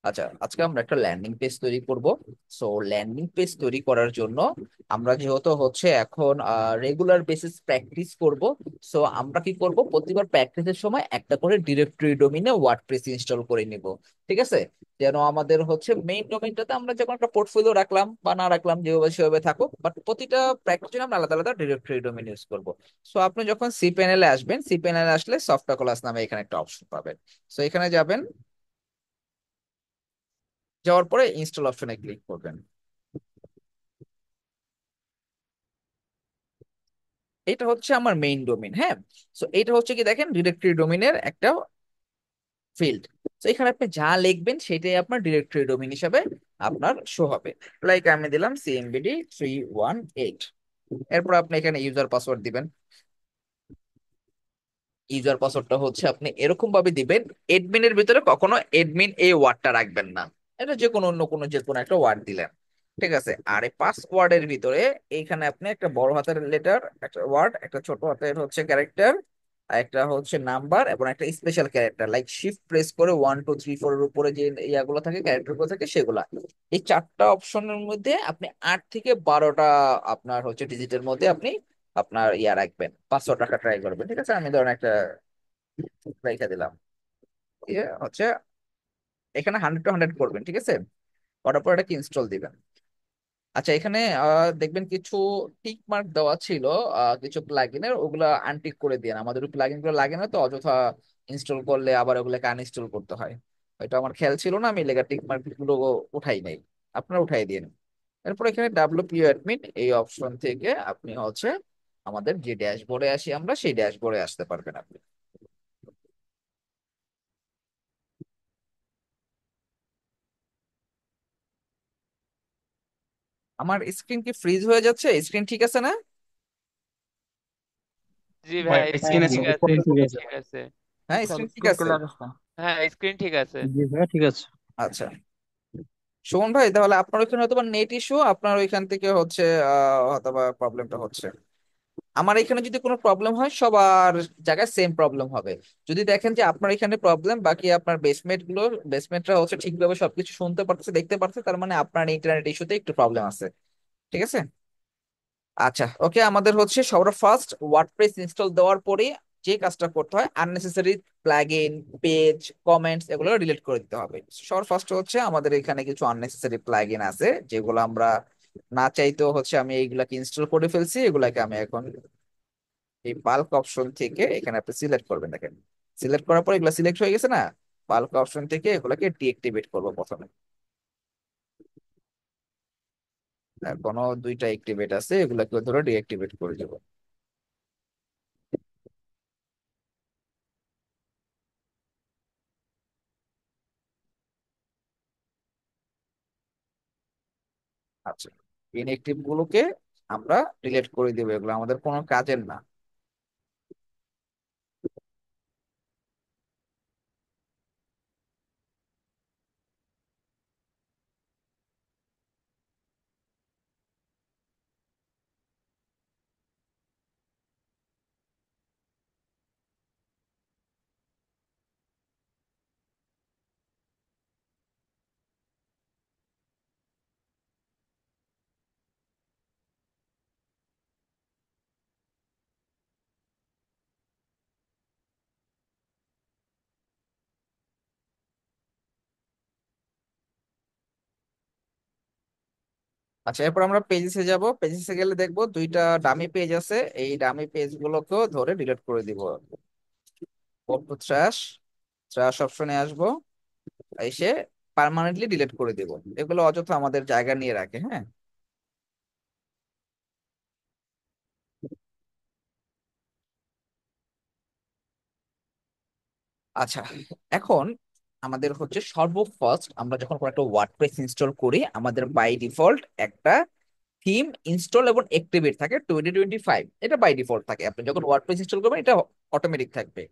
আচ্ছা, আজকে আমরা একটা ল্যান্ডিং পেজ তৈরি করব। সো ল্যান্ডিং পেজ তৈরি করার জন্য আমরা যেহেতু হচ্ছে এখন রেগুলার বেসিস প্র্যাকটিস করব। সো আমরা কি করব, প্রতিবার প্র্যাকটিসের সময় একটা করে ডিরেক্টরি ডোমিনে ওয়ার্ডপ্রেস ইনস্টল করে নিব। ঠিক আছে? যেন আমাদের হচ্ছে মেইন ডোমেইনটাতে আমরা যখন একটা পোর্টফোলিও রাখলাম বা না রাখলাম, যেভাবে সেভাবে থাকুক, বাট প্রতিটা প্র্যাকটিস আমরা আলাদা আলাদা ডিরেক্টরি ডোমেইন ইউজ করব। সো আপনি যখন সি প্যানেলে আসবেন, সি প্যানেলে আসলে সফটওয়্যার ক্লাস নামে এখানে একটা অপশন পাবেন। সো এখানে যাবেন, যাওয়ার পরে ইনস্টল অপশনে ক্লিক করবেন। এটা হচ্ছে আমার মেইন ডোমেইন, হ্যাঁ। সো এটা হচ্ছে কি, দেখেন, ডিরেক্টরি ডোমেইনের একটা ফিল্ড। তো এখানে আপনি যা লিখবেন সেটাই আপনার ডিরেক্টরি ডোমেইন হিসাবে আপনার শো হবে। লাইক আমি দিলাম CMBD318। এরপর আপনি এখানে ইউজার পাসওয়ার্ড দিবেন। ইউজার পাসওয়ার্ডটা হচ্ছে আপনি এরকম ভাবে দিবেন, এডমিনের ভিতরে কখনো এডমিন এই ওয়ার্ডটা রাখবেন না। এটা যে কোনো অন্য কোনো যে কোনো একটা ওয়ার্ড দিলেন। ঠিক আছে? আর এই পাসওয়ার্ডের ভিতরে এইখানে আপনি একটা বড় হাতের লেটার, একটা ওয়ার্ড, একটা ছোট হাতের হচ্ছে ক্যারেক্টার, আর একটা হচ্ছে নাম্বার এবং একটা special character, like shift press করে 1 2 3 4 এর উপরে যে ইয়াগুলো থাকে, ক্যারেক্টার গুলো থাকে, সেগুলা। এই চারটা অপশনের মধ্যে আপনি 8 থেকে 12টা আপনার হচ্ছে ডিজিটের মধ্যে আপনি আপনার ইয়া রাখবেন, পাসওয়ার্ড রাখা ট্রাই করবেন। ঠিক আছে? আমি ধরেন একটা রেখে দিলাম। ইয়ে হচ্ছে এখানে 100 to 100 করবেন। ঠিক আছে? করার পর এটাকে ইনস্টল দিবেন। আচ্ছা, এখানে দেখবেন কিছু টিক মার্ক দেওয়া ছিল, কিছু প্লাগইনের, ওগুলা আনটিক করে দিন। আমাদের প্লাগইন গুলো লাগে না তো, অযথা ইনস্টল করলে আবার ওগুলোকে আনইনস্টল করতে হয়। এটা আমার খেয়াল ছিল না, আমি লেগা টিক মার্ক গুলো উঠাই নাই। আপনারা উঠাই দিন। এরপর এখানে ডাব্লিউপিও অ্যাডমিন এই অপশন থেকে আপনি হচ্ছে আমাদের যে ড্যাশবোর্ডে আসি আমরা, সেই ড্যাশবোর্ডে আসতে পারবেন আপনি। আমার স্ক্রিন কি ফ্রিজ হয়ে যাচ্ছে? স্ক্রিন ঠিক আছে না? জি ভাই ভাই, স্ক্রিন স্ক্রিন ঠিক আছে, স্ক্রিন ঠিক স্ক্রিন আছে ঠিক ভাই। আছে। হ্যাঁ, সব স্ক্রিন ঠিক স্ক্রিন আছে। ক্লিয়ার আছে। হ্যাঁ, স্ক্রিন ঠিক আছে। জি ভাই ঠিক আছে। আচ্ছা, সুমন ভাই, তাহলে আপনার ওইখানে হয়তো নেট ইস্যু, আপনার ওইখান থেকে হচ্ছে হয়তো প্রবলেমটা হচ্ছে। আমার এখানে যদি কোনো প্রবলেম হয়, সবার জায়গায় সেম প্রবলেম হবে। যদি দেখেন যে আপনার এখানে প্রবলেম, বাকি আপনার বেসমেন্টরা হচ্ছে ঠিকভাবে সবকিছু শুনতে পারতেছে, দেখতে পারতেছে, তার মানে আপনার ইন্টারনেট ইস্যুতে একটু প্রবলেম আছে। ঠিক আছে? আচ্ছা, ওকে, আমাদের হচ্ছে সবার ফার্স্ট ওয়ার্ডপ্রেস ইনস্টল দেওয়ার পরে যে কাজটা করতে হয়, আননেসেসারি প্লাগইন, পেজ, কমেন্টস, এগুলো ডিলিট করে দিতে হবে। সবার ফার্স্ট হচ্ছে আমাদের এখানে কিছু আননেসেসারি প্লাগইন আছে যেগুলো আমরা না চাইতেও হচ্ছে আমি এইগুলাকে ইনস্টল করে ফেলছি। এগুলাকে আমি এখন এই বাল্ক অপশন থেকে এখানে আপনি সিলেক্ট করবেন। দেখেন, সিলেক্ট করার পর এগুলো সিলেক্ট হয়ে গেছে না? বাল্ক অপশন থেকে এগুলাকে ডিএক্টিভেট করবো প্রথমে। কোনো দুইটা অ্যাক্টিভেট আছে, এগুলাকে ধরে ডিএক্টিভেট করে দেবো। আচ্ছা, ইনএক্টিভ গুলোকে আমরা ডিলিট করে দিব, এগুলো আমাদের কোনো কাজের না। আচ্ছা, এরপর আমরা পেজেসে যাব। পেজেসে গেলে দেখবো দুইটা ডামি পেজ আছে, এই ডামি পেজ গুলোকেও ধরে ডিলিট করে দিব। গো টু ট্র্যাশ, ট্র্যাশ অপশনে আসবো, এসে পার্মানেন্টলি ডিলিট করে দিব। এগুলো অযথা আমাদের জায়গা নিয়ে রাখে, হ্যাঁ। আচ্ছা, এখন আমাদের হচ্ছে সর্বফার্স্ট আমরা যখন কোনো একটা ওয়ার্ডপ্রেস ইনস্টল করি, আমাদের বাই ডিফল্ট একটা থিম ইনস্টল এবং অ্যাক্টিভেট থাকে 2025। এটা বাই ডিফল্ট থাকে, আপনি যখন ওয়ার্ডপ্রেস ইনস্টল করবেন এটা অটোমেটিক থাকবে।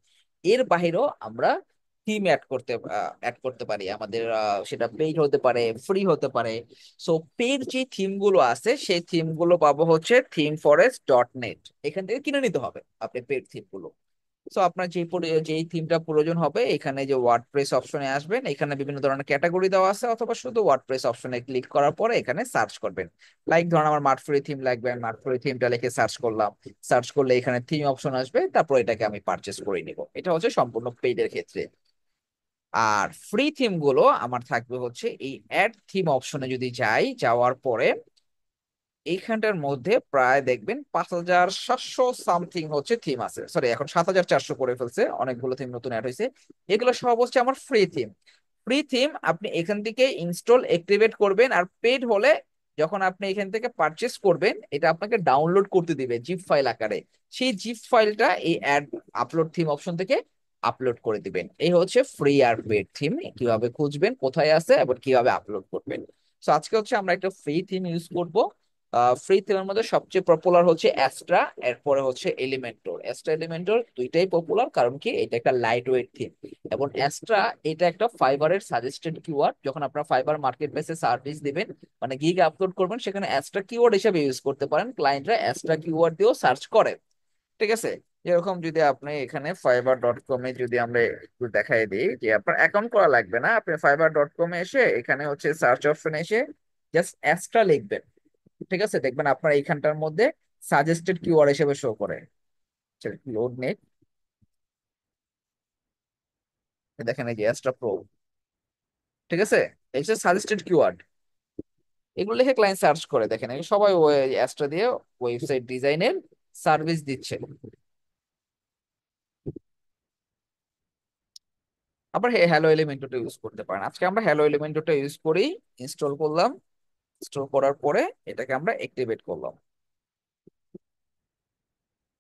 এর বাইরেও আমরা থিম অ্যাড করতে পারি আমাদের, সেটা পেইড হতে পারে, ফ্রি হতে পারে। সো পেইড যে থিম গুলো আছে, সেই থিম গুলো পাবো হচ্ছে থিম ফরেস্ট ডট নেট। এখান থেকে কিনে নিতে হবে আপনি পেইড থিম গুলো। সো আপনার যেই থিমটা প্রয়োজন হবে এখানে যে ওয়ার্ডপ্রেস অপশনে আসবেন, এখানে বিভিন্ন ধরনের ক্যাটাগরি দেওয়া আছে, অথবা শুধু ওয়ার্ডপ্রেস অপশনে ক্লিক করার পরে এখানে সার্চ করবেন। লাইক ধরুন আমার মার্টফ্রি থিম লাগবে, মার্টফ্রি থিমটা লিখে সার্চ করলাম। সার্চ করলে এখানে থিম অপশন আসবে, তারপর এটাকে আমি পারচেস করে নিব। এটা হচ্ছে সম্পূর্ণ পেইডের ক্ষেত্রে। আর ফ্রি থিম গুলো আমার থাকবে হচ্ছে এই অ্যাড থিম অপশনে যদি যাই, যাওয়ার পরে এইখানটার মধ্যে প্রায় দেখবেন 5,700 সামথিং হচ্ছে থিম আছে, সরি এখন 7,400 করে ফেলছে, অনেকগুলো থিম নতুন অ্যাড হয়েছে। এগুলো সব হচ্ছে আমার ফ্রি থিম। ফ্রি থিম আপনি এখান থেকে ইনস্টল অ্যাক্টিভেট করবেন, আর পেড হলে যখন আপনি এখান থেকে পারচেস করবেন এটা আপনাকে ডাউনলোড করতে দিবে জিপ ফাইল আকারে। সেই জিপ ফাইলটা এই অ্যাড আপলোড থিম অপশন থেকে আপলোড করে দিবেন। এই হচ্ছে ফ্রি আর পেড থিম কিভাবে খুঁজবেন, কোথায় আছে, এবং কিভাবে আপলোড করবেন। তো আজকে হচ্ছে আমরা একটা ফ্রি থিম ইউজ করব। ফ্রি থিমের মধ্যে সবচেয়ে পপুলার হচ্ছে অ্যাস্ট্রা, এরপরে হচ্ছে এলিমেন্টর। অ্যাস্ট্রা এলিমেন্টর দুইটাই পপুলার, কারণ কি এটা একটা লাইট ওয়েট থিম। এবং অ্যাস্ট্রা এটা একটা ফাইবারের সাজেস্টেড কিওয়ার্ড, যখন আপনার ফাইবার মার্কেট প্লেসে সার্ভিস দিবেন মানে গিগ আপলোড করবেন, সেখানে অ্যাস্ট্রা কিওয়ার্ড হিসেবে ইউজ করতে পারেন। ক্লায়েন্টরা অ্যাস্ট্রা কিওয়ার্ড দিয়েও সার্চ করে। ঠিক আছে। এরকম যদি আপনি এখানে fiverr.com-এ যদি আমরা একটু দেখাই দিই যে আপনার অ্যাকাউন্ট করা লাগবে না, আপনি fiverr.com-এ এসে এখানে হচ্ছে সার্চ অপশনে এসে জাস্ট অ্যাস্ট্রা লিখবেন। ঠিক আছে, দেখবেন আপনার এইখানটার মধ্যে সাজেস্টেড কিওয়ার্ড হিসেবে শো করে। লোড নেট, দেখেন এই যে অ্যাস্ট্রা প্রো। ঠিক আছে, এই যে সাজেস্টেড কিওয়ার্ড, এগুলো লিখে ক্লায়েন্ট সার্চ করে, দেখেন এই সবাই ওই অ্যাস্ট্রা দিয়ে ওয়েবসাইট ডিজাইনের সার্ভিস দিচ্ছে। আবার হ্যালো এলিমেন্টরটা ইউজ করতে পারেন। আজকে আমরা হ্যালো এলিমেন্টরটা ইউজ করি। ইনস্টল করলাম। ইনস্টল করার পরে এটাকে আমরা অ্যাক্টিভেট করলাম।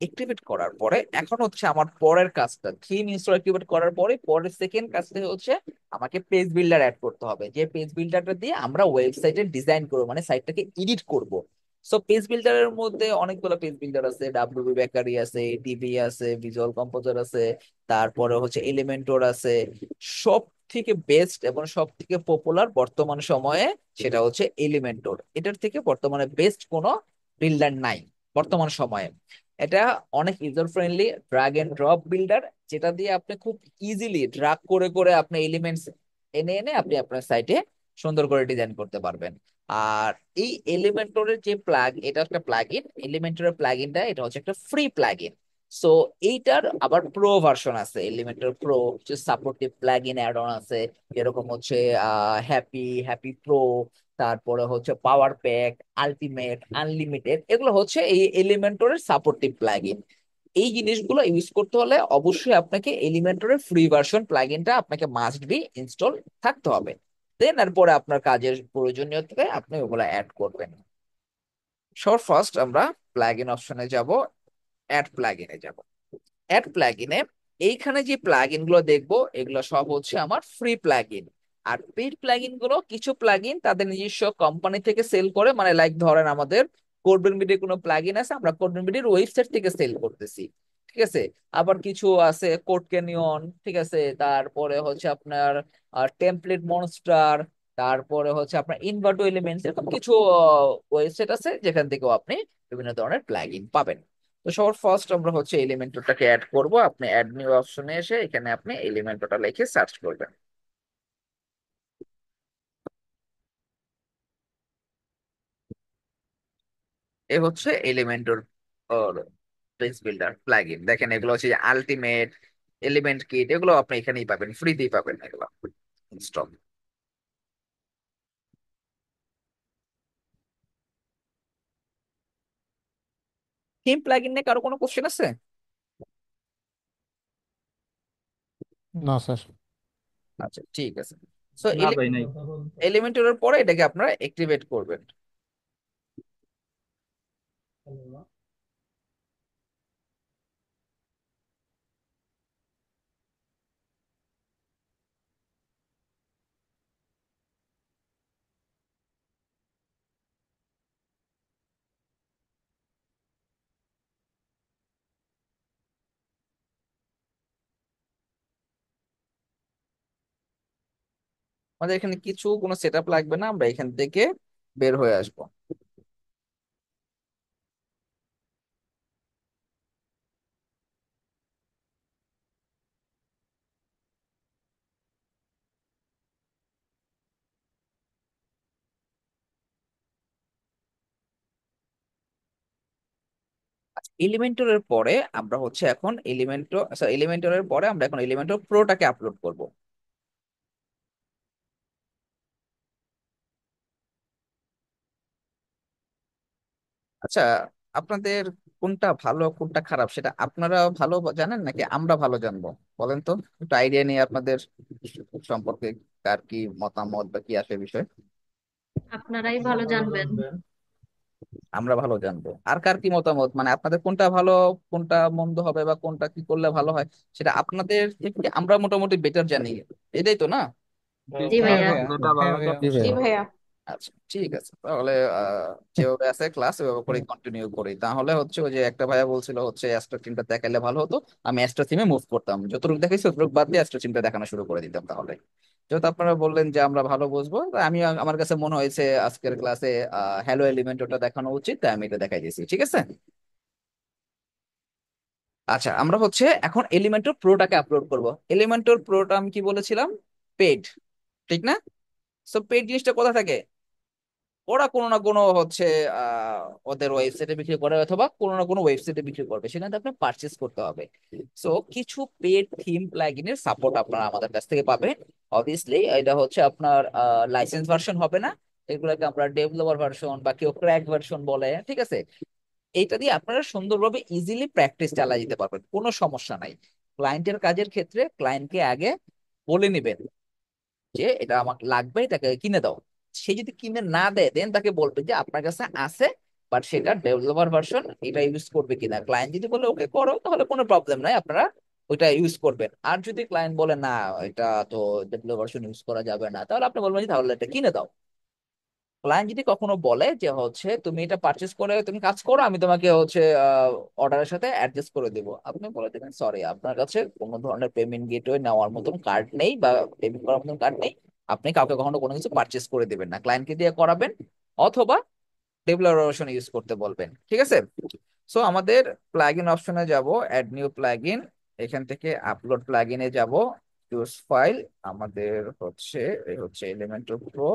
অ্যাক্টিভেট করার পরে এখন হচ্ছে আমার পরের কাজটা, থিম ইনস্টল অ্যাক্টিভেট করার পরে পরের সেকেন্ড কাজটা হচ্ছে আমাকে পেজ বিল্ডার অ্যাড করতে হবে, যে পেজ বিল্ডারটা দিয়ে আমরা ওয়েবসাইটের ডিজাইন করবো, মানে সাইটটাকে এডিট করব। সো পেজ বিল্ডারের মধ্যে অনেকগুলো পেজ বিল্ডার আছে, ডাব্লিউপি বেকারি আছে, ডিবি আছে, ভিজুয়াল কম্পোজার আছে, তারপরে হচ্ছে এলিমেন্টর আছে। সব থেকে বেস্ট এবং সব থেকে পপুলার বর্তমান সময়ে সেটা হচ্ছে এলিমেন্টর। এটার থেকে বর্তমানে বেস্ট কোনো বিল্ডার নাই বর্তমান সময়ে। এটা অনেক user friendly drag and drop builder, যেটা দিয়ে আপনি খুব ইজিলি ড্রাগ করে করে আপনি এলিমেন্টস এনে এনে আপনি আপনার সাইটে সুন্দর করে ডিজাইন করতে পারবেন। আর এই এলিমেন্টরের যে এটা একটা প্লাগ ইন, এলিমেন্টরের প্লাগ ইনটা এটা হচ্ছে একটা ফ্রি প্লাগ ইন। সো এইটার আবার প্রো ভার্সন আছে, এলিমেন্টর প্রো, যে supportive plug in add on আছে। এরকম হচ্ছে হ্যাপি হ্যাপি প্রো, তারপরে হচ্ছে পাওয়ার প্যাক, আলটিমেট, আনলিমিটেড, এগুলো হচ্ছে এই এলিমেন্টরের সাপোর্টিভ প্লাগইন। এই জিনিসগুলো ইউজ করতে হলে অবশ্যই আপনাকে এলিমেন্টরের ফ্রি ভার্সন প্লাগইনটা আপনাকে মাস্ট বি ইনস্টল থাকতে হবে। দেন এরপরে আপনার কাজের প্রয়োজনীয়তায় আপনি ওগুলো অ্যাড করবেন। সবার ফার্স্ট আমরা প্লাগইন অপশনে যাব, অ্যাড প্লাগইনে যাব। অ্যাড প্লাগইনে এইখানে যে প্লাগইন গুলো দেখবো এগুলো সব হচ্ছে আমার ফ্রি প্লাগইন। আর পেইড প্লাগইন গুলো কিছু প্লাগইন তাদের নিজস্ব কোম্পানি থেকে সেল করে, মানে লাইক ধরেন আমাদের কোডবেনবিডির কোনো প্লাগইন আছে, আমরা কোডবেনবিডির ওয়েবসাইট থেকে সেল করতেছি। ঠিক আছে। আবার কিছু আছে কোড ক্যানিয়ন, ঠিক আছে, তারপরে হচ্ছে আপনার টেমপ্লেট মনস্টার, তারপরে হচ্ছে আপনার ইনভার্টো এলিমেন্টস, এরকম কিছু ওয়েবসাইট আছে যেখান থেকেও আপনি বিভিন্ন ধরনের প্লাগইন পাবেন। তো সবার ফার্স্ট আমরা হচ্ছে এলিমেন্টরটাকে অ্যাড করব। আপনি অ্যাড নিউ অপশনে এসে এখানে আপনি এলিমেন্টরটা লিখে সার্চ করবেন। এ হচ্ছে এলিমেন্টর পেজ বিল্ডার প্লাগইন। দেখেন এগুলো হচ্ছে আলটিমেট, এলিমেন্ট কিট, এগুলো আপনি এখানেই পাবেন, ফ্রিতেই পাবেন এগুলো ইনস্টল। থিম প্লাগইন নিয়ে কারো কোনো কোশ্চেন আছে? না স্যার। আচ্ছা ঠিক আছে। সো না ভাই নাই। এলিমেন্টরের পরে এটাকে আপনারা অ্যাক্টিভেট করবেন। আমাদের এখানে কিছু কোনো সেট আপ লাগবে না, আমরা এখান থেকে বের হয়ে আসবো। এলিমেন্টরের পরে আমরা হচ্ছে এখন এলিমেন্টরের পরে আমরা এখন এলিমেন্টর প্রোটাকে আপলোড করব। আচ্ছা, আপনাদের কোনটা ভালো কোনটা খারাপ সেটা আপনারা ভালো জানেন নাকি আমরা ভালো জানবো? বলেন তো, একটু আইডিয়া নিয়ে আপনাদের সম্পর্কে কার কি মতামত বা কি আসে বিষয়। আপনারাই ভালো জানবেন। আমরা ভালো জানবো, আর কার কি মতামত, মানে আপনাদের কোনটা ভালো কোনটা মন্দ হবে বা কোনটা কি করলে ভালো হয় সেটা আপনাদের থেকে আমরা মোটামুটি বেটার জানি, এটাই তো না? জি হ্যাঁ ভাইয়া। ভাইয়া, হ্যাঁ ভাইয়া, জি জি ভাইয়া। ভাইয়া। আচ্ছা ঠিক আছে, তাহলে যেভাবে আছে ক্লাস ওইভাবে করে কন্টিনিউ করি। তাহলে হচ্ছে ওই যে একটা ভাইয়া বলছিল হচ্ছে অ্যাস্ট্রো টিমটা দেখাইলে ভালো হতো, আমি অ্যাস্ট্রো টিমে মুভ করতাম, যতটুকু দেখাইছি ততটুকু বাদ দিয়ে অ্যাস্ট্রো টিমটা দেখানো শুরু করে দিতাম। তাহলে যেহেতু আপনারা বললেন যে আমরা ভালো বুঝবো, তাই আমি আমার কাছে মনে হয়েছে আজকের ক্লাসে হ্যালো এলিমেন্ট ওটা দেখানো উচিত, তাই আমি এটা দেখাই দিয়েছি, ঠিক আছে। আচ্ছা, আমরা হচ্ছে এখন এলিমেন্টর প্রোটাকে আপলোড করব। এলিমেন্টর প্রোটা আমি কি বলেছিলাম? পেড, ঠিক না? সো পেড জিনিসটা কোথা থাকে? ওরা কোনো না কোনো হচ্ছে ওদের ওয়েবসাইটে বিক্রি করে অথবা কোনো না কোনো ওয়েবসাইটে বিক্রি করবে, সেখানে থেকে আপনার পারচেস করতে হবে। সো কিছু পেড থিম প্লাগইনের সাপোর্ট আপনারা আমাদের কাছ থেকে পাবেন। অবভিয়াসলি এটা হচ্ছে আপনার লাইসেন্স ভার্সন হবে না, এগুলোকে আমরা ডেভেলপার ভার্সন বা কেউ ক্র্যাক ভার্সন বলে, ঠিক আছে। এইটা দিয়ে আপনারা সুন্দরভাবে ইজিলি প্র্যাকটিস চালিয়ে দিতে পারবেন, কোনো সমস্যা নাই। ক্লায়েন্টের কাজের ক্ষেত্রে ক্লায়েন্টকে আগে বলে নিবেন যে এটা আমাকে লাগবে, তাকে কিনে দাও। সে যদি কিনে না দেয় দেন তাকে বলবে যে আপনার কাছে আছে, বাট সেটা ডেভেলপার ভার্সন, এটা ইউজ করবে কিনা। ক্লায়েন্ট যদি বলে ওকে করো, তাহলে কোনো প্রবলেম নাই, আপনারা ওইটা ইউজ করবেন। আর যদি ক্লায়েন্ট বলে না এটা তো ডেভেলপার ভার্সন ইউজ করা যাবে না, তাহলে আপনি বলবেন যে তাহলে এটা কিনে দাও। ক্লায়েন্ট যদি কখনো বলে যে হচ্ছে তুমি এটা পারচেস করে তুমি কাজ করো, আমি তোমাকে হচ্ছে অর্ডারের সাথে অ্যাডজাস্ট করে দেবো, আপনি বলে দেবেন সরি আপনার কাছে কোনো ধরনের পেমেন্ট গেটওয়ে নেওয়ার মতন কার্ড নেই বা পেমেন্ট করার মতন কার্ড নেই, আপনি কাউকে কখনো কোনো কিছু পারচেস করে দেবেন না, ক্লায়েন্টকে দিয়ে করাবেন। অথবা ডেভেলপার ইউজ করতে বলবেন, ঠিক আছে। সো আমাদের প্লাগইন অপশনে যাব, অ্যাড নিউ প্লাগইন, এখান থেকে আপলোড প্লাগইনে যাব, চুজ ফাইল। আমাদের হচ্ছে এই হচ্ছে এলিমেন্টর প্রো।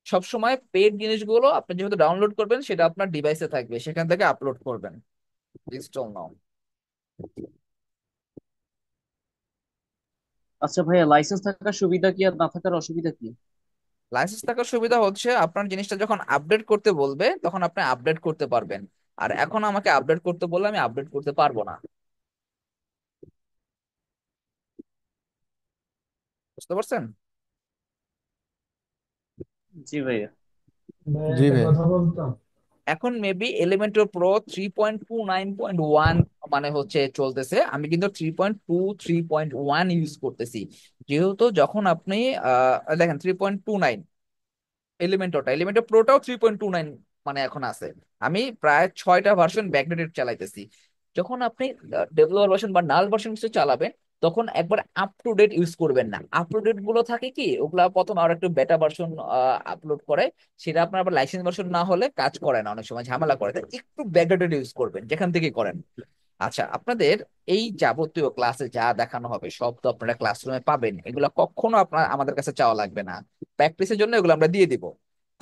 সবসময় পেড জিনিসগুলো আপনি যেহেতু ডাউনলোড করবেন সেটা আপনার ডিভাইসে থাকবে, সেখান থেকে আপলোড করবেন। ইনস্টল নাও। আচ্ছা ভাইয়া, লাইসেন্স থাকার সুবিধা কি আর না থাকার অসুবিধা কি? লাইসেন্স থাকার সুবিধা হচ্ছে আপনার জিনিসটা যখন আপডেট করতে বলবে তখন আপনি আপডেট করতে পারবেন, আর এখন আমাকে আপডেট করতে বললে আমি আপডেট করতে পারবো না। বুঝতে পারছেন? জি ভাইয়া। ভাইয়া জি একটা ভাইয়া। কথা বলতাম। এখন মেবি এলিমেন্টর প্রো 3.29.1 মানে হচ্ছে চলতেছে, আমি কিন্তু 3.23.1 ইউজ করতেছি। যেহেতু যখন আপনি দেখেন 3.29 এলিমেন্টর প্রোটাও 3.29 মানে এখন আছে। আমি প্রায় 6টা ভার্সন ব্যাকডেটেড চালাইতেছি। যখন আপনি ডেভেলপার ভার্সন বা নাল ভার্সন কিছু চালাবেন, তখন একবার আপ টু ডেট ইউজ করবেন না। আপ টু ডেট গুলো থাকে কি, ওগুলা প্রথম আর একটু বেটা ভার্সন আপলোড করে, সেটা আপনার আবার লাইসেন্স ভার্সন না হলে কাজ করে না, অনেক সময় ঝামেলা করে, তাই একটু ব্যাকডেটেড ইউজ করবেন যেখান থেকে করেন। আচ্ছা, আপনাদের এই যাবতীয় ক্লাসে যা দেখানো হবে সব তো আপনারা ক্লাসরুমে পাবেন, এগুলো কখনো আপনার আমাদের কাছে চাওয়া লাগবে না, প্র্যাকটিসের জন্য এগুলো আমরা দিয়ে দিব।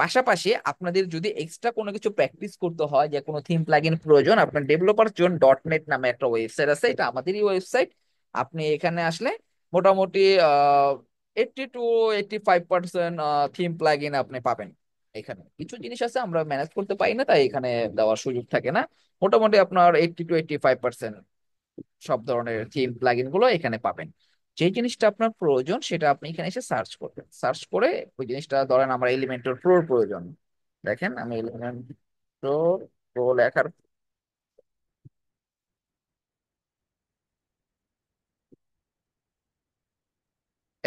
পাশাপাশি আপনাদের যদি এক্সট্রা কোনো কিছু প্র্যাকটিস করতে হয়, যে কোনো থিম প্লাগইন প্রয়োজন, আপনার ডেভেলপার জোন ডট নেট নামে একটা ওয়েবসাইট আছে, এটা আমাদেরই ওয়েবসাইট। আপনি এখানে আসলে মোটামুটি 80 to 85% থিম প্লাগইন আপনি পাবেন। এখানে কিছু জিনিস আছে আমরা ম্যানেজ করতে পারি না, তাই এখানে দেওয়ার সুযোগ থাকে না। মোটামুটি আপনার 80 to 85% সব ধরনের থিম প্লাগইন গুলো এখানে পাবেন। যে জিনিসটা আপনার প্রয়োজন সেটা আপনি এখানে এসে সার্চ করবেন, সার্চ করে ওই জিনিসটা ধরেন আমার এলিমেন্টর প্রোর প্রয়োজন। দেখেন আমি এলিমেন্টর প্রো লেখার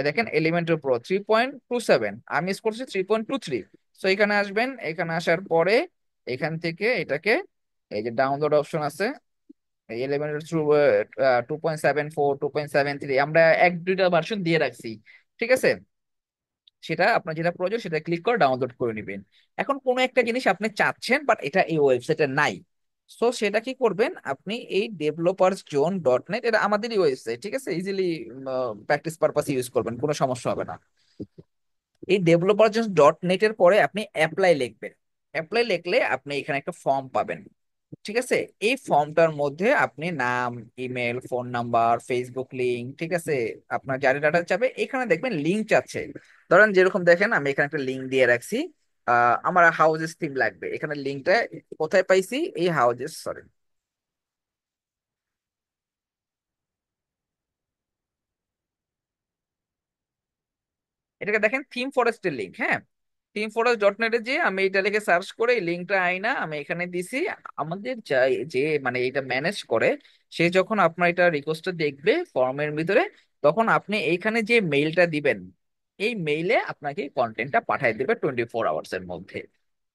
দেখেন এলিমেন্টর প্রো 3.27, আমি ইউজ করছি 3.23। সো এখানে আসবেন, এখানে আসার পরে এখান থেকে এটাকে এই যে ডাউনলোড অপশন আছে, এই এলিমেন্টর 2.74 2.73 আমরা এক দুইটা ভার্সন দিয়ে রাখছি, ঠিক আছে। সেটা আপনার যেটা প্রয়োজন সেটা ক্লিক করে ডাউনলোড করে নেবেন। এখন কোনো একটা জিনিস আপনি চাচ্ছেন বাট এটা এই ওয়েবসাইটে নাই, সো সেটা কি করবেন, আপনি এই ডেভেলপারস জোন ডট নেট, এটা আমাদেরই ওয়েবসাইট, ঠিক আছে, ইজিলি প্র্যাকটিস পারপাসে ইউজ করবেন, কোনো সমস্যা হবে না। এই ডেভেলপার জোন ডট নেট এর পরে আপনি অ্যাপ্লাই লিখবেন। অ্যাপ্লাই লিখলে আপনি এখানে একটা ফর্ম পাবেন। ঠিক আছে। এই ফর্মটার মধ্যে আপনি নাম, email, phone number, Facebook link, ঠিক আছে, আপনার যার ডাটা চাবে এখানে দেখবেন লিংক চাচ্ছে। ধরেন যেরকম দেখেন আমি এখানে একটা লিংক দিয়ে রাখছি, আমার হাউজেস থিম লাগবে, এখানে লিংকটা কোথায় পাইছি, এই হাউজেস, সরি, এটাকে দেখেন থিম ফরেস্টের লিংক, হ্যাঁ, থিম ফরেস্ট ডট নেটে যে আমি এটা লিখে সার্চ করে এই লিঙ্কটা আইনা আমি এখানে দিছি। আমাদের যাই যে মানে এটা ম্যানেজ করে, সে যখন আপনার এটা রিকোয়েস্টটা দেখবে ফর্মের ভিতরে, তখন আপনি এইখানে যে মেইলটা দিবেন, এই মেইলে আপনাকে কন্টেন্টটা পাঠিয়ে দেবে 24 আওয়ার্স এর মধ্যে।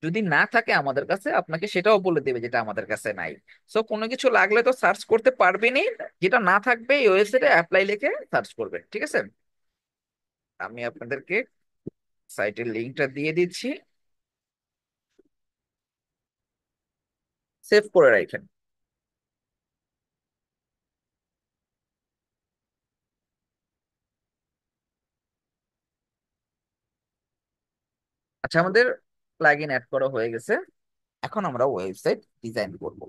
যদি না থাকে আমাদের কাছে, আপনাকে সেটাও বলে দেবে যেটা আমাদের কাছে নাই। সো কোনো কিছু লাগলে তো সার্চ করতে পারবেনই, যেটা না থাকবে এই ওয়েবসাইটে অ্যাপ্লাই লিখে সার্চ করবেন, ঠিক আছে। আমি আপনাদেরকে সাইটের লিঙ্কটা দিয়ে দিচ্ছি, সেভ করে রাখেন। আচ্ছা, আমাদের প্লাগইন অ্যাড করা হয়ে গেছে। এখন আমরা ওয়েবসাইট ডিজাইন করব।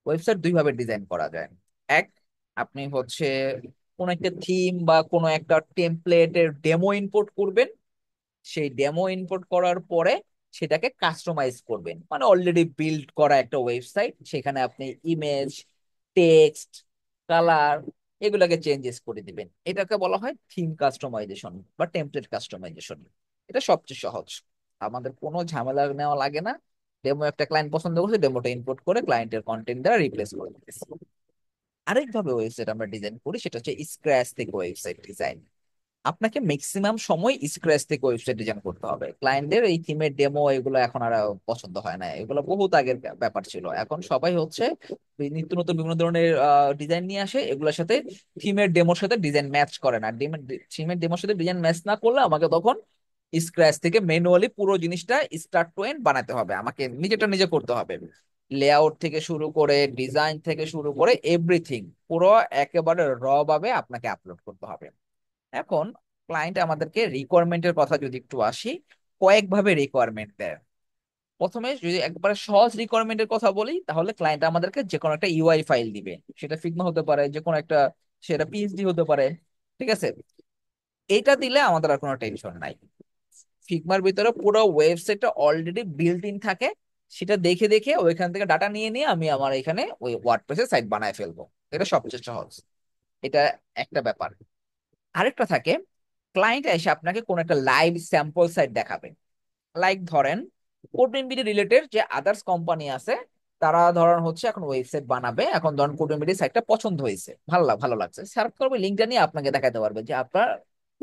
ওয়েবসাইট দুই ভাবে ডিজাইন করা যায়। এক, আপনি হচ্ছে কোন একটা থিম বা কোনো একটা টেমপ্লেটের ডেমো ইনপুট করবেন। সেই ডেমো ইনপুট করার পরে সেটাকে কাস্টমাইজ করবেন, মানে অলরেডি বিল্ড করা একটা ওয়েবসাইট, সেখানে আপনি ইমেজ, টেক্সট, কালার এগুলোকে চেঞ্জেস করে দিবেন। এটাকে বলা হয় থিম কাস্টমাইজেশন বা টেমপ্লেট কাস্টমাইজেশন। এটা সবচেয়ে সহজ, আমাদের কোনো ঝামেলা নেওয়া লাগে না। ডেমো একটা ক্লায়েন্ট পছন্দ করছে, ডেমোটা ইনপুট করে ক্লায়েন্টের কন্টেন্ট দ্বারা রিপ্লেস করে দিতেছি। আরেকভাবে ওয়েবসাইট আমরা ডিজাইন করি, সেটা হচ্ছে স্ক্র্যাচ থেকে ওয়েবসাইট ডিজাইন। আপনাকে ম্যাক্সিমাম সময় স্ক্র্যাচ থেকে ওয়েবসাইট ডিজাইন করতে হবে। ক্লায়েন্টদের এই থিমের ডেমো এগুলো এখন আর পছন্দ হয় না, এগুলো বহুত আগের ব্যাপার ছিল। এখন সবাই হচ্ছে নিত্য নতুন বিভিন্ন ধরনের ডিজাইন নিয়ে আসে, এগুলোর সাথে থিমের ডেমোর সাথে ডিজাইন ম্যাচ করে না। থিমের ডেমোর সাথে ডিজাইন ম্যাচ না করলে আমাকে তখন স্ক্র্যাচ থেকে ম্যানুয়ালি পুরো জিনিসটা স্টার্ট টু এন্ড বানাতে হবে, আমাকে নিজেটা নিজে করতে হবে। লেআউট থেকে শুরু করে ডিজাইন থেকে শুরু করে এভরিথিং পুরো একেবারে র ভাবে আপনাকে আপলোড করতে হবে। এখন ক্লায়েন্ট আমাদেরকে রিকোয়ারমেন্টের কথা যদি একটু আসি, কয়েকভাবে রিকোয়ারমেন্ট দেয়। প্রথমে যদি একবারে সহজ রিকোয়ারমেন্টের কথা বলি, তাহলে ক্লায়েন্ট আমাদেরকে যে কোনো একটা ইউআই ফাইল দিবে, সেটা ফিগমা হতে পারে, যে কোনো একটা, সেটা পিএইচডি হতে পারে, ঠিক আছে। এটা দিলে আমাদের আর কোনো টেনশন নাই। ফিগমার ভিতরে পুরো ওয়েবসাইটটা অলরেডি বিল্ট ইন থাকে, সেটা দেখে দেখে ওইখান থেকে ডাটা নিয়ে নিয়ে আমি আমার এখানে ওই ওয়ার্ডপ্রেসে সাইট বানায় ফেলবো। এটা সবচেয়ে সহজ, এটা একটা ব্যাপার। আরেকটা থাকে, ক্লায়েন্ট এসে আপনাকে কোন একটা লাইভ স্যাম্পল সাইট দেখাবে। লাইক ধরেন কোডমিনবিডি রিলেটেড যে আদার্স কোম্পানি আছে, তারা ধরেন হচ্ছে এখন ওয়েবসাইট বানাবে, এখন ধরেন কোডমিনবিডি সাইটটা পছন্দ হয়েছে, ভালো লাগছে, সার্চ করবে, লিঙ্কটা নিয়ে আপনাকে দেখাতে পারবে যে আপনার,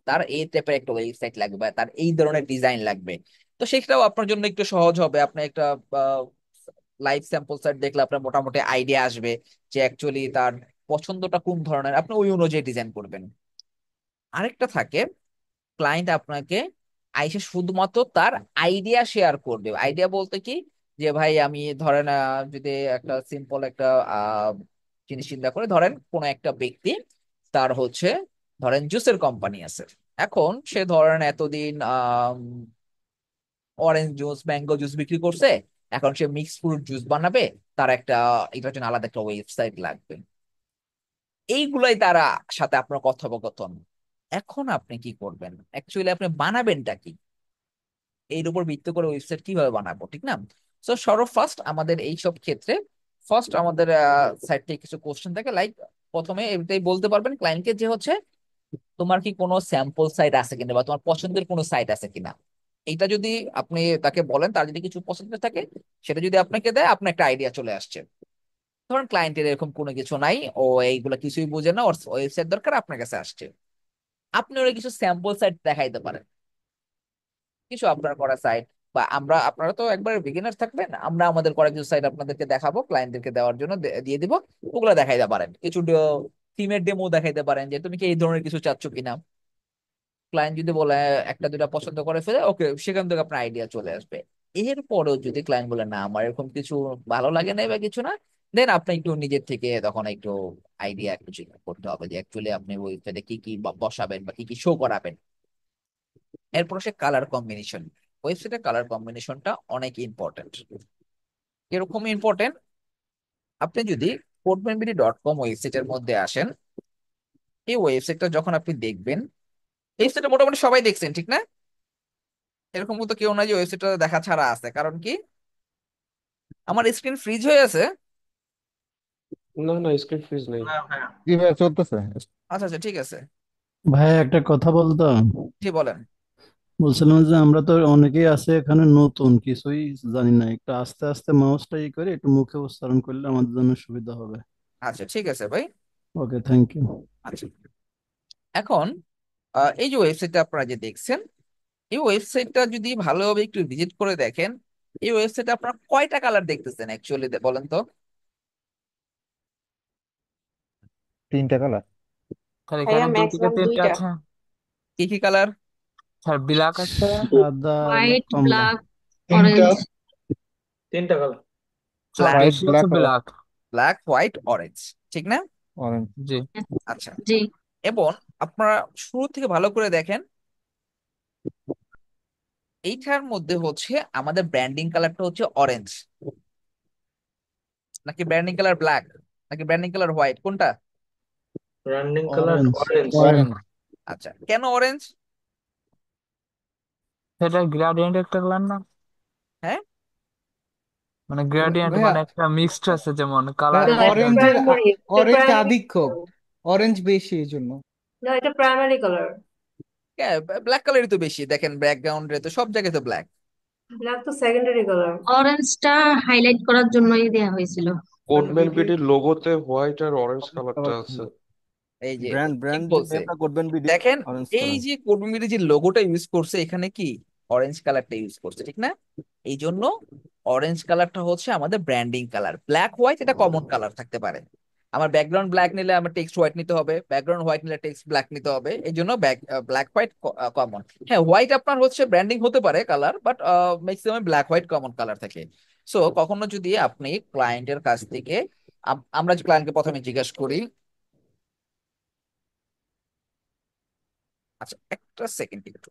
তার এই টাইপের একটা ওয়েবসাইট লাগবে, তার এই ধরনের ডিজাইন লাগবে। তো সেটাও আপনার জন্য একটু সহজ হবে। আপনি একটা লাইভ স্যাম্পল সাইট দেখলে আপনার মোটামুটি আইডিয়া আসবে যে অ্যাকচুয়ালি তার পছন্দটা কোন ধরনের, আপনি ওই অনুযায়ী ডিজাইন করবেন। আরেকটা থাকে, ক্লায়েন্ট আপনাকে আইসে শুধুমাত্র তার আইডিয়া শেয়ার করবে। আইডিয়া বলতে কি, যে ভাই আমি ধরেন যদি একটা সিম্পল একটা আহ, জিনিস চিন্তা করে, ধরেন কোন একটা ব্যক্তি, তার হচ্ছে ধরেন জুসের কোম্পানি আছে। এখন সে ধরেন এতদিন অরেঞ্জ জুস, ম্যাঙ্গো জুস বিক্রি করছে, এখন সে মিক্স ফ্রুট জুস বানাবে, তার একটা, এটার জন্য আলাদা একটা ওয়েবসাইট লাগবে। এইগুলাই তারা সাথে আপনার কথোপকথন। এখন আপনি কি করবেন, অ্যাকচুয়ালি আপনি বানাবেনটা কি, এর উপর ভিত্তি করে ওয়েবসাইট কিভাবে বানাবো, ঠিক না। সো সর্ব ফার্স্ট আমাদের এই সব ক্ষেত্রে, ফার্স্ট আমাদের সাইট থেকে কিছু কোশ্চেন থাকে, লাইক প্রথমে এটাই বলতে পারবেন ক্লায়েন্টকে যে হচ্ছে তোমার কি কোনো স্যাম্পল সাইট আছে কিনা, বা তোমার পছন্দের কোনো সাইট আছে কিনা। এইটা যদি আপনি তাকে বলেন, তার যদি কিছু পছন্দের থাকে, সেটা যদি আপনাকে দেয়, আপনার একটা আইডিয়া চলে আসছে। ধরুন ক্লায়েন্টের এরকম কোনো কিছু নাই, ও এইগুলা কিছুই বুঝে না, ওর ওয়েবসাইট দরকার, আপনার কাছে আসছে, আপনি ওরা কিছু স্যাম্পল সাইট দেখাইতে পারেন, কিছু আপনার করা সাইট। বা আমরা, আপনারা তো একবার বিগিনার থাকবেন, আমরা আমাদের করা কিছু সাইট আপনাদেরকে দেখাবো, ক্লায়েন্টদেরকে দেওয়ার জন্য দিয়ে দিব। ওগুলো দেখাইতে পারেন, কিছু থিমের ডেমো দেখাইতে পারেন, যে তুমি কি এই ধরনের কিছু চাচ্ছ কিনা। ক্লায়েন্ট যদি বলে একটা দুটা পছন্দ করে ফেলে, ওকে, সেখান থেকে আপনার আইডিয়া চলে আসবে। এরপরেও যদি ক্লায়েন্ট বলে না আমার এরকম কিছু ভালো লাগে না বা কিছু না, দেন আপনি একটু নিজের থেকে তখন একটু আইডিয়া একটু চিন্তা করতে হবে যে অ্যাকচুয়ালি আপনি ওইটাতে কি কি বসাবেন বা কি কি শো করাবেন। এরপর সে কালার কম্বিনেশন। ওয়েবসাইটের কালার কম্বিনেশনটা অনেক ইম্পর্টেন্ট। এরকম ইম্পর্টেন্ট, আপনি যদি codemanbd.com ওয়েবসাইটের মধ্যে আসেন, এই ওয়েবসাইটটা যখন আপনি দেখবেন, এই ওয়েবসাইটটা মোটামুটি সবাই দেখছেন ঠিক না? এরকম তো কেউ নাই যে ওয়েবসাইটটা দেখা ছাড়া আছে, কারণ কি আমার স্ক্রিন ফ্রিজ হয়ে আছে। না না, স্ক্রিপ্ট ফ্রিজ নেই। জি ভাইয়া চলতেছে। আচ্ছা আচ্ছা ঠিক আছে। ভাই একটা কথা বলতাম। জি বলেন। বলছিলাম যে আমরা তো অনেকেই আছে এখানে নতুন, কিছুই জানি না, একটু আস্তে আস্তে মাউসটা ই করে একটু মুখে উচ্চারণ করলে আমাদের জন্য সুবিধা হবে। আচ্ছা ঠিক আছে ভাই। ওকে, থ্যাংক ইউ। আচ্ছা, এখন এই যে ওয়েবসাইটটা আপনারা যে দেখছেন, এই ওয়েবসাইটটা যদি ভালোভাবে একটু ভিজিট করে দেখেন, এই ওয়েবসাইটে আপনারা কয়টা কালার দেখতেছেন অ্যাকচুয়ালি বলেন তো? 3টা কালার। স্যার ভাইয়া এখানে 2 থেকে ম্যাক্সিমাম 3টে দুইটা। আছে। কি কি কালার? স্যার ব্ল্যাক আছে। সাদা আর হোয়াইট, কমলা। ব্ল্যাক, তিনটা অরেঞ্জ। তিনটা কালার। স্যার ব্ল্যাক, হোয়াইট, বেশি আছে black, black. Black, white, orange, ঠিক না? অরেঞ্জ। জি। আচ্ছা, জি। এবং আপনারা শুরু থেকে ভালো করে দেখেন, এইটার মধ্যে হচ্ছে আমাদের ব্র্যান্ডিং কালারটা হচ্ছে অরেঞ্জ, নাকি ব্র্যান্ডিং কালার ব্ল্যাক, নাকি ব্র্যান্ডিং কালার হোয়াইট, কোনটা? Running colour orange. Orange. Orange. আচ্ছা, কেন অরেঞ্জ? সেটা গ্রেডিয়েন্ট একটা কালার না? হ্যাঁ, মানে গ্রেডিয়েন্ট ভাইয়া মানে একটা মিক্সড আছে, যেমন ভাইয়া কালার না এটা গ্রেডিয়েন্ট। অরেঞ্জের প্রাইমারি, এটা অরেঞ্জ প্রাইমারি আধিক্য, কালার। অরেঞ্জ বেশি এই জন্য। না এটা প্রাইমারি কালার। ব্ল্যাক কালারই তো বেশি, দেখেন ব্যাকগ্রাউন্ডে তো সব জায়গায় তো ব্ল্যাক। ব্ল্যাক তো সেকেন্ডারি কালার। অরেঞ্জটা হাইলাইট করার জন্যই দেওয়া হয়েছিল। কোডম্যান বিডির লোগোতে হোয়াইট আর অরেঞ্জ কালারটা আছে। এই যে ব্র্যান্ড ঠিক ব্র্যান্ড যে বলছে, নেমটা করবেন বিডি দেখেন অরেঞ্জ এই কালার। যে কর্মীরা যে লোগোটা ইউজ করছে এখানে কি অরেঞ্জ কালারটা ইউজ করছে, ঠিক না? এই জন্য অরেঞ্জ কালারটা হচ্ছে আমাদের ব্র্যান্ডিং কালার। ব্ল্যাক হোয়াইট এটা কমন কালার থাকতে পারে, আমার ব্যাকগ্রাউন্ড ব্ল্যাক নিলে আমার টেক্সট হোয়াইট নিতে হবে, ব্যাকগ্রাউন্ড হোয়াইট নিলে টেক্সট ব্ল্যাক নিতে হবে, এই জন্য ব্ল্যাক হোয়াইট কমন। হ্যাঁ, হোয়াইট আপনার হচ্ছে ব্র্যান্ডিং হতে পারে colour, but maximum black white common colour থাকে। সো কখনো যদি আপনি ক্লায়েন্টের কাছ থেকে, আমরা যে ক্লায়েন্টকে প্রথমে জিজ্ঞাসা করি, আচ্ছা একটা সেকেন্ড একটু।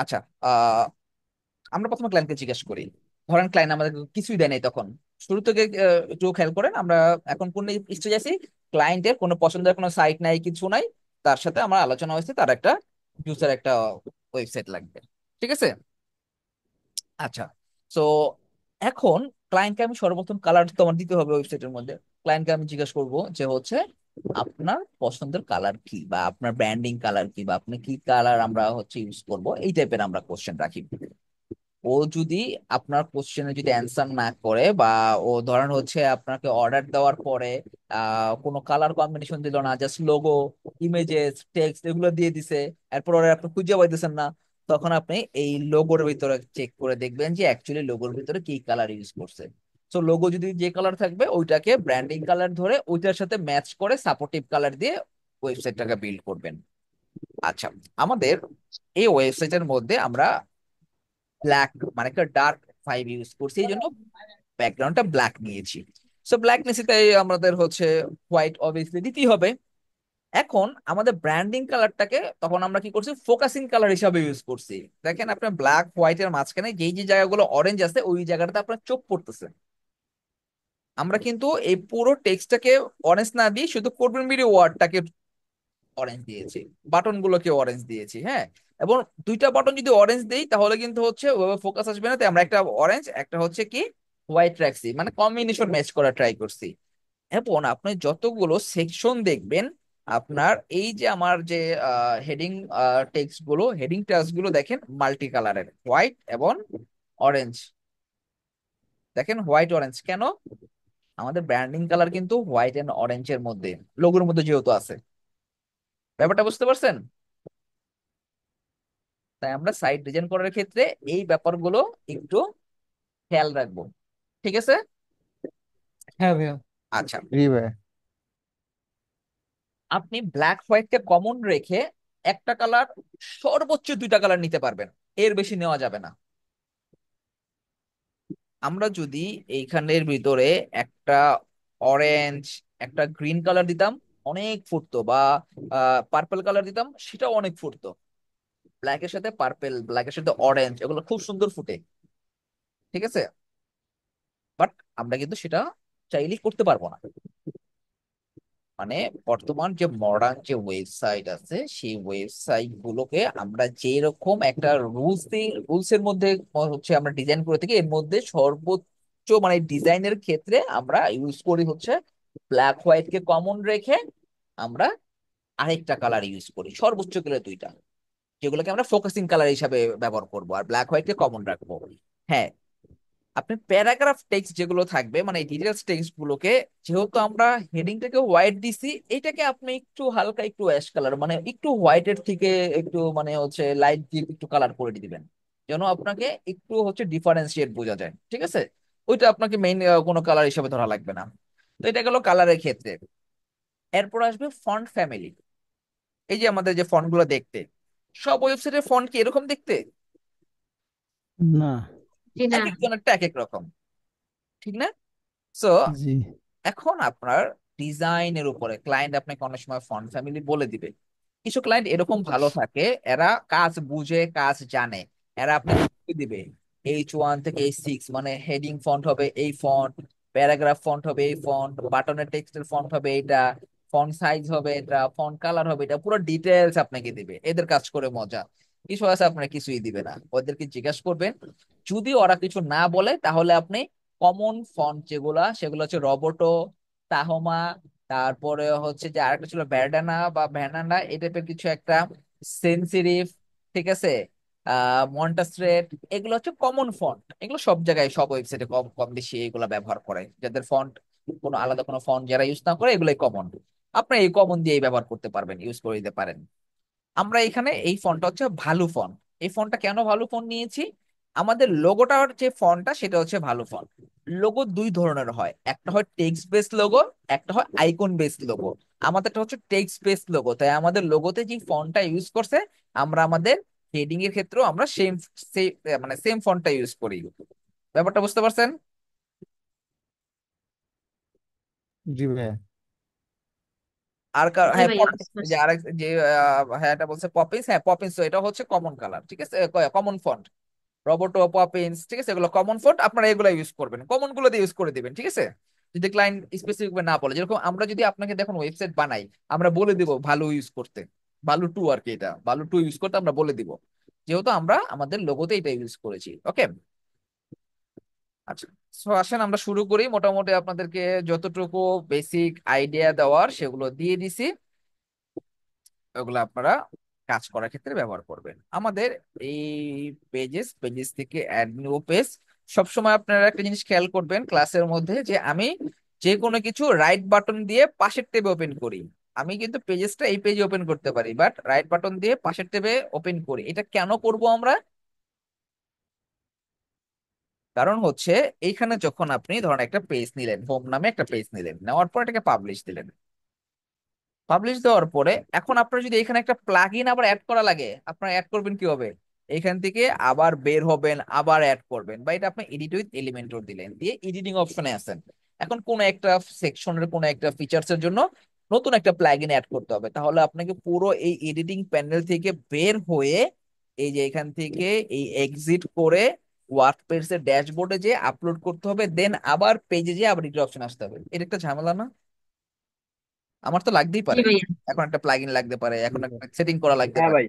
আচ্ছা, আমরা প্রথমে ক্লায়েন্টকে জিজ্ঞেস করি, ধরেন ক্লায়েন্ট আমাদের কিছুই দেয় নাই, তখন শুরু থেকে একটু খেয়াল করেন, আমরা এখন কোন স্টেজ আছি, ক্লায়েন্টের কোনো পছন্দের কোনো সাইট নাই, কিছু নাই, তার সাথে আমার আলোচনা হয়েছে তার একটা ইউজার একটা ওয়েবসাইট লাগবে, ঠিক আছে? আচ্ছা, তো এখন ক্লায়েন্টকে আমি সর্বপ্রথম কালার তো আমার দিতে হবে ওয়েবসাইটের মধ্যে। ক্লায়েন্টকে আমি জিজ্ঞেস করব যে হচ্ছে আপনার পছন্দের কালার কি, বা আপনার ব্র্যান্ডিং কালার কি, বা আপনি কি কালার আমরা হচ্ছে ইউজ করব, এই টাইপের আমরা কোশ্চেন রাখি। ও যদি আপনার কোশ্চেনে যদি অ্যান্সার না করে, বা ও ধরেন হচ্ছে আপনাকে অর্ডার দেওয়ার পরে কোনো কালার কম্বিনেশন দিল না, জাস্ট লোগো, ইমেজেস, টেক্সট এগুলো দিয়ে দিছে, এরপর ওরা আপনি খুঁজে পাইতেছেন না, তখন আপনি এই লোগোর ভিতরে চেক করে দেখবেন যে অ্যাকচুয়ালি লোগোর ভিতরে কি কালার ইউজ করছে। তো লোগো যদি যে কালার থাকবে ওইটাকে ব্র্যান্ডিং কালার ধরে ওইটার সাথে ম্যাচ করে সাপোর্টিভ কালার দিয়ে ওয়েবসাইটটাকে বিল্ড করবেন। আচ্ছা, আমাদের এই ওয়েবসাইটের মধ্যে আমরা ব্ল্যাক মানে একটা ডার্ক ফাইভ ইউজ করছি, এই জন্য ব্যাকগ্রাউন্ডটা ব্ল্যাক নিয়েছি। সো ব্ল্যাক নিয়েছি, তাই আমাদের হচ্ছে হোয়াইট অবভিয়াসলি দিতেই হবে। এখন আমাদের ব্র্যান্ডিং কালারটাকে তখন আমরা কি করছি, ফোকাসিং কালার হিসাবে ইউজ করছি। দেখেন আপনার ব্ল্যাক হোয়াইট এর মাঝখানে যেই যে জায়গাগুলো অরেঞ্জ আছে ওই জায়গাটাতে আপনার চোখ পড়তেছে। আমরা কিন্তু এই পুরো টেক্সটটাকে অরেঞ্জ না দিয়ে শুধু কোডের মিডি ওয়ার্ডটাকে অরেঞ্জ দিয়েছি, বাটন গুলোকে অরেঞ্জ দিয়েছি, হ্যাঁ। এবং দুইটা বাটন যদি অরেঞ্জ দেই তাহলে কিন্তু হচ্ছে ওইভাবে ফোকাস আসবে না, তাই আমরা একটা অরেঞ্জ একটা হচ্ছে কি হোয়াইট রাখছি, মানে কম্বিনেশন ম্যাচ করা ট্রাই করছি। এবং আপনি যতগুলো সেকশন দেখবেন, আপনার এই যে আমার যে হেডিং টেক্সট গুলো, হেডিং টেক্সট গুলো দেখেন মাল্টি কালারের, হোয়াইট এবং অরেঞ্জ। দেখেন হোয়াইট অরেঞ্জ কেন? আমাদের ব্র্যান্ডিং কালার কিন্তু হোয়াইট এন্ড অরেঞ্জের মধ্যে, লোগোর মধ্যে যেহেতু আছে। ব্যাপারটা বুঝতে পারছেন? তাই আমরা সাইট ডিজাইন করার ক্ষেত্রে এই ব্যাপারগুলো একটু খেয়াল রাখবো, ঠিক আছে? হ্যাঁ ভাইয়া। আচ্ছা, জি ভাইয়া। আপনি ব্ল্যাক হোয়াইটকে কমন রেখে একটা কালার, সর্বোচ্চ দুইটা কালার নিতে পারবেন, এর বেশি নেওয়া যাবে না। আমরা যদি এইখানের ভিতরে একটা অরেঞ্জ, একটা গ্রিন কালার দিতাম, অনেক ফুটতো, বা পার্পল কালার দিতাম, সেটাও অনেক ফুটতো। ব্ল্যাকের সাথে পার্পল, ব্ল্যাকের সাথে অরেঞ্জ, এগুলো খুব সুন্দর ফুটে। ঠিক আছে, বাট আমরা কিন্তু সেটা চাইলেই করতে পারবো না। মানে বর্তমান যে মডার্ন যে ওয়েবসাইট আছে, সেই ওয়েবসাইট গুলোকে আমরা যে রকম একটা রুলস এর মধ্যে হচ্ছে আমরা ডিজাইন করে থাকি, এর মধ্যে সর্বোচ্চ মানে ডিজাইনের ক্ষেত্রে আমরা ইউজ করি হচ্ছে ব্ল্যাক হোয়াইট কে কমন রেখে আমরা আরেকটা কালার ইউজ করি, সর্বোচ্চ গেলে দুইটা, যেগুলোকে আমরা ফোকাসিং কালার হিসাবে ব্যবহার করব, আর ব্ল্যাক হোয়াইট কে কমন রাখবো। হ্যাঁ, আপনি প্যারাগ্রাফ টেক্সট যেগুলো থাকবে, মানে ডিটেলস টেক্সট গুলোকে, যেহেতু আমরা হেডিংটাকে হোয়াইট দিছি, এটাকে আপনি একটু হালকা একটু অ্যাশ কালার, মানে একটু হোয়াইটের থেকে একটু মানে হচ্ছে লাইট দিয়ে একটু কালার করে দিবেন, যেন আপনাকে একটু হচ্ছে ডিফারেন্সিয়েট বোঝা যায়। ঠিক আছে, ওইটা আপনাকে মেইন কোনো কালার হিসেবে ধরা লাগবে না। তো এটা গেল কালারের ক্ষেত্রে। এরপর আসবে ফন্ট ফ্যামিলি। এই যে আমাদের যে ফন্ট গুলো দেখতে, সব ওয়েবসাইটের ফন্ট কি এরকম দেখতে? না। জি না। এক একজনেরটা এক এক রকম, ঠিক না? সো জি। এখন আপনার ডিজাইনের উপরে ক্লায়েন্ট আপনাকে অনেক সময় ফন্ট ফ্যামিলি বলে দিবে। কিছু ক্লায়েন্ট এরকম ভালো থাকে, এরা কাজ বুঝে কাজ জানে, এরা আপনাকে বলে দিবে H1 থেকে H6, মানে হেডিং ফন্ট হবে এই ফন্ট, প্যারাগ্রাফ ফন্ট হবে এই ফন্ট, বাটনের টেক্সটের ফন্ট হবে এটা, ফন্ট সাইজ হবে এটা, ফন্ট কালার হবে এটা, পুরো ডিটেলস আপনাকে দিবে। এদের কাজ করে মজা। কিছু আছে আপনার কিছুই দিবে না, ওদেরকে জিজ্ঞাসা করবেন। যদি ওরা কিছু না বলে, তাহলে আপনি কমন ফন্ট যেগুলা, সেগুলো হচ্ছে রবটো, তাহমা, তারপরে হচ্ছে যে আরেকটা ছিল ব্যারডানা বা ভ্যানানা, এই টাইপের কিছু একটা, সেন্সিরিফ, ঠিক আছে, মন্টাস্ট্রেট, এগুলো হচ্ছে কমন ফন্ট। এগুলো সব জায়গায় সব ওয়েবসাইটে কম কম বেশি এগুলো ব্যবহার করে, যাদের ফন্ট কোনো আলাদা কোনো ফন্ট যারা ইউজ না করে, এগুলোই কমন। আপনি এই কমন দিয়েই ব্যবহার করতে পারবেন, ইউজ করে দিতে পারেন। আমরা এখানে এই ফন্টটা হচ্ছে ভালু ফন্ট। এই ফন্টটা কেন ভালু ফন্ট নিয়েছি? আমাদের লোগোটার যে ফন্টটা সেটা হচ্ছে ভালু ফন্ট। লোগো দুই ধরনের হয়, একটা হয় টেক্সট বেস লোগো, একটা হয় আইকন বেস লোগো। আমাদেরটা হচ্ছে টেক্সট বেস লোগো, তাই আমাদের লোগোতে যে ফন্টটা ইউজ করছে, আমরা আমাদের হেডিং এর ক্ষেত্রেও আমরা সেম মানে সেম ফন্টটা ইউজ করি। ব্যাপারটা বুঝতে পারছেন? জি ভাইয়া। জি হ্যাঁ, ভাইয়া পপিন্স, বুঝতে যে পারছি। আরেক যে হ্যাঁ এটা বলছে পপিন্স, হ্যাঁ পপিন্স, তো এটা হচ্ছে কমন কালার, ঠিক আছে, কমন ফন্ট। রোবোটো, পপিন্স, ঠিক আছে, এগুলো কমন ফন্ট, আপনারা এগুলো ইউজ করবেন, কমন গুলো দিয়ে ইউজ করে দিবেন। ঠিক আছে, যদি ক্লায়েন্ট স্পেসিফিক না বলে, যেরকম আমরা যদি আপনাকে দেখুন ওয়েবসাইট বানাই, আমরা বলে দিব ভালো ইউজ করতে, ভালো টু আর কি, এটা ভালো টু ইউজ করতে আমরা বলে দিব, যেহেতু আমরা আমাদের লোগোতে এটা ইউজ করেছি। ওকে, আচ্ছা। সো আসেন আমরা শুরু করি। মোটামুটি আপনাদেরকে যতটুকু বেসিক আইডিয়া দেওয়ার সেগুলো দিয়ে দিছি, ওগুলো আপনারা কাজ করার ক্ষেত্রে ব্যবহার করবেন। আমাদের এই পেজেস থেকে অ্যাড নিউ পেজ, সবসময় আপনারা একটা জিনিস খেয়াল করবেন ক্লাসের মধ্যে, যে আমি যে কোনো কিছু রাইট বাটন দিয়ে পাশের ট্যাবে ওপেন করি। আমি কিন্তু পেজেসটা এই পেজে ওপেন করতে পারি, বাট রাইট বাটন দিয়ে পাশের ট্যাবে ওপেন করি। এটা কেন করব আমরা? কারণ হচ্ছে এইখানে যখন আপনি ধরেন একটা পেজ নিলেন, হোম নামে একটা পেজ নিলেন, নেওয়ার পর এটাকে পাবলিশ দিলেন, পাবলিশ দেওয়ার পরে এখন আপনার যদি এখানে একটা প্লাগ ইন আবার অ্যাড করা লাগে, আপনার অ্যাড করবেন কিভাবে? এখান থেকে আবার বের হবেন, আবার অ্যাড করবেন, বা এটা আপনি এডিট উইথ এলিমেন্টর দিলেন, দিয়ে এডিটিং অপশনে আছেন। এখন কোন একটা সেকশনের কোন একটা ফিচার্স এর জন্য নতুন একটা প্লাগ ইন অ্যাড করতে হবে, তাহলে আপনাকে পুরো এই এডিটিং প্যানেল থেকে বের হয়ে এই যে এখান থেকে এই এক্সিট করে ওয়ার্কস্পেস এর ড্যাশবোর্ডে যে আপলোড করতে হবে, দেন আবার পেজে যে আবার এডিট অপশন আসতে হবে। এটা একটা ঝামেলা না? আমার তো লাগতেই জি পারে, ভাইয়া। এখন একটা প্লাগইন লাগতে পারে, এখন একটা সেটিং করা লাগতে হ্যাঁ পারে। ভাই।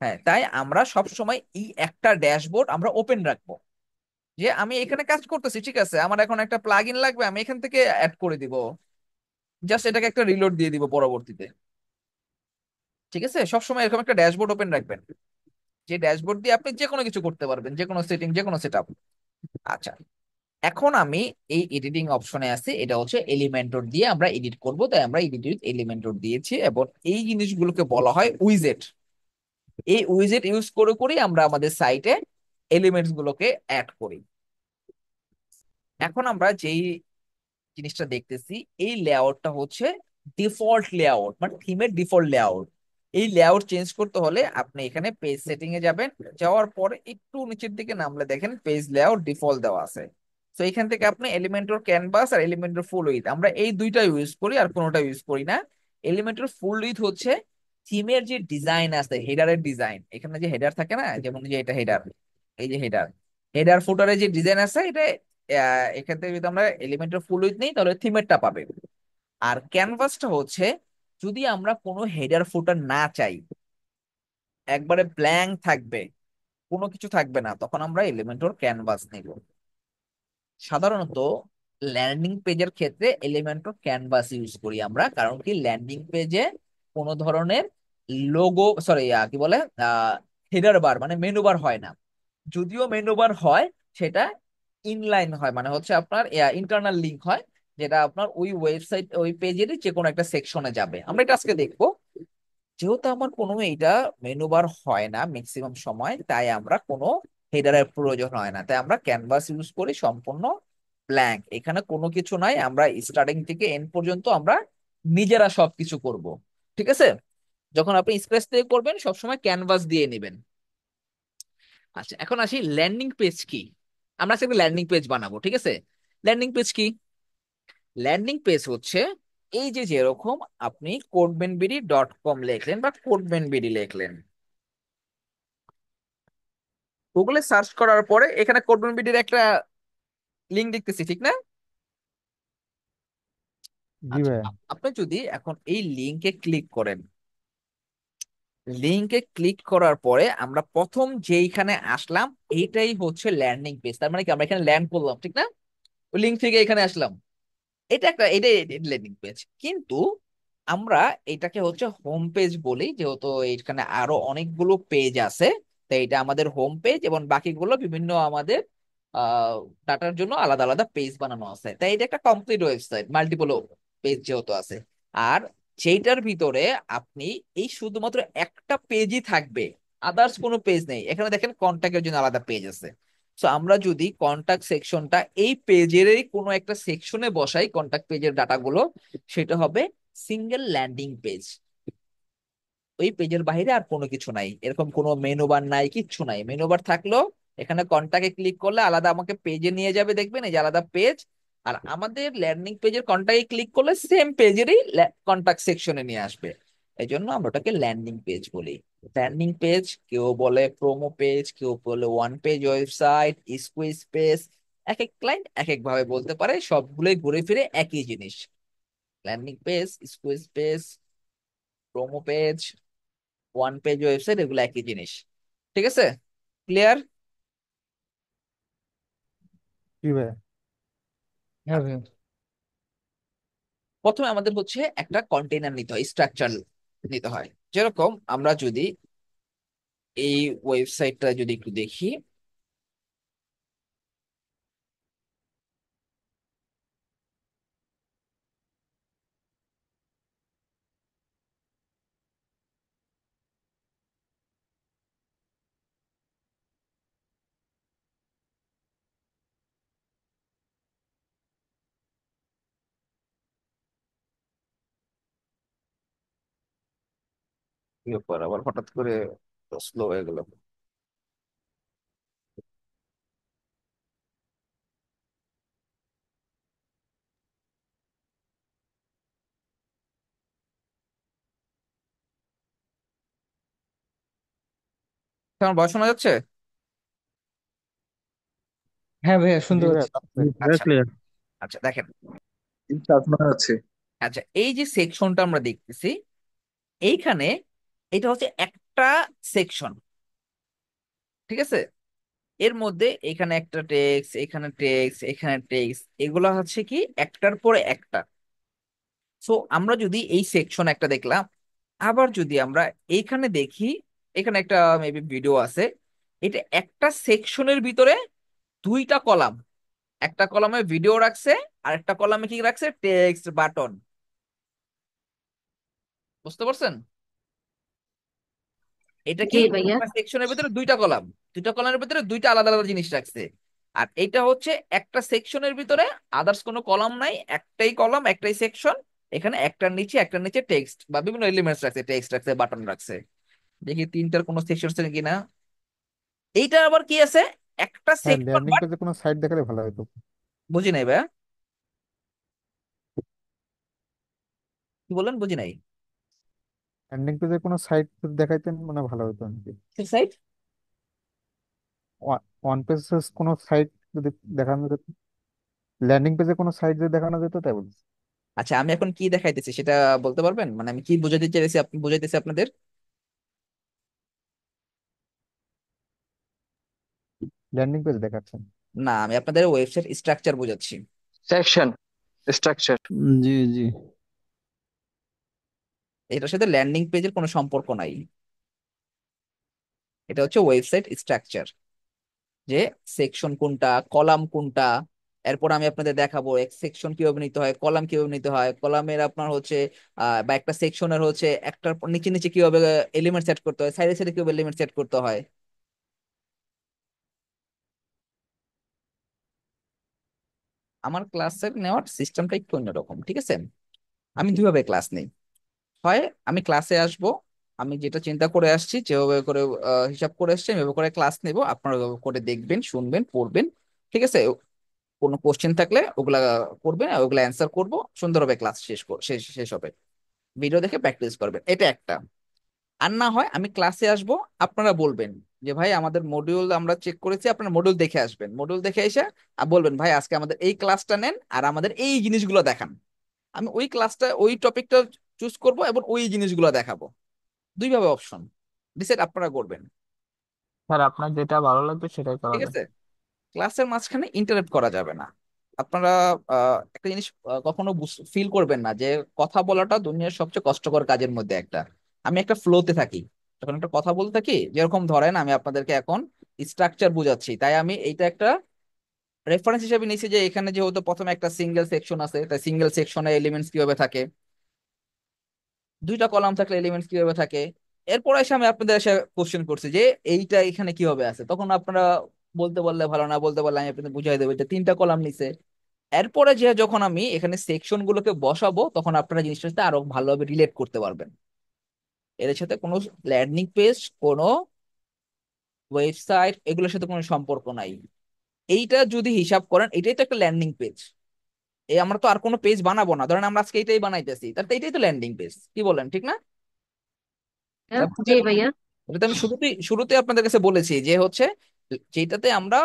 হ্যাঁ, তাই আমরা সব সময় এই একটা ড্যাশবোর্ড আমরা ওপেন রাখবো, যে আমি এখানে কাজ করতেছি, ঠিক আছে, আমার এখন একটা প্লাগইন লাগবে, আমি এখান থেকে অ্যাড করে দিব, জাস্ট এটাকে একটা রিলোড দিয়ে দিব পরবর্তীতে। ঠিক আছে, সব সময় এরকম একটা ড্যাশবোর্ড ওপেন রাখবেন, যে ড্যাশবোর্ড দিয়ে আপনি যে কোনো কিছু করতে পারবেন, যে কোনো সেটিং, যে কোনো সেটআপ। আচ্ছা, এখন আমি এই এডিটিং অপশনে আছি, এটা হচ্ছে এলিমেন্টর দিয়ে আমরা এডিট করব, তাই আমরা এডিট উইথ এলিমেন্টর দিয়েছি, এবং এই জিনিসগুলোকে বলা হয় উইজেট। এই উইজেট ইউজ করে করি আমরা আমাদের সাইটে এলিমেন্টস গুলোকে অ্যাড করি। এখন আমরা যেই জিনিসটা দেখতেছি, এই লেআউটটা হচ্ছে ডিফল্ট লেআউট, মানে থিমের ডিফল্ট লেআউট। এই লেআউট চেঞ্জ করতে হলে আপনি এখানে পেজ সেটিং এ যাবেন, যাওয়ার পরে একটু নিচের দিকে নামলে দেখেন পেজ লেআউট ডিফল্ট দেওয়া আছে। তো এখান থেকে আপনি এলিমেন্টর ক্যানভাস আর এলিমেন্টর ফুল উইথ, আমরা এই দুইটা ইউজ করি, আর কোনোটা ইউজ করি না। এলিমেন্টর ফুল উইথ হচ্ছে থিমের যে ডিজাইন আছে, হেডারের ডিজাইন, এখানে যে হেডার থাকে না, যেমন যে এটা হেডার, এই যে হেডার, হেডার ফুটারে যে ডিজাইন আছে এটা এখান থেকে যদি আমরা এলিমেন্টর ফুল উইথ নেই তাহলে থিমেরটা পাবে। আর ক্যানভাসটা হচ্ছে যদি আমরা কোনো হেডার ফুটার না চাই, একবারে ব্ল্যাঙ্ক থাকবে, কোনো কিছু থাকবে না, তখন আমরা এলিমেন্টর ক্যানভাস নিব। সাধারণত ল্যান্ডিং পেজের ক্ষেত্রে এলিমেন্টর ক্যানভাস ইউজ করি আমরা, কারণ কি ল্যান্ডিং পেজে কোনো ধরনের লোগো, সরি কি বলে, হেডার বার মানে মেনু বার হয় না। যদিও মেনু বার হয়, সেটা ইনলাইন হয়, মানে হচ্ছে আপনার ইন্টারনাল লিংক হয়, যেটা আপনার ওই ওয়েবসাইট ওই পেজেরই যে কোনো একটা সেকশনে যাবে। আমরা এটা আজকে দেখবো। যেহেতু আমার কোনো এটা মেনু বার হয় না ম্যাক্সিমাম সময়, তাই আমরা কোনো হেডারের প্রয়োজন হয় না, তাই আমরা ক্যানভাস ইউজ করি সম্পূর্ণ ব্ল্যাঙ্ক, এখানে কোনো কিছু নাই, আমরা স্টার্টিং থেকে এন্ড পর্যন্ত আমরা নিজেরা সবকিছু করব। ঠিক আছে? যখন আপনি স্ক্র্যাচ থেকে করবেন সবসময় ক্যানভাস দিয়ে নেবেন। আচ্ছা, এখন আসি ল্যান্ডিং পেজ কি। আমরা আজকে একটা ল্যান্ডিং পেজ বানাবো, ঠিক আছে? ল্যান্ডিং পেজ কি? ল্যান্ডিং পেজ হচ্ছে এই যে যেরকম আপনি codebenbidi.com লিখলেন বা codebenbidi লিখলেন, গুগলে সার্চ করার পরে এখানে কোডবেনবিডির একটা লিঙ্ক দেখতেছি, ঠিক না? জি আচ্ছা, ভাইয়া। আপনি যদি এখন এই লিঙ্কে ক্লিক করেন, লিঙ্কে ক্লিক করার পরে আমরা প্রথম যেইখানে আসলাম এইটাই হচ্ছে ল্যান্ডিং পেজ, তার মানে কি আমরা এখানে ল্যান্ড করলাম, ঠিক না? ওই লিঙ্ক থেকে এখানে আসলাম, এটা একটা এটা ল্যান্ডিং পেজ। কিন্তু আমরা এটাকে হচ্ছে হোম পেজ বলি, যেহেতু এখানে আরো অনেকগুলো পেজ আছে, তাই এটা আমাদের হোম পেজ, এবং বাকিগুলো বিভিন্ন আমাদের আহ ডাটার জন্য আলাদা আলাদা পেজ বানানো আছে, তাই এটা একটা কমপ্লিট ওয়েবসাইট, মাল্টিপল পেজ যেহেতু আছে। আর যেটার ভিতরে আপনি এই শুধুমাত্র একটা পেজই থাকবে, আদার্স কোনো পেজ নেই। এখানে দেখেন কন্ট্যাক্টের জন্য আলাদা পেজ আছে। তো আমরা যদি কন্টাক্ট সেকশনটা এই পেজেরই কোনো একটা সেকশনে বসাই, কন্টাক্ট পেজের ডাটাগুলো, সেটা হবে সিঙ্গেল ল্যান্ডিং পেজ। ওই পেজের বাইরে আর কোনো কিছু নাই, এরকম কোনো মেনু বার নাই, কিচ্ছু নাই। মেনু বার থাকলেও এখানে কন্টাক্টে ক্লিক করলে আলাদা আমাকে পেজে নিয়ে যাবে, দেখবেন এই যে আলাদা পেজ। আর আমাদের ল্যান্ডিং পেজের কন্টাক্টে ক্লিক করলে সেম পেজেরই কন্টাক্ট সেকশনে নিয়ে আসবে। এই জন্য আমরা ওটাকে ল্যান্ডিং পেজ বলি। ল্যান্ডিং পেজ কেউ বলে প্রোমো পেজ, কেউ বলে one page website, squeeze page, এক এক ক্লায়েন্ট এক এক ভাবে বলতে পারে, সবগুলোই ঘুরে ফিরে একই জিনিস। Landing page, squeeze page, promo page, one page website, এগুলো একই জিনিস। ঠিক আছে? ক্লিয়ার? জি ভাইয়া। হ্যাঁ ভাইয়া। প্রথমে আমাদের হচ্ছে একটা কন্টেইনার নিতে হয়, স্ট্রাকচার নিতে হয়। যেরকম আমরা যদি এই ওয়েবসাইটটা যদি একটু দেখি, কি ব্যাপার আবার হঠাৎ করে স্লো হয়ে গেল? আমার ভয় শোনা যাচ্ছে? হ্যাঁ ভাইয়া, জি শুনতে ভাইয়া, পাচ্ছি। আচ্ছা, ক্লিয়ার। আচ্ছা দেখেন, আপনার আছে আচ্ছা এই যে সেকশনটা আমরা দেখতেছি এইখানে, এটা হচ্ছে একটা সেকশন, ঠিক আছে? এর মধ্যে এখানে একটা টেক্সট, এখানে টেক্সট, এখানে টেক্সট, এগুলো হচ্ছে কি একটার পরে একটা। সো আমরা যদি এই সেকশন একটা দেখলাম, আবার যদি আমরা এইখানে দেখি, এখানে একটা মেবি ভিডিও আছে, এটা একটা সেকশনের ভিতরে দুইটা কলাম, একটা কলামে ভিডিও রাখছে আর একটা কলামে কি রাখছে, টেক্সট বাটন। বুঝতে পারছেন? এটা কি জি ভাইয়া। একটা সেকশনের ভিতরে দুইটা কলাম, দুইটা কলামের ভিতরে দুইটা আলাদা আলাদা জিনিস রাখছে। আর এটা হচ্ছে একটা সেকশনের ভিতরে আদার্স কোনো কলাম নাই, একটাই কলাম একটাই সেকশন, এখানে একটার নিচে টেক্সট বা বিভিন্ন এলিমেন্টস রাখছে, টেক্সট রাখছে, বাটন রাখছে। দেখি তিনটার কোনো সেকশন আছে কিনা। এইটা আবার কি আছে, একটা হ্যাঁ, সেকশন ল্যান্ডিং বাট। পেজে কোনো সাইট দেখালে ভালো হতো। বুঝি নাই ভাইয়া, কি বললেন, বুঝি নাই। ল্যান্ডিং পেজে কোনো সাইট দেখাইতেন মানে ভালো হতো আর কি। সাইট, ওয়ান পেজ কোনো সাইট যদি দেখানো যেত, ল্যান্ডিং পেজে কোনো সাইট যদি দেখানো যেত তাই বলছি। আচ্ছা আমি এখন কি দেখাইতেছি সেটা বলতে পারবেন, মানে আমি কি বুঝাইতে চাইছি, আপনি বুঝাইতেছি আপনাদের। ল্যান্ডিং পেজ দেখাচ্ছেন। না, আমি আপনাদের ওয়েবসাইট স্ট্রাকচার বোঝাচ্ছি। Section structure. জি জি। এটার সাথে ল্যান্ডিং পেজের কোনো সম্পর্ক নাই। এটা হচ্ছে ওয়েবসাইট স্ট্রাকচার, যে সেকশন কোনটা, কলাম কোনটা। এরপর আমি আপনাদের দেখাবো এক সেকশন কিভাবে নিতে হয়, কলাম কিভাবে নিতে হয়, কলামের আপনার হচ্ছে বা একটা সেকশনের হচ্ছে একটার পর নিচে নিচে কিভাবে এলিমেন্ট সেট করতে হয়, সাইডে সাইডে কিভাবে এলিমেন্ট সেট করতে হয়। আমার ক্লাসের নেওয়ার সিস্টেমটা একটু অন্যরকম, ঠিক আছে। আমি দুইভাবে ক্লাস নেই। হয় আমি ক্লাসে আসব, আমি যেটা চিন্তা করে আসছি, যেভাবে করে হিসাব করে আসছি আমি এভাবে করে ক্লাস নেব, আপনারা ওভাবে করে দেখবেন, শুনবেন, পড়বেন, ঠিক আছে। কোনো কোশ্চেন থাকলে ওগুলা করবেন, আর ওগুলা অ্যান্সার করব, সুন্দরভাবে ক্লাস শেষ শেষ হবে। ভিডিও দেখে প্র্যাকটিস করবেন, এটা একটা। আর না হয় আমি ক্লাসে আসব, আপনারা বলবেন যে ভাই আমাদের মডিউল আমরা চেক করেছি, আপনারা মডিউল দেখে আসবেন, মডিউল দেখে এসে আর বলবেন ভাই আজকে আমাদের এই ক্লাসটা নেন আর আমাদের এই জিনিসগুলো দেখান। আমি ওই ক্লাসটা ওই টপিকটা চুজ করব এবং ওই জিনিসগুলো দেখাবো। দুইভাবে অপশন ডিসাইড আপনারা করবেন, স্যার আপনার যেটা ভালো লাগবে সেটাই ঠিক করাবেন। আছে। ক্লাসের মাঝখানে ইন্টারাপ্ট করা যাবে না। আপনারা একটা জিনিস কখনো ফিল করবেন না যে কথা বলাটা দুনিয়ার সবচেয়ে কষ্টকর কাজের মধ্যে একটা। আমি একটা ফ্লোতে থাকি, যখন একটা কথা বলতে থাকি, যেরকম ধরেন আমি আপনাদেরকে এখন স্ট্রাকচার বুঝাচ্ছি, তাই আমি এইটা একটা রেফারেন্স হিসেবে নিয়েছি, যে এখানে যেহেতু প্রথমে একটা সিঙ্গেল সেকশন আছে, তাই সিঙ্গেল সেকশনে এলিমেন্টস কিভাবে থাকে, দুইটা কলাম থাকলে এলিমেন্টস কিভাবে থাকে। এরপর এসে আমি আপনাদের এসে কোশ্চেন করছি যে এইটা এখানে কিভাবে আছে, তখন আপনারা বলতে বললে ভালো, না বলতে পারলে আমি আপনাদের বুঝাই দেবো এটা তিনটা কলাম নিছে। এরপরে যে যখন আমি এখানে সেকশন গুলোকে বসাবো, তখন আপনারা জিনিসটার সাথে আরো ভালোভাবে রিলেট করতে পারবেন। এর সাথে কোনো ল্যান্ডিং পেজ, কোনো ওয়েবসাইট, এগুলোর সাথে কোনো সম্পর্ক নাই। এইটা যদি হিসাব করেন, এটাই তো একটা ল্যান্ডিং পেজ। এই আমরা তো আর কোনো পেজ বানাবো না, ধরেন আমরা আজকে এটাই বানাইতেছি, তাহলে তো এটাই তো ল্যান্ডিং পেজ, কি বলেন, ঠিক না? জি ভাইয়া। এটা তো আমি শুরুতেই শুরুতে আপনাদের কাছে বলেছি যে হচ্ছে যেটাতে আমরা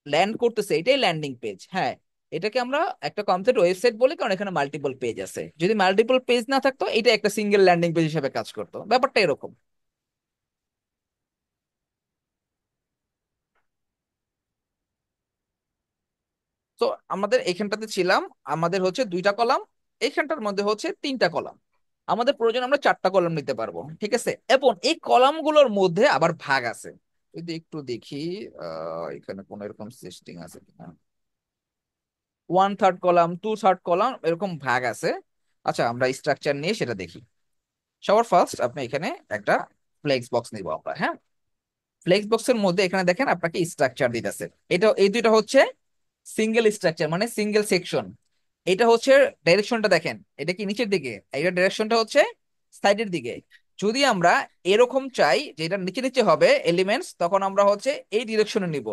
ল্যান্ড করতেছি এটাই ল্যান্ডিং পেজ। হ্যাঁ, এটাকে আমরা একটা কমপ্লিট ওয়েবসাইট বলি, কারণ এখানে মাল্টিপল পেজ আছে। যদি মাল্টিপল পেজ না থাকতো, এটা একটা সিঙ্গেল ল্যান্ডিং পেজ হিসেবে কাজ করতো, ব্যাপারটা এরকম। তো আমাদের এখানটাতে ছিলাম, আমাদের হচ্ছে দুইটা কলাম, এইখানটার মধ্যে হচ্ছে তিনটা কলাম। আমাদের প্রয়োজন আমরা চারটা কলাম নিতে পারবো, ঠিক আছে। এবং এই কলামগুলোর মধ্যে আবার ভাগ আছে। যদি একটু দেখি এখানে কোন এরকম সিস্টেম আছে কিনা, 1/3 কলাম, 2/3 কলাম, এরকম ভাগ আছে। আচ্ছা আমরা স্ট্রাকচার নিয়ে সেটা দেখি। সবার ফার্স্ট আপনি এখানে একটা ফ্লেক্স বক্স নিব আমরা, হ্যাঁ। ফ্লেক্স বক্সের মধ্যে এখানে দেখেন আপনাকে স্ট্রাকচার দিতেছে। এটা এই দুইটা হচ্ছে সিঙ্গেল স্ট্রাকচার, মানে সিঙ্গেল সেকশন। এটা হচ্ছে ডাইরেকশনটা দেখেন, এটা কি নিচের দিকে, এটা ডাইরেকশনটা হচ্ছে সাইডের দিকে। যদি আমরা এরকম চাই যে এটা নিচে নিচে হবে এলিমেন্টস, তখন আমরা হচ্ছে এই ডিরেকশনে নিব।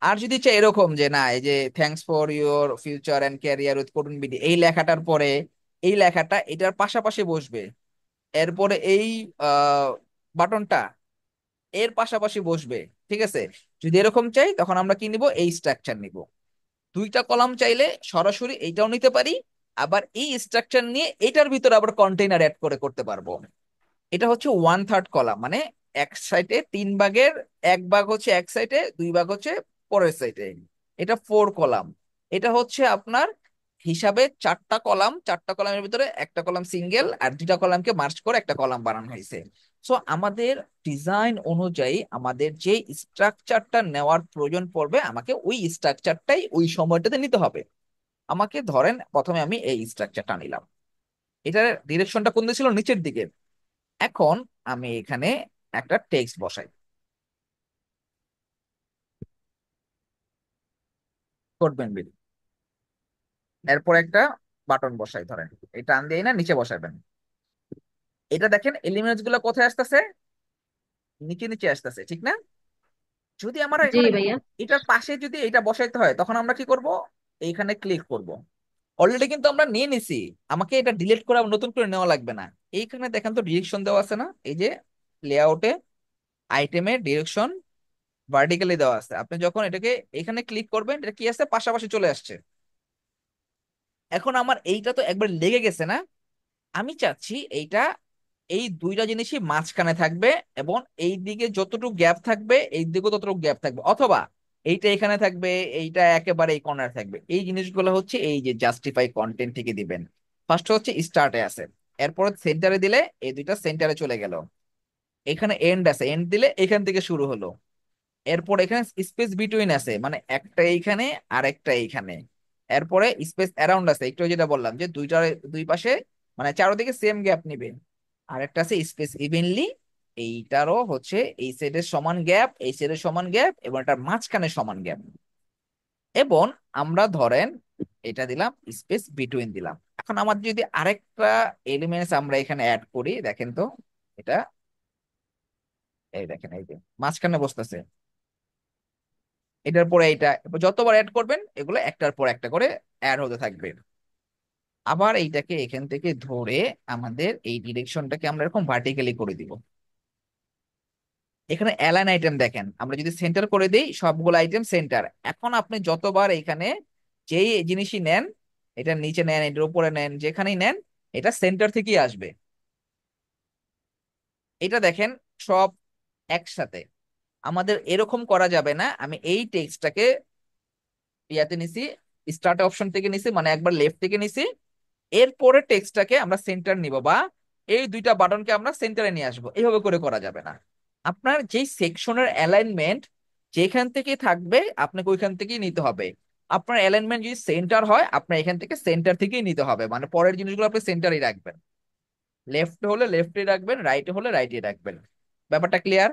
আর যদি চাই এরকম যে না, এই যে thanks for your future and career with করুন বিডি, এই লেখাটার পরে এই লেখাটা এটার পাশাপাশি বসবে। এরপরে এই বাটনটা এর পাশাপাশি বসবে, ঠিক আছে। যদি এরকম চাই তখন আমরা কি নিব, এই স্ট্রাকচার নিব। দুইটা কলাম চাইলে সরাসরি এইটাও নিতে পারি, আবার এই স্ট্রাকচার নিয়ে এটার ভিতরে আবার কন্টেইনার অ্যাড করে করতে পারবো। এটা হচ্ছে 1/3 কলাম, মানে এক সাইডে 3 ভাগের 1 ভাগ হচ্ছে এক সাইডে, 2 ভাগ হচ্ছে পরের সাইডে। এটা 4 কলাম। এটা হচ্ছে আপনার হিসাবে চারটা কলাম, চারটা কলামের ভিতরে একটা কলাম সিঙ্গেল, আর দুইটা কলামকে মার্জ করে একটা কলাম বানানো হয়েছে। সো আমাদের ডিজাইন অনুযায়ী আমাদের যে স্ট্রাকচারটা নেওয়ার প্রয়োজন পড়বে, আমাকে ওই স্ট্রাকচারটাই ওই সময়টাতে নিতে হবে। আমাকে ধরেন প্রথমে আমি এই স্ট্রাকচারটা নিলাম, এটার ডিরেকশনটা কোন দিকে ছিল, নিচের দিকে। এখন আমি এখানে একটা টেক্সট বসাই, করবেন বিল। এরপর একটা বাটন বসাই ধরেন, এই টান দিয়ে না নিচে বসাবেন। এটা দেখেন এলিমেন্টস গুলো কোথায় আসতেছে, নিচে নিচে আসতেছে, ঠিক না? যদি আমার জি এখানে ভাইয়া। এটার পাশে যদি এটা বসাইতে হয় তখন আমরা কি করব, এইখানে ক্লিক করব। অলরেডি কিন্তু আমরা নিয়ে নিছি, আমাকে এটা ডিলিট করে আবার নতুন করে নেওয়া লাগবে না। এইখানে দেখেন তো ডিরেকশন দেওয়া আছে না, এই যে লেআউটে আইটেমে ডিরেকশন ভার্টিক্যালি দেওয়া আছে। আপনি যখন এটাকে এখানে ক্লিক করবেন এটা কি আছে, পাশাপাশি চলে আসছে। এখন আমার এইটা তো একবার লেগে গেছে না, আমি চাচ্ছি এইটা এই দুইটা জিনিসই মাঝখানে থাকবে, এবং এই দিকে যতটুকু গ্যাপ থাকবে এই দিকে ততটুকু গ্যাপ থাকবে, অথবা এইটা এখানে থাকবে, এইটা একেবারে এই কর্নার থাকবে। এই জিনিসগুলো হচ্ছে এই যে জাস্টিফাই কন্টেন্ট থেকে দিবেন। ফার্স্ট হচ্ছে স্টার্টে আছে, এরপর সেন্টারে দিলে এই দুইটা সেন্টারে চলে গেল। এখানে এন্ড আছে, এন্ড দিলে এখান থেকে শুরু হলো। এরপর এখানে স্পেস বিটুইন আছে, মানে একটা এইখানে আর একটা এইখানে। এরপরে স্পেস অ্যারাউন্ড আছে, একটু যেটা বললাম যে দুইটার দুই পাশে মানে চারদিকে সেম গ্যাপ নিবে। আর একটা আছে স্পেস ইভেনলি, এইটারও হচ্ছে এই সাইডের সমান গ্যাপ, এই সাইডের সমান গ্যাপ, এবং এটার মাঝখানে সমান গ্যাপ। এবং আমরা ধরেন এটা দিলাম স্পেস বিটুইন দিলাম। এখন আমার যদি আরেকটা এলিমেন্টস আমরা এখানে অ্যাড করি, দেখেন তো এটা, এই দেখেন এই যে মাঝখানে বসতেছে, এটার পরে এইটা, এরপর যতবার অ্যাড করবেন এগুলো একটার পর একটা করে অ্যাড হতে থাকবে। আবার এইটাকে এখান থেকে ধরে আমাদের এই ডিরেকশনটাকে আমরা এরকম ভার্টিক্যালি করে দিব। এখানে অ্যালাইন আইটেম দেখেন, আমরা যদি সেন্টার করে দিই সবগুলো আইটেম সেন্টার। এখন আপনি যতবার এখানে যেই জিনিসই নেন, এটার নিচে নেন, এটার উপরে নেন, যেখানেই নেন, এটা সেন্টার থেকেই আসবে। এটা দেখেন সব একসাথে। আমাদের এরকম করা যাবে না, আমি এই টেক্সটটাকে ইয়াতে নিছি, স্টার্ট অপশন থেকে নিছি, মানে একবার লেফট থেকে নিছি, এরপরে টেক্সটটাকে আমরা সেন্টার নিব, বা এই দুইটা বাটনকে আমরা সেন্টারে নিয়ে আসবো। এইভাবে করে করা যাবে না। আপনার যেই সেকশনের অ্যালাইনমেন্ট যেখান থেকে থাকবে আপনাকে ওইখান থেকেই নিতে হবে। আপনার অ্যালাইনমেন্ট যদি সেন্টার হয় আপনার এখান থেকে সেন্টার থেকেই নিতে হবে, মানে পরের জিনিসগুলো আপনি সেন্টারেই রাখবেন। লেফট হলে লেফটে রাখবেন, রাইটে হলে রাইটে রাখবেন। ব্যাপারটা ক্লিয়ার?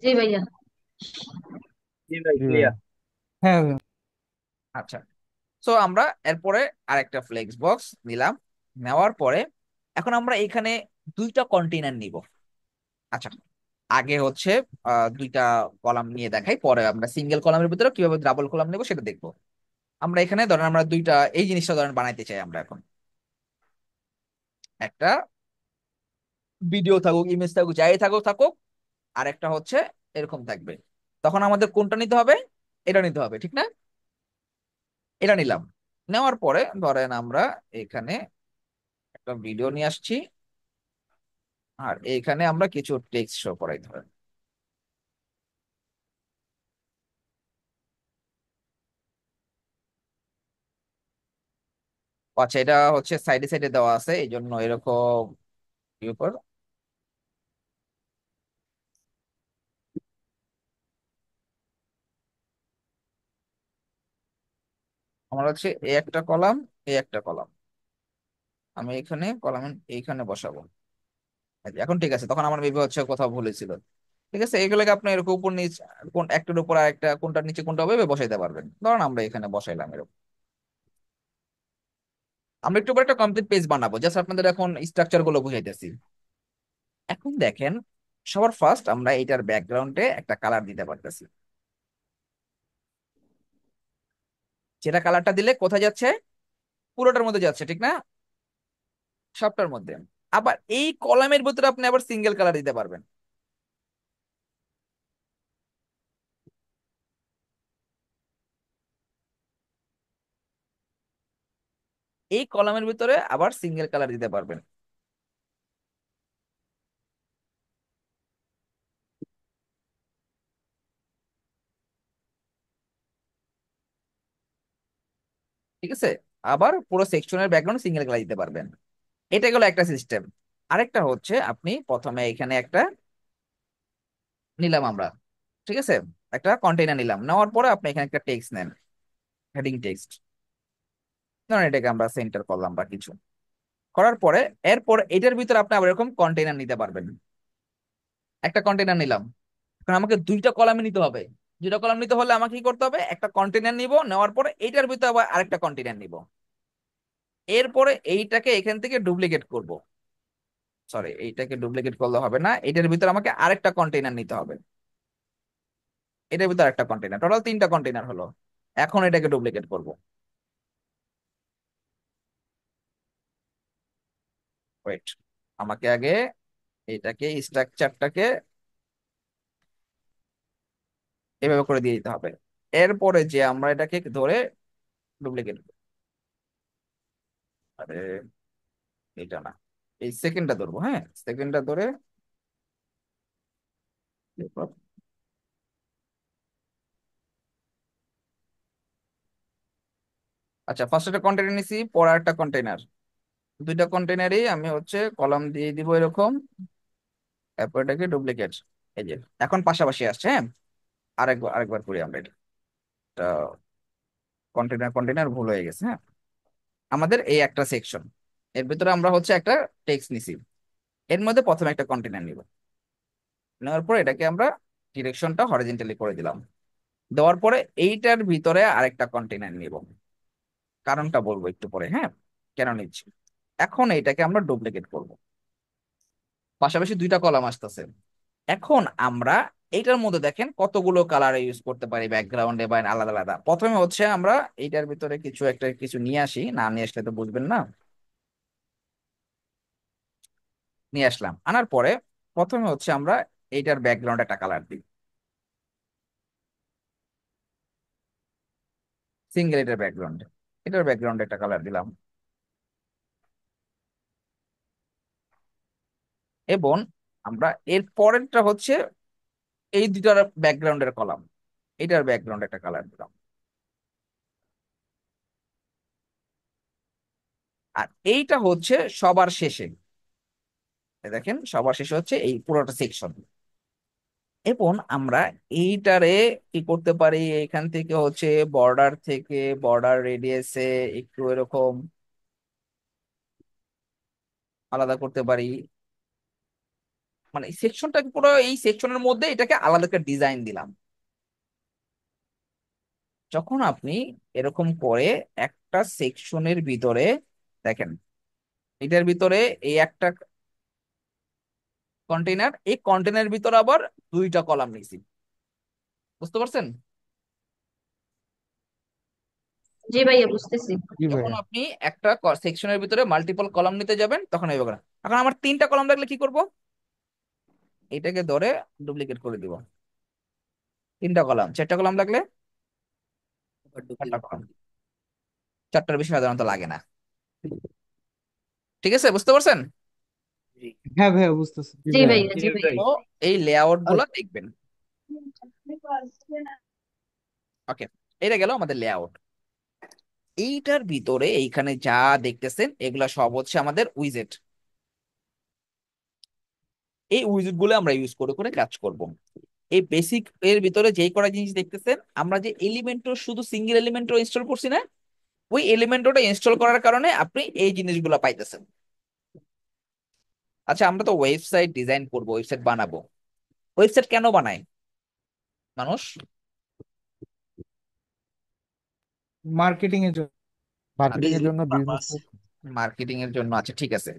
জি ভাইয়া। জি ভাই, জি ভাইয়া। ক্লিয়ার। হ্যাঁ ভাইয়া। আচ্ছা, সো আমরা এরপরে আরেকটা ফ্লেক্স বক্স নিলাম। নেওয়ার পরে এখন আমরা এখানে দুইটা কন্টেইনার নিব। আচ্ছা, আগে হচ্ছে দুইটা কলাম নিয়ে দেখাই, পরে আমরা সিঙ্গেল কলামের ভিতরে কিভাবে ডাবল কলাম নেবো সেটা দেখবো। আমরা এখানে ধরেন আমরা দুইটা এই জিনিসটা ধরেন বানাইতে চাই আমরা এখন। একটা ভিডিও থাকুক, ইমেজ থাকুক, যাই থাকুক থাকুক, আর একটা হচ্ছে এরকম থাকবে। তখন আমাদের কোনটা নিতে হবে, এটা নিতে হবে, ঠিক না? এটা নিলাম। নেওয়ার পরে ধরেন আমরা এখানে একটা ভিডিও নিয়ে আসছি, আর এইখানে আমরা কিছু টেক্সট শো করাই ধরেন। আচ্ছা, এটা হচ্ছে সাইডে সাইডে দেওয়া আছে এই জন্য এরকম উপর। আমার হচ্ছে এই একটা কলাম, এই একটা কলাম, আমি এখানে কলাম এইখানে বসাবো। আচ্ছা, এখন ঠিক আছে, তখন আমার মেবি হচ্ছে কোথাও ভুল ছিল। ঠিক আছে, এগুলোকে আপনি এরকম উপর নিচ, কোন একটার উপর আর একটা, কোনটার নিচে কোনটা হবে এভাবে বসাইতে পারবেন। ধরুন আমরা এখানে বসাইলাম এরকম। আমরা একটু পরে একটা কমপ্লিট পেজ বানাবো, জাস্ট আপনাদের এখন স্ট্রাকচার গুলো বুঝাইতেছি। এখন দেখেন সবার ফার্স্ট আমরা এটার ব্যাকগ্রাউন্ডে একটা কালার দিতে পারতেছি, যেটা কালারটা দিলে কোথায় যাচ্ছে, পুরোটার মধ্যে যাচ্ছে, ঠিক না? সবটার মধ্যে। আবার এই কলামের ভিতরে আপনি আবার সিঙ্গেল কালার দিতে পারবেন। এই কলামের ভিতরে আবার সিঙ্গেল কালার দিতে পারবেন। ঠিক আছে, আবার পুরো সেকশনের ব্যাকগ্রাউন্ড সিঙ্গেল কালার দিতে পারবেন। এটা গেলো একটা সিস্টেম। আরেকটা হচ্ছে আপনি প্রথমে এখানে একটা নিলাম আমরা, ঠিক আছে, একটা কন্টেইনার নিলাম। নেওয়ার পরে আপনি এখানে একটা টেক্সট নেন, হেডিং টেক্সট, ধরুন এটাকে আমরা সেন্টার করলাম বা কিছু। করার পরে এরপর এটার ভিতরে আপনি আবার এরকম কন্টেইনার নিতে পারবেন। একটা কন্টেইনার নিলাম, এখন আমাকে দুইটা কলামে নিতে হবে, দুইটা কলাম নিতে হলে আমাকে কি করতে হবে, একটা কন্টেনার নিব, নেওয়ার পরে এইটার ভিতরে আবার আরেকটা কন্টেনার নিব, এরপরে এইটাকে এখান থেকে ডুপ্লিকেট করব। সরি, এইটাকে ডুপ্লিকেট করলে হবে না, এটার ভিতরে আমাকে আরেকটা কন্টেনার নিতে হবে, এটার ভিতরে একটা কন্টেনার, টোটাল তিনটা কন্টেনার হলো। এখন এটাকে ডুপ্লিকেট করব। ওয়েট, আমাকে আগে এটাকে স্ট্রাকচারটাকে এভাবে করে দিয়ে দিতে হবে, এরপরে যে আমরা এটাকে ধরে ডুপ্লিকেট, আরে এটা না, এই সেকেন্ডটা ধরবো, হ্যাঁ সেকেন্ডটা ধরে, আচ্ছা ফার্স্ট একটা কন্টেনার নিছি, পরে একটা কন্টেনার, দুইটা কন্টেনারই আমি হচ্ছে কলাম দিয়ে দিব এরকম, তারপর এটাকে ডুপ্লিকেট, এই যে এখন পাশাপাশি আসছে, হ্যাঁ আরেকবার আরেকবার করি আমরা এটা, কন্টেনার কন্টেনার ভুল হয়ে গেছে, হ্যাঁ আমাদের এই একটা সেকশন, এর ভিতরে আমরা হচ্ছে একটা টেক্সট নিছি, এর মধ্যে প্রথমে একটা কন্টেনার নিব, নেওয়ার পর এটাকে আমরা ডিরেকশনটা হরিজন্টালি করে দিলাম, দেওয়ার পরে এইটার ভিতরে আরেকটা কন্টেনার নিব, কারণটা বলবো একটু পরে, হ্যাঁ কেন নিচ্ছি। এখন এইটাকে আমরা ডুপ্লিকেট করব, পাশাপাশি দুইটা কলাম আসতেছে। এখন আমরা এইটার মধ্যে দেখেন কতগুলো কালার ইউজ করতে পারি ব্যাকগ্রাউন্ডে বা আলাদা আলাদা। প্রথমে হচ্ছে আমরা এইটার ভিতরে কিছু একটা কিছু নিয়ে আসি, না নিয়ে আসলে তো বুঝবেন না, নিয়ে আসলাম, আনার পরে প্রথমে হচ্ছে আমরা এইটার ব্যাকগ্রাউন্ডে একটা কালার দিই, সিঙ্গেল এটার ব্যাকগ্রাউন্ডে, এটার ব্যাকগ্রাউন্ডে একটা কালার দিলাম, এবং আমরা এর পরেরটা হচ্ছে এই দুটার ব্যাকগ্রাউন্ডের কলাম, এটার ব্যাকগ্রাউন্ডে একটা কালার দিলাম, আর এইটা হচ্ছে সবার শেষে, এই দেখেন সবার শেষে হচ্ছে এই পুরোটা সেকশন। এবং আমরা এইটারে কি করতে পারি, এখান থেকে হচ্ছে বর্ডার থেকে বর্ডার রেডিয়াসে একটু এরকম আলাদা করতে পারি, মানে এই সেকশনটাকে পুরো এই সেকশনের মধ্যে এটাকে আলাদা একটা ডিজাইন দিলাম। যখন আপনি এরকম করে একটা সেকশনের ভিতরে দেখেন, এটার ভিতরে এই একটা কন্টেনার, এই কন্টেনারের ভিতরে আবার দুইটা কলাম নিছি, বুঝতে পারছেন? জি ভাইয়া বুঝতেছি। জি যখন ভাইয়া। আপনি একটা সেকশনের ভিতরে মাল্টিপল কলাম নিতে যাবেন তখন এইভাবে করেন। এখন আমার তিনটা কলাম লাগলে কি করব, এটাকে ধরে ডুপ্লিকেট করে দিব, তিনটা কলাম, চারটা কলাম লাগলে চারটা কলাম, চারটার বেশি সাধারণত লাগে না। ঠিক আছে, বুঝতে পারছেন? হ্যাঁ ভাইয়া বুঝতেছি। জি জি ভাইয়া। ভাইয়া, জি ভাইয়া। তো এই লেআউট আর গুলা দেখবেন। ওকে, এটা গেল আমাদের লেআউট। এইটার ভিতরে এইখানে যা দেখতেছেন এগুলা সব হচ্ছে আমাদের উইজেট, এই উইজেট গুলো আমরা ইউজ করে করে কাজ করব। এই বেসিক এর ভিতরে যেই কটা জিনিস দেখতেছেন, আমরা যে এলিমেন্টও শুধু সিঙ্গেল এলিমেন্টও ইনস্টল করছি না, ওই এলিমেন্টটা ইনস্টল করার কারণে আপনি এই জিনিসগুলো পাইতেছেন। আচ্ছা, আমরা তো ওয়েবসাইট ডিজাইন করব, ওয়েবসাইট বানাবো, ওয়েবসাইট কেন বানায় মানুষ? মার্কেটিং এর জন্য। মার্কেটিং এর বিজনেস জন্য, বিজনেস। পারপাস, মার্কেটিং এর জন্য। আচ্ছা ঠিক আছে,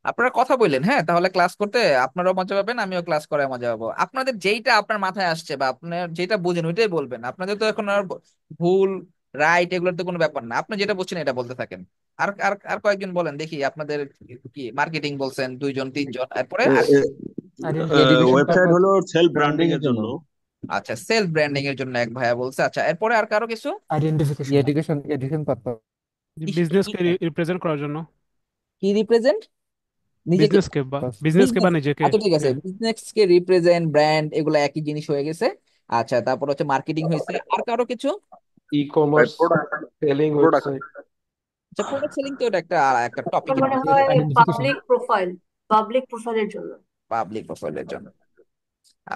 আপনারা কথা বললেন, হ্যাঁ তাহলে ক্লাস করতে আপনারাও মজা পাবেন, আমিও ক্লাস করায় মজা পাবো। আপনাদের যেইটা আপনার মাথায় আসছে বা আপনার যেটা বুঝেন ওইটাই বলবেন, আপনাদের তো এখন আর ভুল রাইট এগুলোর তো কোনো ব্যাপার না, আপনি যেটা বুঝছেন এটা বলতে থাকেন। আর আর আর কয়েকজন বলেন দেখি, আপনাদের কি মার্কেটিং বলছেন দুইজন তিনজন, এরপরে আর এডুকেশন ওয়েবসাইট পারপাস, হলো সেলফ ব্র্যান্ডিং ব্র্যান্ডিং এর এর জন্য। জন্য। আচ্ছা সেলফ ব্র্যান্ডিং এর জন্য এক ভাইয়া বলছে, আচ্ছা এরপরে আর কারো কিছু? Education, education purpose. বিজনেসকে রিপ্রেজেন্ট করার জন্য। কি রিপ্রেজেন্ট? নিজেকে? বিজনেস, আচ্ছা ঠিক আছে, বিজনেস কে রিপ্রেজেন্ট, ব্র্যান্ড এগুলো একই জিনিস হয়ে গেছে। আচ্ছা তারপর হচ্ছে মার্কেটিং হয়েছে, আর কারো কিছু? E commerce, selling product. Website. আচ্ছা প্রোডাক্ট সেলিং তো এটা একটা টপিক, আমার মনে হয় পাবলিক প্রোফাইল, পাবলিক প্রোফাইলের জন্য। পাবলিক প্রোফাইলের জন্য।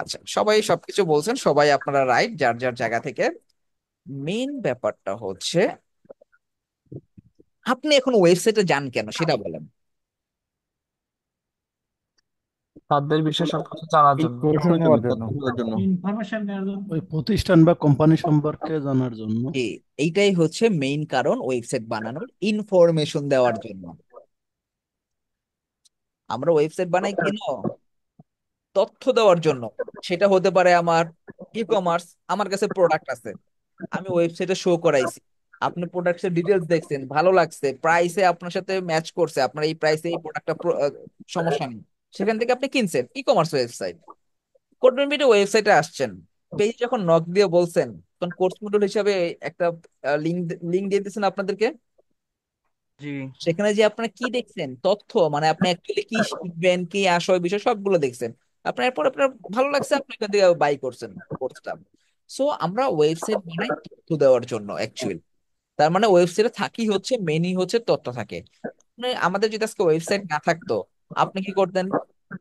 আচ্ছা সবাই সবকিছু বলছেন, সবাই আপনারা রাইট যার যার জায়গা থেকে। মেইন ব্যাপারটা হচ্ছে আপনি এখন ওয়েবসাইটে যান কেন সেটা বলেন। খাদ্যের বিষয়ে সবকিছু জানার জন্য। ইনফরমেশন নেওয়ার জন্য। তথ্য নেওয়ার জন্য। ওই প্রতিষ্ঠান বা কোম্পানি সম্পর্কে জানার জন্য। এইটাই হচ্ছে মেইন কারণ ওয়েবসাইট বানানোর, ইনফরমেশন দেওয়ার জন্য। আমরা ওয়েবসাইট বানাই কেন? তথ্য দেওয়ার জন্য। সেটা হতে পারে আমার ই কমার্স, আমার কাছে প্রোডাক্ট আছে, আমি ওয়েবসাইটে শো করাইছি, আপনি প্রোডাক্টের ডিটেলস দেখছেন, ভালো লাগছে, প্রাইসে আপনার সাথে ম্যাচ করছে, আপনার এই প্রাইসে এই প্রোডাক্টটা সমস্যা নেই, সেখান থেকে আপনি কিনছেন। E commerce website. Code video ওয়েবসাইটে আসছেন, পেজ যখন নক দিয়ে বলছেন, তখন কোর্স মডিউল হিসাবে একটা লিঙ্ক লিঙ্ক দিয়ে দিচ্ছেন আপনাদেরকে। জি। সেখানে যে আপনারা কি দেখছেন তথ্য, মানে আপনি অ্যাকচুয়ালি কি শিখবেন, কি আসল বিষয় সবগুলো দেখছেন। আপনার এরপর আপনার ভালো লাগছে, আপনি এখান থেকে বাই করছেন কোর্সটা। সো আমরা ওয়েবসাইট বানাই তথ্য দেওয়ার জন্য অ্যাকচুয়ালি। তার মানে ওয়েবসাইটে থাকি হচ্ছে মেনই হচ্ছে তথ্য থাকে। মানে আমাদের যদি আজকে ওয়েবসাইট না থাকতো, আপনি কি করতেন?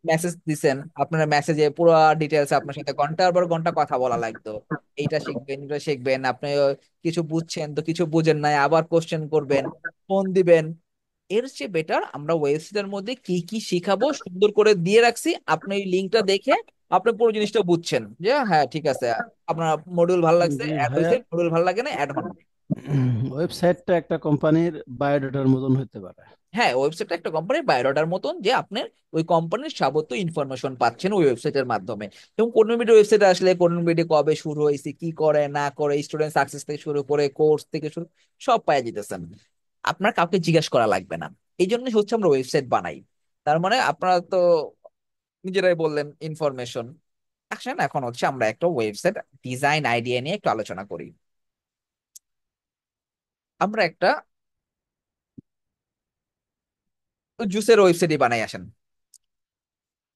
মেসেজ দিছেন, আপনার মেসেজে পুরো ডিটেলস আপনার সাথে ঘন্টার পর ঘন্টা কথা বলা লাগতো। এইটা শিখবেন, এটা শিখবেন, আপনি কিছু বুঝছেন তো কিছু বুঝেন নাই, আবার কোশ্চেন করবেন, ফোন দিবেন। এর চেয়ে বেটার আমরা ওয়েবসাইটের মধ্যে কি কি শিখাবো সুন্দর করে দিয়ে রাখছি, আপনি এই লিঙ্কটা দেখে আপনি পুরো জিনিসটা বুঝছেন যে হ্যাঁ ঠিক আছে, আপনার মডিউল ভালো লাগছে জি অ্যাড ভাইয়া, হয়েছে, মডিউল ভালো লাগে না অ্যাড হন না। ওয়েবসাইটটা একটা কোম্পানির বায়োডাটার মতন হতে পারে। হ্যাঁ, ওয়েবসাইটটা একটা কোম্পানির বায়োডাটার মতন, যে আপনার ওই কোম্পানির যাবতীয় ইনফরমেশন পাচ্ছেন ওই ওয়েবসাইটের মাধ্যমে। এবং কোন মিডিয়া ওয়েবসাইটে আসলে কোন মিডিয়া কবে শুরু হয়েছে, কি করে না করে, স্টুডেন্ট সাকসেস থেকে শুরু করে কোর্স থেকে শুরু, সব পাই যেতেছেন। আপনার কাউকে জিজ্ঞেস করা লাগবে না। এই জন্যই হচ্ছে আমরা ওয়েবসাইট বানাই। তার মানে আপনারা তো নিজেরাই বললেন ইনফরমেশন। আসেন এখন হচ্ছে আমরা একটা ওয়েবসাইট ডিজাইন আইডিয়া নিয়ে একটু আলোচনা করি। আমরা একটা জুসের ওয়েবসাইটই বানাই আসেন।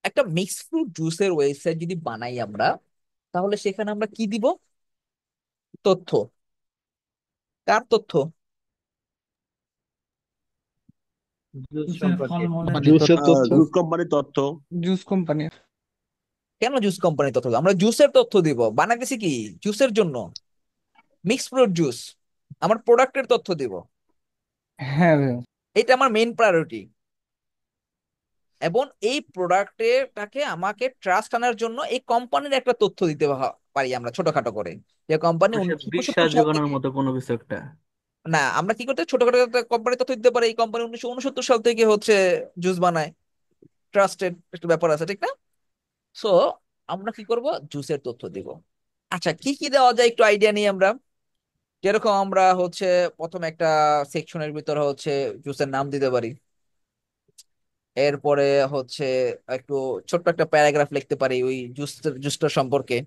একটা মিক্স ফ্রুট জুসের ওয়েবসাইট যদি বানাই আমরা, তাহলে সেখানে আমরা কি দিব? তথ্য। কার তথ্য? জুস জুসের সম্পর্কে। ফলমূলের জুসের তথ্য। জুস কোম্পানির তথ্য। জুস কোম্পানির। কেন জুস কোম্পানির তথ্য? আমরা জুসের তথ্য দিব, বানাইতেছি কি জুসের জন্য, মিক্স ফ্রুট জুস, আমার প্রোডাক্টের তথ্য দিব। হ্যাঁ ভাইয়া। এটা আমার মেইন প্রায়োরিটি। এবং এই প্রোডাক্টটাকে আমাকে ট্রাস্ট আনার জন্য এই কোম্পানির একটা তথ্য দিতে পারি আমরা ছোটখাটো করে, যে কোম্পানি আচ্ছা, 1969 বিশ্বাস সাল জোগানোর থেকে। মতো কোনো কিছু একটা। না, আমরা কি করতে ছোটখাটো একটা কোম্পানির তথ্য দিতে পারি, এই কোম্পানি 1969 সাল থেকে হচ্ছে জুস বানায়, ট্রাস্টেড একটা ব্যাপার আছে, ঠিক না? সো আমরা কি করব? জুসের তথ্য দিব। আচ্ছা, কি কি দেওয়া যায় একটু আইডিয়া নিই আমরা। যেরকম আমরা হচ্ছে প্রথম একটা সেকশনের ভিতরে হচ্ছে জুসের নাম দিতে পারি। এরপরে হচ্ছে একটু ছোট্ট একটা প্যারাগ্রাফ লিখতে পারি ওই জুসটার সম্পর্কে।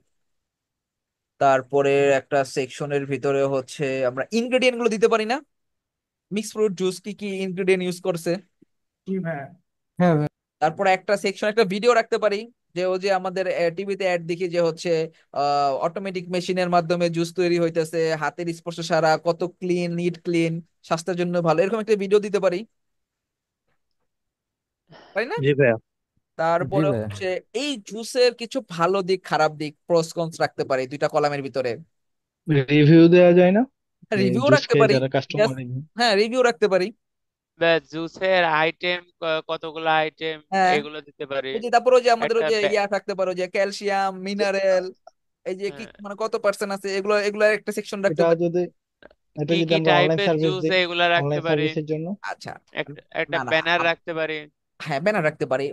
তারপরে একটা সেকশনের ভিতরে হচ্ছে আমরা ইনগ্রেডিয়েন্ট গুলো দিতে পারি না, মিক্স ফ্রুট জুস কি কি ইনগ্রেডিয়েন্ট ইউজ করছে। জি ভাইয়া। হ্যাঁ ভাইয়া। তারপরে একটা সেকশন একটা ভিডিও রাখতে পারি, যে ও যে আমাদের টিভিতে অ্যাড দেখি যে হচ্ছে অটোমেটিক মেশিনের মাধ্যমে জুস তৈরি হইতেছে, হাতের স্পর্শ ছাড়া, কত ক্লিন, নিট ক্লিন, স্বাস্থ্যের জন্য ভালো, এরকম একটা ভিডিও দিতে পারি, তাই না? জি ভাইয়া। জি তারপরে ভাইয়া। হচ্ছে এই জুসের কিছু ভালো দিক খারাপ দিক, প্রোস কনস রাখতে পারি দুইটা কলামের ভিতরে। রিভিউ দেওয়া যায় না, যে রিভিউ জুস রাখতে খেয়ে পারি। যারা Yes, কাস্টমার রিভিউ। হ্যাঁ রিভিউ রাখতে পারি। জুসের আইটেম কতগুলো আইটেম হ্যাঁ, এগুলো দিতে পারি। ওই যে তারপরে ওই যে আমাদের ওই একটা যে ইয়া থাকতে পারে, ওই যে ক্যালসিয়াম মিনারেল, এই যে কি মানে কত পার্সেন্ট আছে, এগুলো এগুলো একটা সেকশন রাখতে এটা পারি। যদি এটা কি যদি কি আমরা অনলাইন টাইপের সার্ভিস জুস দিই, এগুলা রাখতে অনলাইন পারি। সার্ভিসের জন্য। আচ্ছা। একটা না না, ব্যানার রাখতে পারি। হ্যাঁ ব্যানার রাখতে পারি।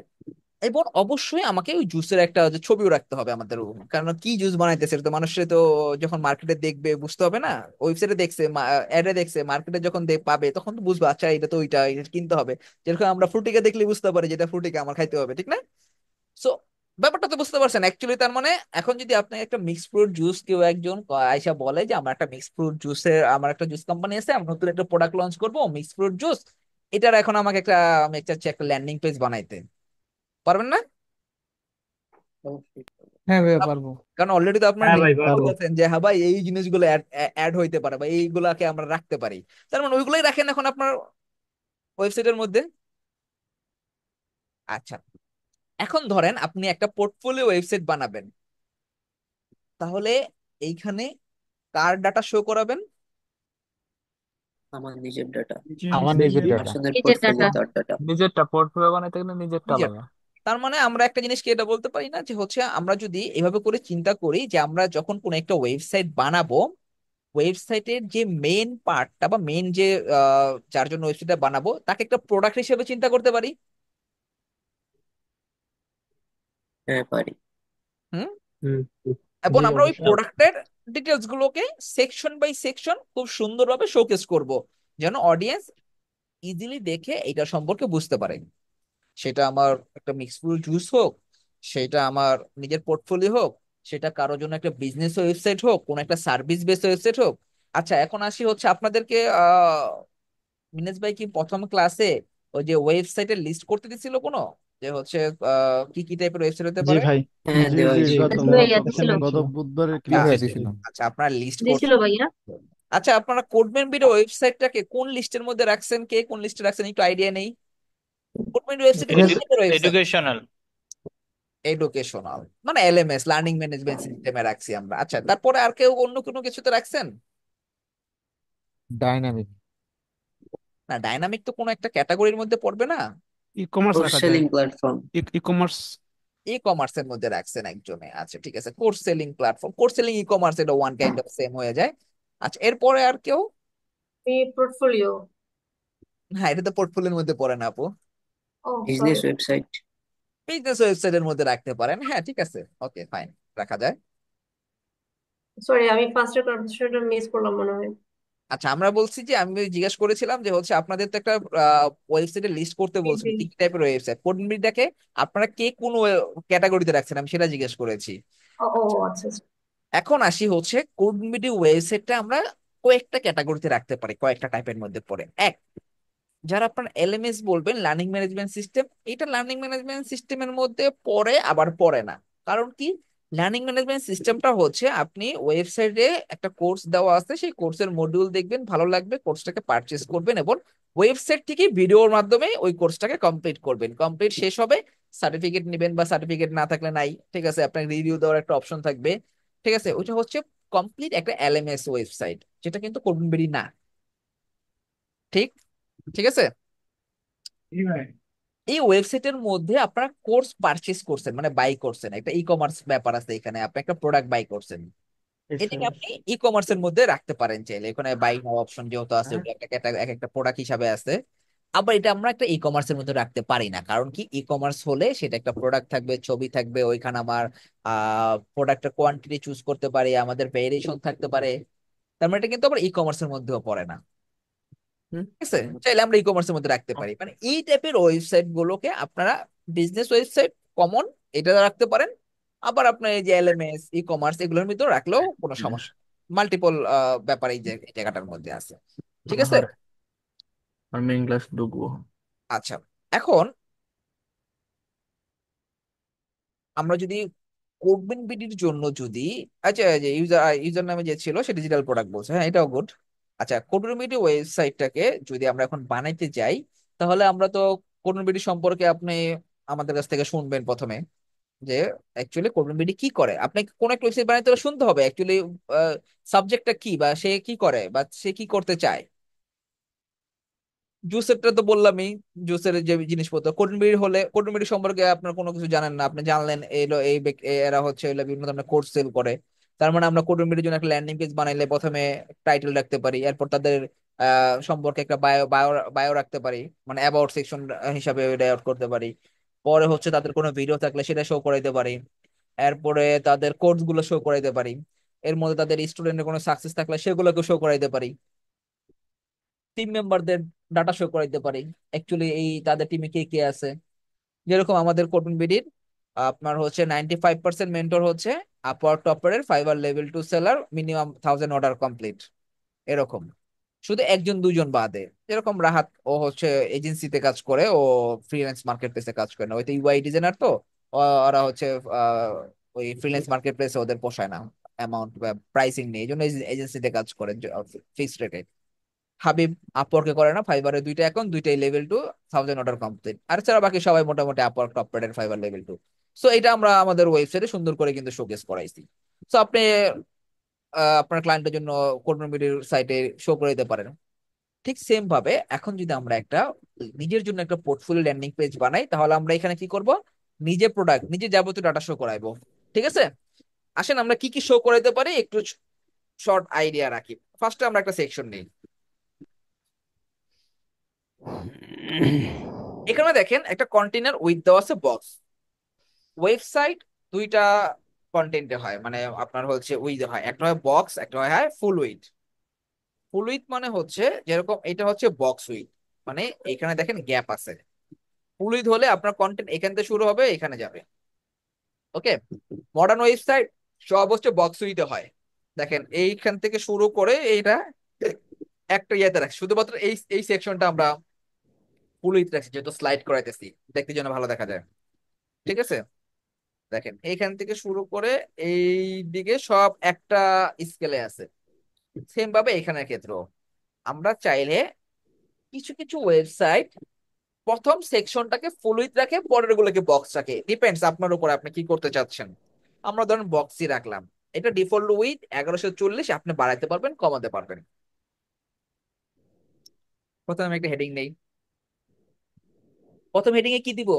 এবং অবশ্যই আমাকে ওই জুসের একটা যে ছবিও রাখতে হবে আমাদের, কারণ কি জুস বানাইতেছে এটা তো মানুষের তো যখন মার্কেটে দেখবে বুঝতে হবে না, ওয়েবসাইটে দেখছে, অ্যাডে দেখছে, মার্কেটে যখন পাবে তখন তো বুঝবে আচ্ছা এটা তো ওইটা, এটা কিনতে হবে। যেরকম আমরা ফ্রুটিকে দেখলে বুঝতে পারি যেটা ফ্রুটিকে আমার খাইতে হবে, ঠিক না? সো ব্যাপারটা তো বুঝতে পারছেন অ্যাকচুয়ালি। তার মানে এখন যদি আপনি একটা মিক্স ফ্রুট জুস, কেউ একজন আয়সা বলে যে আমার একটা মিক্স ফ্রুট জুসের, আমার একটা জুস কোম্পানি আছে, আমি নতুন একটা প্রোডাক্ট লঞ্চ করবো মিক্স ফ্রুট জুস, এটার এখন আমাকে একটা, আমি চাচ্ছি একটা ল্যান্ডিং পেজ বানাইতে, পারবেন না? হ্যাঁ ভাইয়া পারবো। কারণ অলরেডি তো আপনার হ্যাঁ ভাই নিজে পারবো। বলতেছেন যে হ্যাঁ ভাই এই জিনিসগুলো অ্যাড হইতে পারে বা এইগুলাকে আমরা রাখতে পারি। তার মানে ওইগুলোই রাখেন এখন আপনার ওয়েবসাইটের মধ্যে। আচ্ছা, এখন ধরেন আপনি একটা পোর্টফোলিও ওয়েবসাইট বানাবেন, তাহলে এইখানে কার ডাটা শো করাবেন? আমার নিজের ডাটা। নিজের আমার নিজের ডাটা। নিজের ডাটা। নিজেরটা পোর্টফোলিও বানাইতে গেলে নিজেরটা নিজের। ভাইয়া। তার মানে আমরা একটা জিনিস কি এটা বলতে পারি না যে হচ্ছে আমরা যদি এভাবে করে চিন্তা করি যে আমরা যখন কোনো একটা ওয়েবসাইট বানাবো, ওয়েবসাইটের যে মেইন পার্টটা বা মেইন যে যার জন্য ওয়েবসাইটটা বানাবো তাকে একটা প্রোডাক্ট হিসেবে চিন্তা করতে পারি। হ্যাঁ পারি। হুম। হুম, এবং জি আমরা ওই অবশ্যই। প্রোডাক্টের ডিটেলস গুলোকে সেকশন বাই সেকশন খুব সুন্দরভাবে শোকেস করব, যেন অডিয়েন্স ইজিলি দেখে এটা সম্পর্কে বুঝতে পারে। সেটা আমার একটা মিক্স ফ্রুট জুস হোক, সেটা আমার নিজের পোর্টফোলিও হোক, সেটা কারোর জন্য একটা বিজনেস ওয়েবসাইট হোক, কোন একটা সার্ভিস বেসড ওয়েবসাইট হোক। আচ্ছা, এখন আসি হচ্ছে আপনাদেরকে মিনেশ ভাই কি প্রথম ক্লাসে ওই যে ওয়েবসাইটের লিস্ট করতে দিছিল কোনো, যে হচ্ছে কি কি টাইপের ওয়েবসাইট হতে জি পারে? ভাই, হ্যাঁ জি দেওয়া জি, হয়েছে। গত আচ্ছা গত ভাইয়া দিছিল। এখানে গত ছিল। বুধবারের জি ক্লাসে ভাইয়া ছিল। দিছিল। আচ্ছা, আপনারা লিস্ট দিছিল ভাইয়া। আচ্ছা, আপনারা কোডম্যান বিডি ওয়েবসাইটটাকে কোন লিস্টের মধ্যে রাখছেন, কে কোন লিস্টে রাখছেন একটু আইডিয়া নেই? কোডম্যান ওয়েবসাইট কোন টাইপের ওয়েবসাইট? এডুকেশনাল। এডুকেশনাল, মানে এলএমএস, লার্নিং ম্যানেজমেন্ট সিস্টেমে রাখছি আমরা। আচ্ছা, তারপরে আর কেউ অন্য কোনো কিছুতে রাখছেন? ডাইনামিক। না, ডাইনামিক তো কোনো একটা ক্যাটাগরির মধ্যে পড়বে না। ই কমার্স কোর্স রাখা যায়। Selling platform. E commerce. E কমার্সের মধ্যে রাখছেন একজনে। আচ্ছা ঠিক আছে, course selling platform, course selling e commerce, এটা ওয়ান কাইন্ড অফ সেম হয়ে যায়। আচ্ছা, এরপরে আর কেউ? পোর্টফোলিও। হ্যাঁ, এটা তো পোর্টফোলিওর মধ্যে পড়ে না আপু। ও সরি। Business website. বিজনেস ওয়েবসাইটের মধ্যে রাখতে পারেন, হ্যাঁ ঠিক আছে, ওকে ফাইন, রাখা যায়। সরি, আমি ফার্স্টের কনভারসেশনটা মিস করলাম মনে হয়। আচ্ছা, আমরা বলছি যে আমি জিজ্ঞেস করেছিলাম যে হচ্ছে আপনাদের তো একটা ওয়েবসাইটে লিস্ট করতে বলছিল কি কি টাইপের ওয়েবসাইট, কোডমিডিটাকে আপনারা কে কোন ক্যাটাগরিতে রাখছেন আমি সেটা জিজ্ঞেস করেছি। ও ও আচ্ছা আচ্ছা। এখন আসি হচ্ছে কোডমিডি ওয়েবসাইটটা আমরা কয়েকটা ক্যাটাগরিতে রাখতে পারি, কয়েকটা টাইপের মধ্যে পড়ে। এক, যারা আপনার এলএমএস বলবেন, লার্নিং ম্যানেজমেন্ট সিস্টেম, এটা লার্নিং ম্যানেজমেন্ট সিস্টেমের মধ্যে পড়ে আবার পড়ে না। কারণ কি, লার্নিং ম্যানেজমেন্ট সিস্টেমটা হচ্ছে আপনি ওয়েবসাইটে একটা কোর্স দেওয়া আছে, সেই কোর্সের মডিউল দেখবেন, ভালো লাগবে, কোর্সটাকে পারচেজ করবেন এবং ওয়েবসাইট থেকে ভিডিওর মাধ্যমে ওই কোর্সটাকে কমপ্লিট করবেন। কমপ্লিট শেষ হবে, সার্টিফিকেট নেবেন, বা সার্টিফিকেট না থাকলে নাই, ঠিক আছে, আপনার রিভিউ দেওয়ার একটা অপশন থাকবে। ঠিক আছে, ওইটা হচ্ছে কমপ্লিট একটা এলএমএস ওয়েবসাইট, যেটা কিন্তু কোডবেরি না। ঠিক, ঠিক আছে। জি ভাই। এই ওয়েবসাইটের মধ্যে আপনারা কোর্স পারচেজ করছেন, মানে বাই করছেন, একটা ই কমার্স ব্যাপার আছে এখানে, আপনি একটা প্রোডাক্ট বাই করছেন, এটাকে আপনি ই কমার্সের মধ্যে রাখতে পারেন চাইলে। এখানে বাই নাও অপশন যেহেতু আছে, ওটা একটা এক একটা প্রোডাক্ট হিসাবে আছে। আবার এটা আমরা একটা ই কমার্সের মধ্যে রাখতে পারি না, কারণ কি, ই কমার্স হলে সেটা একটা প্রোডাক্ট থাকবে, ছবি থাকবে, ওইখানে আমার প্রোডাক্টের কোয়ান্টিটি চুজ করতে পারি, আমাদের ভেরিয়েশন থাকতে পারে। তার মানে এটা কিন্তু আবার ই কমার্সের মধ্যেও পড়ে না। ঠিক আছে, চাইলে আমরা ই কমার্সের মধ্যে রাখতে পারি, মানে এই টাইপের ওয়েবসাইট গুলোকে আপনারা বিজনেস ওয়েবসাইট কমন এটা রাখতে পারেন। আবার আপনার এই যে এলএমএস, ই কমার্স, এগুলোর ভিতরে রাখলেও কোনো সমস্যা, মাল্টিপল ব্যাপার এই জায়গাটার মধ্যে আছে। ঠিক আছে। আর মেইন ক্লাস ঢুকবো। আচ্ছা, এখন আমরা যদি কোডবিন বিডির জন্য যদি, আচ্ছা, যে ইউজার ইউজার নামে যে ছিল সে ডিজিটাল প্রোডাক্ট বলছে, হ্যাঁ এটাও গুড। আচ্ছা, কোডবিন বিডি ওয়েবসাইটটাকে যদি আমরা এখন বানাইতে যাই, তাহলে আমরা তো কোডবিন বিডি সম্পর্কে আপনি আমাদের কাছ থেকে শুনবেন প্রথমে, যে অ্যাকচুয়ালি কোডবিন বিডি কি করে। আপনি কোন একটা ওয়েবসাইট বানাইতে হলে শুনতে হবে অ্যাকচুয়ালি সাবজেক্টটা কি, বা সে কি করে, বা সে কি করতে চায়। জুসেরটা তো বললামই, জুসের যে জিনিসপত্র। কোডনবিড়ি হলে, কোডনবিড়ি সম্পর্কে আপনার কোনো কিছু জানেন না, আপনি জানলেন এলো এই এরা হচ্ছে এগুলো বিভিন্ন ধরনের কোর্স সেল করে। তার মানে আমরা কোডনবিড়ির জন্য একটা ল্যান্ডিং পেজ বানাইলে প্রথমে টাইটেল রাখতে পারি, এরপর তাদের সম্পর্কে একটা বায়ো বায়ো বায়ো রাখতে পারি, মানে অ্যাবাউট সেকশন হিসাবে লেআউট করতে পারি। পরে হচ্ছে তাদের কোনো ভিডিও থাকলে সেটা শো করাইতে পারি। এরপরে তাদের কোর্স গুলো শো করাইতে পারি। এর মধ্যে তাদের স্টুডেন্টের কোনো সাকসেস থাকলে সেগুলোকে শো করাইতে পারি। টিম মেম্বারদের ডাটা শো করাইতে পারি, অ্যাকচুয়ালি এই তাদের টিমে কে কে আছে। যেরকম আমাদের কোটন বিডির আপনার হচ্ছে 95% মেন্টর হচ্ছে আপার টপারের, Fiverr level two seller, minimum 1000 order complete, এরকম। শুধু একজন দুজন বাদে, যেরকম রাহাত, ও হচ্ছে এজেন্সিতে কাজ করে, ও ফ্রিল্যান্স মার্কেট প্লেসে কাজ করে না, ওই তো ইউআই ডিজাইনার তো। ওরা হচ্ছে আহ, ওই ফ্রিল্যান্স মার্কেট প্লেসে ওদের পোষায় না অ্যামাউন্ট বা প্রাইসিং নেই, এই জন্য এজেন্সিতে কাজ করে ফিক্সড রেটে। হাবিব আপওয়ার্কে করে না, ফাইবারে দুইটা অ্যাকাউন্ট, দুইটাই লেভেল টু, 1000 অর্ডার কমপ্লিট। আর ছাড়া বাকি সবাই মোটামুটি আপওয়ার্ক, টপ পেডের, ফাইবার লেভেল টু। সো এটা আমরা আমাদের ওয়েবসাইটে সুন্দর করে কিন্তু শোকেস করাইছি। সো আপনি আপনার ক্লায়েন্টের জন্য কোডমিডির সাইটে শো করে দিতে পারেন। ঠিক সেম ভাবে এখন যদি আমরা একটা নিজের জন্য একটা পোর্টফোলিও ল্যান্ডিং পেজ বানাই, তাহলে আমরা এখানে কি করব, নিজে প্রোডাক্ট, নিজে যাবতীয় ডাটা শো করাইবো। ঠিক আছে, আসেন আমরা কি কি শো করাইতে পারি একটু শর্ট আইডিয়া রাখি। ফার্স্টে আমরা একটা সেকশন নিই। এখানে দেখেন একটা কন্টেনার উইথ দেওয়া আছে বক্স। ওয়েবসাইট দুইটা কন্টেন্টে হয়, মানে আপনার হচ্ছে উইথ হয়, একটা হয় বক্স, একটা হয় ফুল উইথ। ফুল উইথ মানে হচ্ছে যেরকম এটা হচ্ছে বক্স উইথ, মানে এখানে দেখেন গ্যাপ আছে। ফুল উইথ হলে আপনার কন্টেন্ট এখান থেকে শুরু হবে এখানে যাবে। ওকে, মডার্ন ওয়েবসাইট সব হচ্ছে বক্স উইথে হয়। দেখেন এইখান থেকে শুরু করে এইটা একটা ইয়েতে রাখছি, শুধুমাত্র এই এই সেকশনটা আমরা ফুল উইথ রাখছি যেহেতু স্লাইড করাইতেছি, দেখতে যেন ভালো দেখা যায়। ঠিক আছে, দেখেন এইখান থেকে শুরু করে এই দিকে সব একটা স্কেলে আছে। সেম ভাবে এখানের ক্ষেত্রেও আমরা চাইলে কিছু কিছু ওয়েবসাইট প্রথম সেকশনটাকে ফুল উইথ রাখে, পরের গুলোকে বক্স রাখে, ডিপেন্ডস আপনার উপর আপনি কি করতে চাচ্ছেন। আমরা ধরেন বক্সই রাখলাম, এটা ডিফল্ট উইথ 1140, আপনি বাড়াইতে পারবেন কমাতে পারবেন। প্রথমে আমি একটা হেডিং নেই, প্রথম হেডিং এ কি দিব?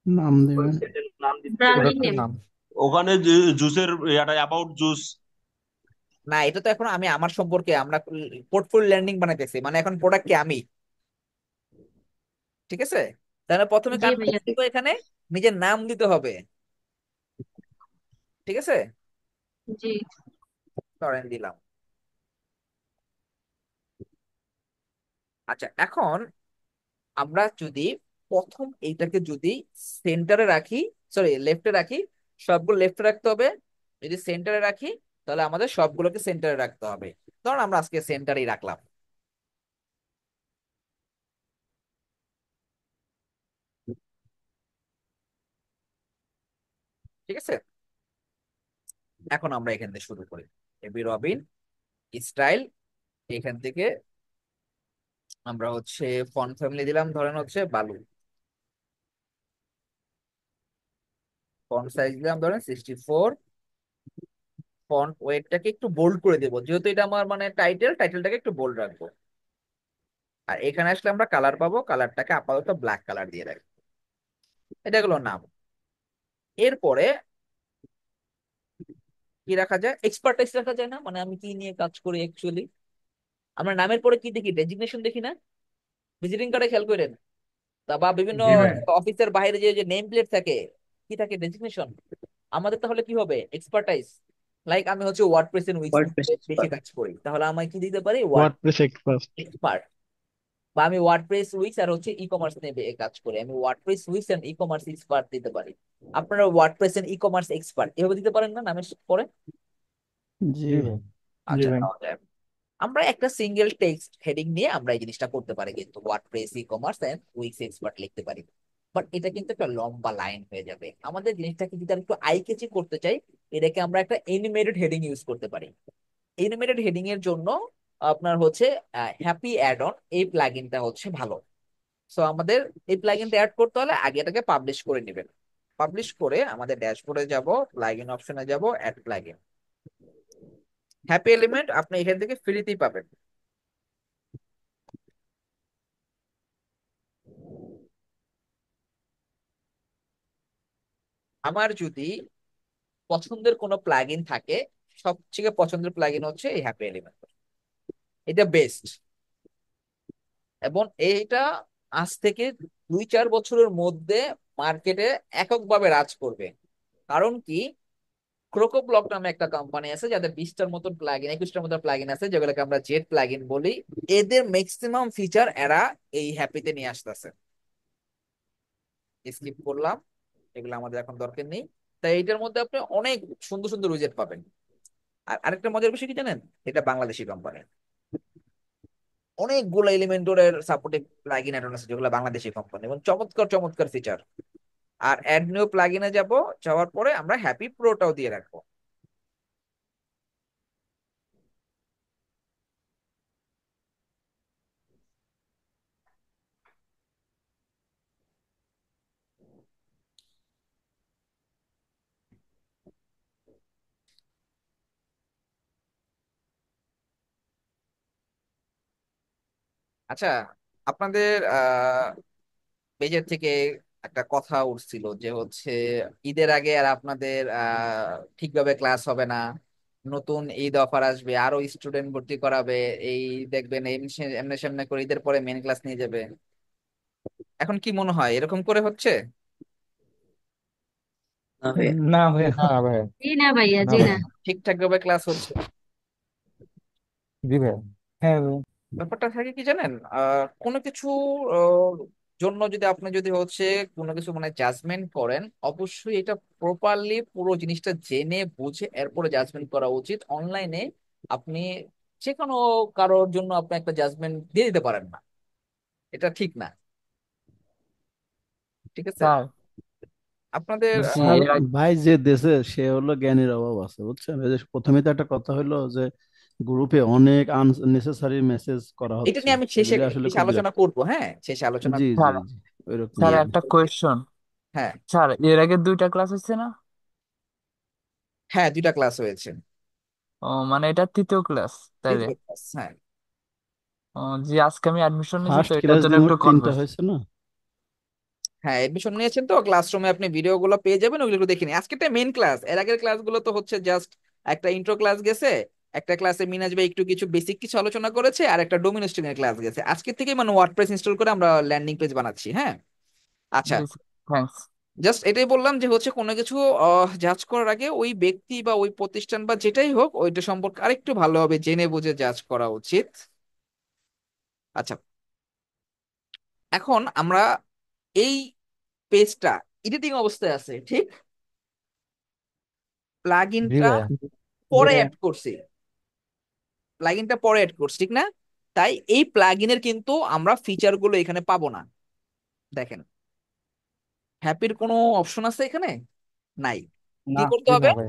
নাম দিবেন। ওয়েবসাইটের নাম দিতে হবে। ব্র্যান্ডিং প্রোডাক্টের নেম। নাম। ওখানে জুসের ইয়াটা অ্যাবাউট জুস। না, এটা তো এখন আমি আমার সম্পর্কে আমরা পোর্টফোলিও ল্যান্ডিং বানাইতেছি, মানে এখন প্রোডাক্ট কি আমি। ঠিক আছে, তাহলে প্রথমে জি কার ভাইয়া। দিব এখানে, নিজের নাম দিতে হবে। ঠিক আছে, জি। ধরেন দিলাম। আচ্ছা, এখন আমরা যদি প্রথম এইটাকে যদি সেন্টারে রাখি, সরি লেফটে রাখি, সবগুলো লেফটে রাখতে হবে। যদি সেন্টারে রাখি তাহলে আমাদের সবগুলোকে সেন্টারে রাখতে হবে। ধরুন আমরা আজকে সেন্টারেই রাখলাম। ঠিক আছে, এখন আমরা এখান থেকে শুরু করি। এবি রবিন স্টাইল, এখান থেকে আমরা হচ্ছে ফন্ট ফ্যামিলি দিলাম ধরেন হচ্ছে বালু, ফন্ট সাইজ দিলাম ধরেন 64। ফন্ট ওয়েটটাকে একটু বোল্ড করে দেবো, যেহেতু এটা আমার মানে টাইটেলটাকে একটু বোল্ড রাখবো। আর এখানে আসলে আমরা কালার পাবো, কালারটাকে আপাতত ব্ল্যাক কালার দিয়ে রাখবো। এটা হলো নাম। এরপরে কি রাখা যায়, এক্সপার্টাইজ রাখা যায় না, মানে আমি কি নিয়ে কাজ করি অ্যাকচুয়ালি। আমরা নামের পরে কি দেখি, ডেজিগনেশন দেখি না, ভিজিটিং কার্ডে খেয়াল করেন, তা বা বিভিন্ন জি ভাই। অফিসের বাইরে যে যে নেম প্লেট থাকে, কি থাকে, ডেজিগনেশন। আমাদের তাহলে কি হবে, এক্সপার্টাইজ। লাইক আমি হচ্ছে ওয়ার্ডপ্রেস এন্ড উইক্স ওয়ার্ডপ্রেস বেশি এক্সপার্ট। কাজ করি, তাহলে আমায় কি দিতে পারি, ওয়ার্ড ওয়ার্ডপ্রেস এক্সপার্ট। এক্সপার্ট। বা আমি ওয়ার্ডপ্রেস উইক্স আর হচ্ছে ই কমার্স নিয়ে কাজ করি, আমি WordPress Wix and ecommerce expert দিতে পারি। আপনারা WordPress and ecommerce expert এভাবে দিতে পারেন না নামের পরে? জি জি ভাই। ভাই। জি আচ্ছা, ভাই। দেওয়া যায়। আমরা একটা সিঙ্গেল টেক্সট হেডিং নিয়ে আমরা এই জিনিসটা করতে পারি, কিন্তু WordPress ecommerce and Wix expert লিখতে পারি। বাট এটা কিন্তু একটা লম্বা লাইন হয়ে যাবে। আমাদের জিনিসটাকে যদি আর একটু আই ক্যাচি করতে চাই, এটাকে আমরা একটা এনিমেটেড হেডিং ইউজ করতে পারি। এনিমেটেড হেডিং এর জন্য আপনার হচ্ছে হ্যাপি অ্যাড অন এই প্লাগইনটা হচ্ছে ভালো। সো আমাদের এই প্লাগইনটা অ্যাড করতে হলে আগে এটাকে পাবলিশ করে নেবেন। পাবলিশ করে আমাদের ড্যাশবোর্ডে যাব, প্লাগইন অপশনে যাব, অ্যাড প্লাগইন। হ্যাপি এলিমেন্ট আপনি এখান থেকে ফ্রিতেই পাবেন। আমার যদি পছন্দের কোনো প্লাগইন থাকে, সবথেকে পছন্দের প্লাগইন হচ্ছে এই হ্যাপি এলিমেন্ট, এটা বেস্ট। এবং এইটা আজ থেকে 2-4 বছরের মধ্যে মার্কেটে এককভাবে রাজ করবে। কারণ কি, ক্রোকো ব্লক নামে একটা কোম্পানি আছে যাদের 20টার মতন প্লাগইন, 21টার মতন প্লাগইন আছে, যেগুলোকে আমরা জেট প্লাগইন বলি। এদের ম্যাক্সিমাম ফিচার এরা এই হ্যাপিতে নিয়ে আসতেছে। স্কিপ করলাম, এগুলো আমাদের এখন দরকার নেই। তাই এইটার মধ্যে আপনি অনেক সুন্দর সুন্দর উইজেট পাবেন। আর আরেকটা মজার বিষয় কি জানেন, এটা বাংলাদেশি কোম্পানি, অনেকগুলো এলিমেন্টরের সাপোর্টিভ প্লাগইন অ্যাড আছে যেগুলো বাংলাদেশি কোম্পানি, এবং চমৎকার চমৎকার ফিচার। আর অ্যাড নিউ প্লাগইনে যাব, যাওয়ার পরে আমরা হ্যাপি প্রোটাও দিয়ে রাখবো। আচ্ছা, আপনাদের পেজের থেকে একটা কথা উঠছিল যে হচ্ছে ঈদের আগে আর আপনাদের ঠিকভাবে ক্লাস হবে না, নতুন ঈদ অফার আসবে, আরো স্টুডেন্ট ভর্তি করাবে, এই দেখবেন এমনি সামনে করে ঈদের পরে মেন ক্লাস নিয়ে যাবে। এখন কি মনে হয় এরকম করে হচ্ছে? না ভাইয়া। না ভাইয়া। না ভাই, জি না ভাইয়া, না জি ভাই। না। ঠিকঠাক ভাবে ক্লাস হচ্ছে? জি ভাই। হ্যাঁ ভাইয়া। ব্যাপারটা থাকে কি জানেন, কোনো কিছু আহ, জন্য যদি আপনি যদি হচ্ছে কোনো কিছু মানে জাজমেন্ট করেন, অবশ্যই এটা প্রপারলি পুরো জিনিসটা জেনে বুঝে এরপরে জাজমেন্ট করা উচিত। অনলাইনে আপনি যে কোনো কারোর জন্য আপনি একটা জাজমেন্ট দিয়ে দিতে পারেন না, এটা ঠিক না। ঠিক আছে? স্যার আপনাদের বলছি স্যার ভাই যে দেশে সে হলো জ্ঞানীর অভাব আছে, বুঝছেন? এই যে প্রথমে তো একটা কথা হলো যে গ্রুপে অনেক আননেসেসারি মেসেজ করা এটা হচ্ছে, নিয়ে আমি শেষে এগুলি আসলে শেষে খুব আলোচনা করব, হ্যাঁ শেষে আলোচনা। জি জি স্যার, জি ওইরকম স্যার জি, আর কি। একটা কোয়েশ্চন। হ্যাঁ স্যার এর আগে 2টা ক্লাস হচ্ছে না? হ্যাঁ, দুইটা ক্লাস হয়েছে। ও মানে এটা 3য় ক্লাস তাইলে? তৃতীয় ক্লাস, হ্যাঁ। ও জি, আজকে আমি অ্যাডমিশন নিয়েছি তো ফার্স্ট এটার ক্লাস জন্য দিয়ে একটু মোট 3টা কনফিউজ। হয়েছে না? হ্যাঁ, এডমিশন নিয়েছেন তো ক্লাসরুমে আপনি ভিডিও গুলো পেয়ে যাবেন, ওগুলো একটু দেখে নিন। আজকেটা মেইন ক্লাস, এর আগের ক্লাসগুলো তো হচ্ছে জাস্ট একটা ইন্ট্রো ক্লাস গেছে, একটা ক্লাসে মিনাজ ভাই একটু কিছু বেসিক কিছু আলোচনা করেছে, আর একটা ডোমিনোস্টিং এর ক্লাস গেছে। আজকে থেকে মানে ওয়ার্ডপ্রেস ইনস্টল করে আমরা ল্যান্ডিং পেজ বানাচ্ছি, হ্যাঁ। আচ্ছা, জি থ্যাঙ্কস। জাস্ট এটাই বললাম যে হচ্ছে কোনো কিছু জাজ করার আগে ওই ব্যক্তি বা ওই প্রতিষ্ঠান বা যেটাই হোক ওইটা সম্পর্কে আরেকটু ভালোভাবে জেনে বুঝে জাজ করা উচিত। আচ্ছা, এখন আমরা এই পেজটা এডিটিং অবস্থায় আছে, ঠিক? জি প্লাগইনটা ভাইয়া। পরে অ্যাড করছি, প্লাগইনটা পরে অ্যাড করছি, ঠিক না? তাই এই প্লাগইনের কিন্তু আমরা ফিচার গুলো এখানে পাবো না। দেখেন, হ্যাপির কোনো অপশন আছে এখানে? নাই। কি না। করতে জি না হবে? ভাই।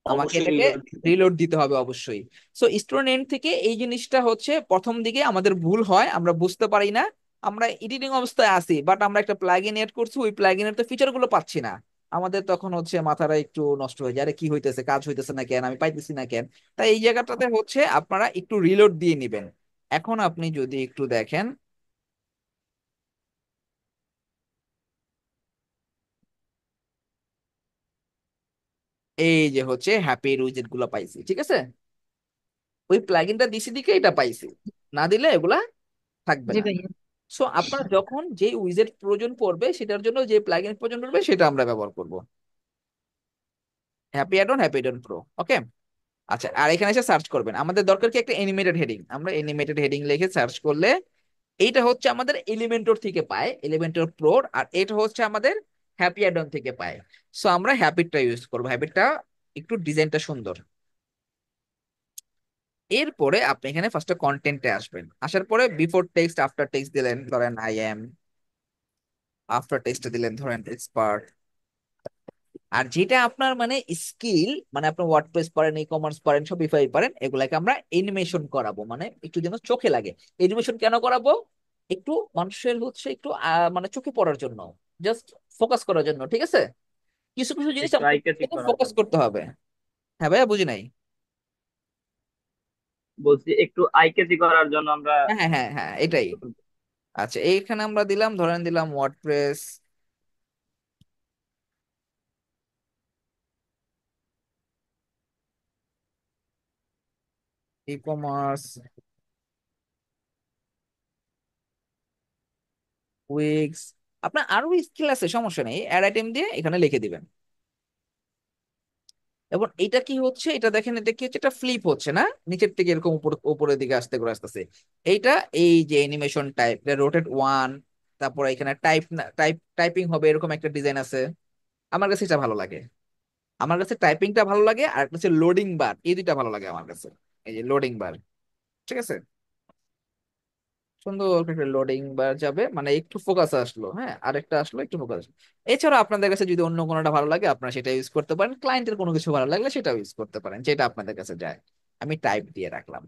আমাকে অবশ্যই এটাকে reload দিতে হবে। রিলোড দিতে হবে অবশ্যই। সো স্টুডেন্ট থেকে এই জিনিসটা হচ্ছে প্রথম দিকে আমাদের ভুল হয়, আমরা বুঝতে পারি না। আমরা এডিটিং অবস্থায় আছি, বাট আমরা একটা প্লাগইন এড করছি, ওই প্লাগইনের তো ফিচার গুলো পাচ্ছি না। আমাদের তখন হচ্ছে মাথাটা একটু নষ্ট হয়ে যায়, আরে কি হইতেছে, কাজ হইতেছে না কেন, আমি পাইতেছি না কেন। তাই এই জায়গাটাতে হচ্ছে আপনারা একটু রিলোড দিয়ে নিবেন। এখন আপনি যদি একটু দেখেন, এই যে হচ্ছে হ্যাপি উইজেট গুলো পাইছি, ঠিক আছে? ওই প্লাগইনটা দিছি দিকে এটা পাইছি, না দিলে এগুলা থাকবে জি না। ভাইয়া। সো আপনার যখন যে উইজেট প্রয়োজন পড়বে সেটার জন্য যে প্লাগইন প্রয়োজন পড়বে সেটা আমরা ব্যবহার করব। হ্যাপি অ্যাডন প্রো, ওকে। আচ্ছা, আর এখানে এসে সার্চ করবেন, আমাদের দরকার কি একটা অ্যানিমেটেড হেডিং। আমরা অ্যানিমেটেড হেডিং লিখে সার্চ করলে এইটা হচ্ছে আমাদের এলিমেন্টর থেকে পায়, এলিমেন্টর প্রো। আর এটা হচ্ছে আমাদের হ্যাপি অ্যাডন থেকে পায়। সো আমরা হ্যাপিটটা ইউজ করবো, হ্যাপিটটা একটু ডিজাইনটা সুন্দর। এরপরে আপনি এখানে ফার্স্টে কন্টেন্টে আসবেন, আসার পরে বিফোর টেক্সট আফটার টেক্সট দিলেন, ধরেন আই এম। আফটার টেক্সট দিলেন ধরেন এক্সপার্ট। আর যেটা আপনার মানে স্কিল, মানে আপনি ওয়ার্ডপ্রেস পারেন, ই কমার্স পারেন, শপিফাই পারেন, এগুলাকে আমরা এনিমেশন করাবো, মানে একটু যেন চোখে লাগে। এনিমেশন কেন করাবো? একটু মানুষের হচ্ছে একটু মানে চোখে পড়ার জন্য, জাস্ট ফোকাস করার জন্য, ঠিক আছে? কিছু কিছু জিনিস একটু আই ক্যাচি আমাদের করার ফোকাস জন্য করতে হবে। হ্যাঁ ভাইয়া, বুঝি নাই। বলছি, একটু আই ক্যাচি করার জন্য আমরা হ্যাঁ হ্যাঁ হ্যাঁ হ্যাঁ, এটাই। আচ্ছা, এইখানে আমরা দিলাম, ধরেন দিলাম ওয়ার্ডপ্রেস ই কমার্স উইক্স। আপনার আরো স্কিল আছে, সমস্যা নেই, অ্যাড আইটেম দিয়ে এখানে লিখে দিবেন। এবং এটা কি হচ্ছে, এটা দেখেন, এটা কি হচ্ছে, এটা ফ্লিপ হচ্ছে না, নিচের থেকে এরকম উপরের দিকে আসতে করে আসতেছে। এইটা এই যে অ্যানিমেশন টাইপ, রোটেট ওয়ান, তারপর এখানে টাইপিং হবে এরকম একটা ডিজাইন আছে। আমার কাছে এটা ভালো লাগে, আমার কাছে টাইপিংটা ভালো লাগে, আর একটা হচ্ছে লোডিং বার, এই দুইটা ভালো লাগে আমার কাছে। এই যে লোডিং বার, ঠিক আছে? সুন্দর একটা লোডিং বার যাবে, মানে একটু ফোকাস আসলো, হ্যাঁ, আরেকটা আসলো একটু ফোকাস। এছাড়া আপনাদের কাছে যদি অন্য কোনোটা ভালো লাগে আপনারা সেটা ইউজ করতে পারেন, ক্লায়েন্টের কোনো কিছু ভালো লাগলে সেটাও ইউজ করতে পারেন, যেটা আপনাদের কাছে যায়। আমি টাইপ দিয়ে রাখলাম।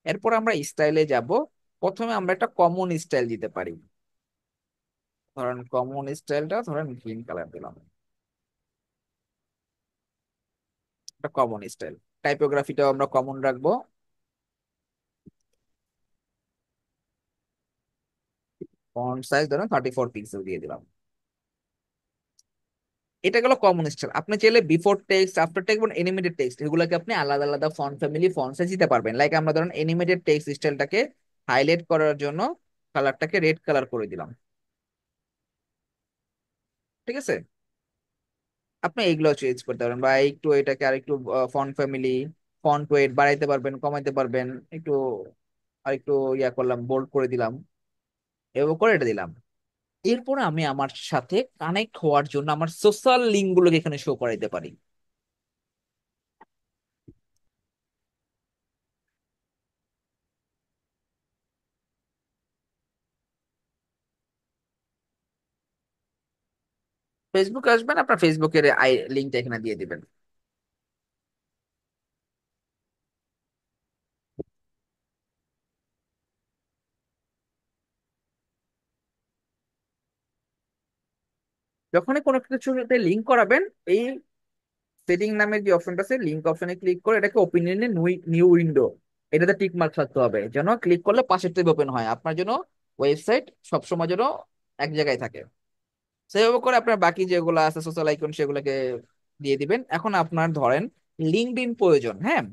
এরপর আমরা স্টাইলে যাব। প্রথমে আমরা একটা কমন স্টাইল দিতে পারি, ধরেন কমন স্টাইলটা ধরেন গ্রিন কালার দিলাম, একটা কমন স্টাইল। টাইপোগ্রাফিটাও আমরা কমন রাখবো। ফন্ট সাইজ ধরেন 34 পিক্সেল দিয়ে দিলাম। এটা গেল কমন স্টাইল। আপনি চাইলে বিফোর টেক্সট, আফটার টেক্সট এবং এনিমেটেড টেক্সট এগুলোকে আপনি আলাদা আলাদা ফন্ট ফ্যামিলি, ফন্ট সাইজ দিতে পারবেন। লাইক আমরা ধরেন এনিমেটেড টেক্সট স্টাইলটাকে হাইলাইট করার জন্য কালারটাকে রেড কালার করে দিলাম, ঠিক আছে? আপনি এইগুলো চেঞ্জ করতে পারবেন, বা একটু এটাকে আর একটু ফন্ট ফ্যামিলি, ফন্ট ওয়েট বাড়াইতে পারবেন, কমাইতে পারবেন। একটু আর একটু ইয়া করলাম, বোল্ড করে দিলাম, এভাবে করে এটা দিলাম। এরপর আমি আমার সাথে কানেক্ট হওয়ার জন্য আমার সোশ্যাল লিঙ্ক গুলোকে এখানে শো করাইতে পারি। ফেসবুক আসবেন, আপনার ফেসবুকের লিঙ্কটা এখানে দিয়ে দিবেন। যখনই কোনো কিছুর সাথে লিঙ্ক করাবেন, এই সেটিং নামের যে অপশনটা আছে, লিঙ্ক অপশনে ক্লিক করে এটাকে ওপিনিয়নে নিউ উইন্ডো, এটাতে টিক মার্ক থাকতে হবে, যেন ক্লিক করলে পাশের ট্যাব ওপেন হয়, আপনার জন্য ওয়েবসাইট সবসময় যেন এক জায়গায় থাকে। সেভাবে করে আপনার বাকি যেগুলো আছে সোশ্যাল আইকন সেগুলোকে দিয়ে দিবেন। এখন আপনার ধরেন লিঙ্কডইন প্রয়োজন, হ্যাঁ।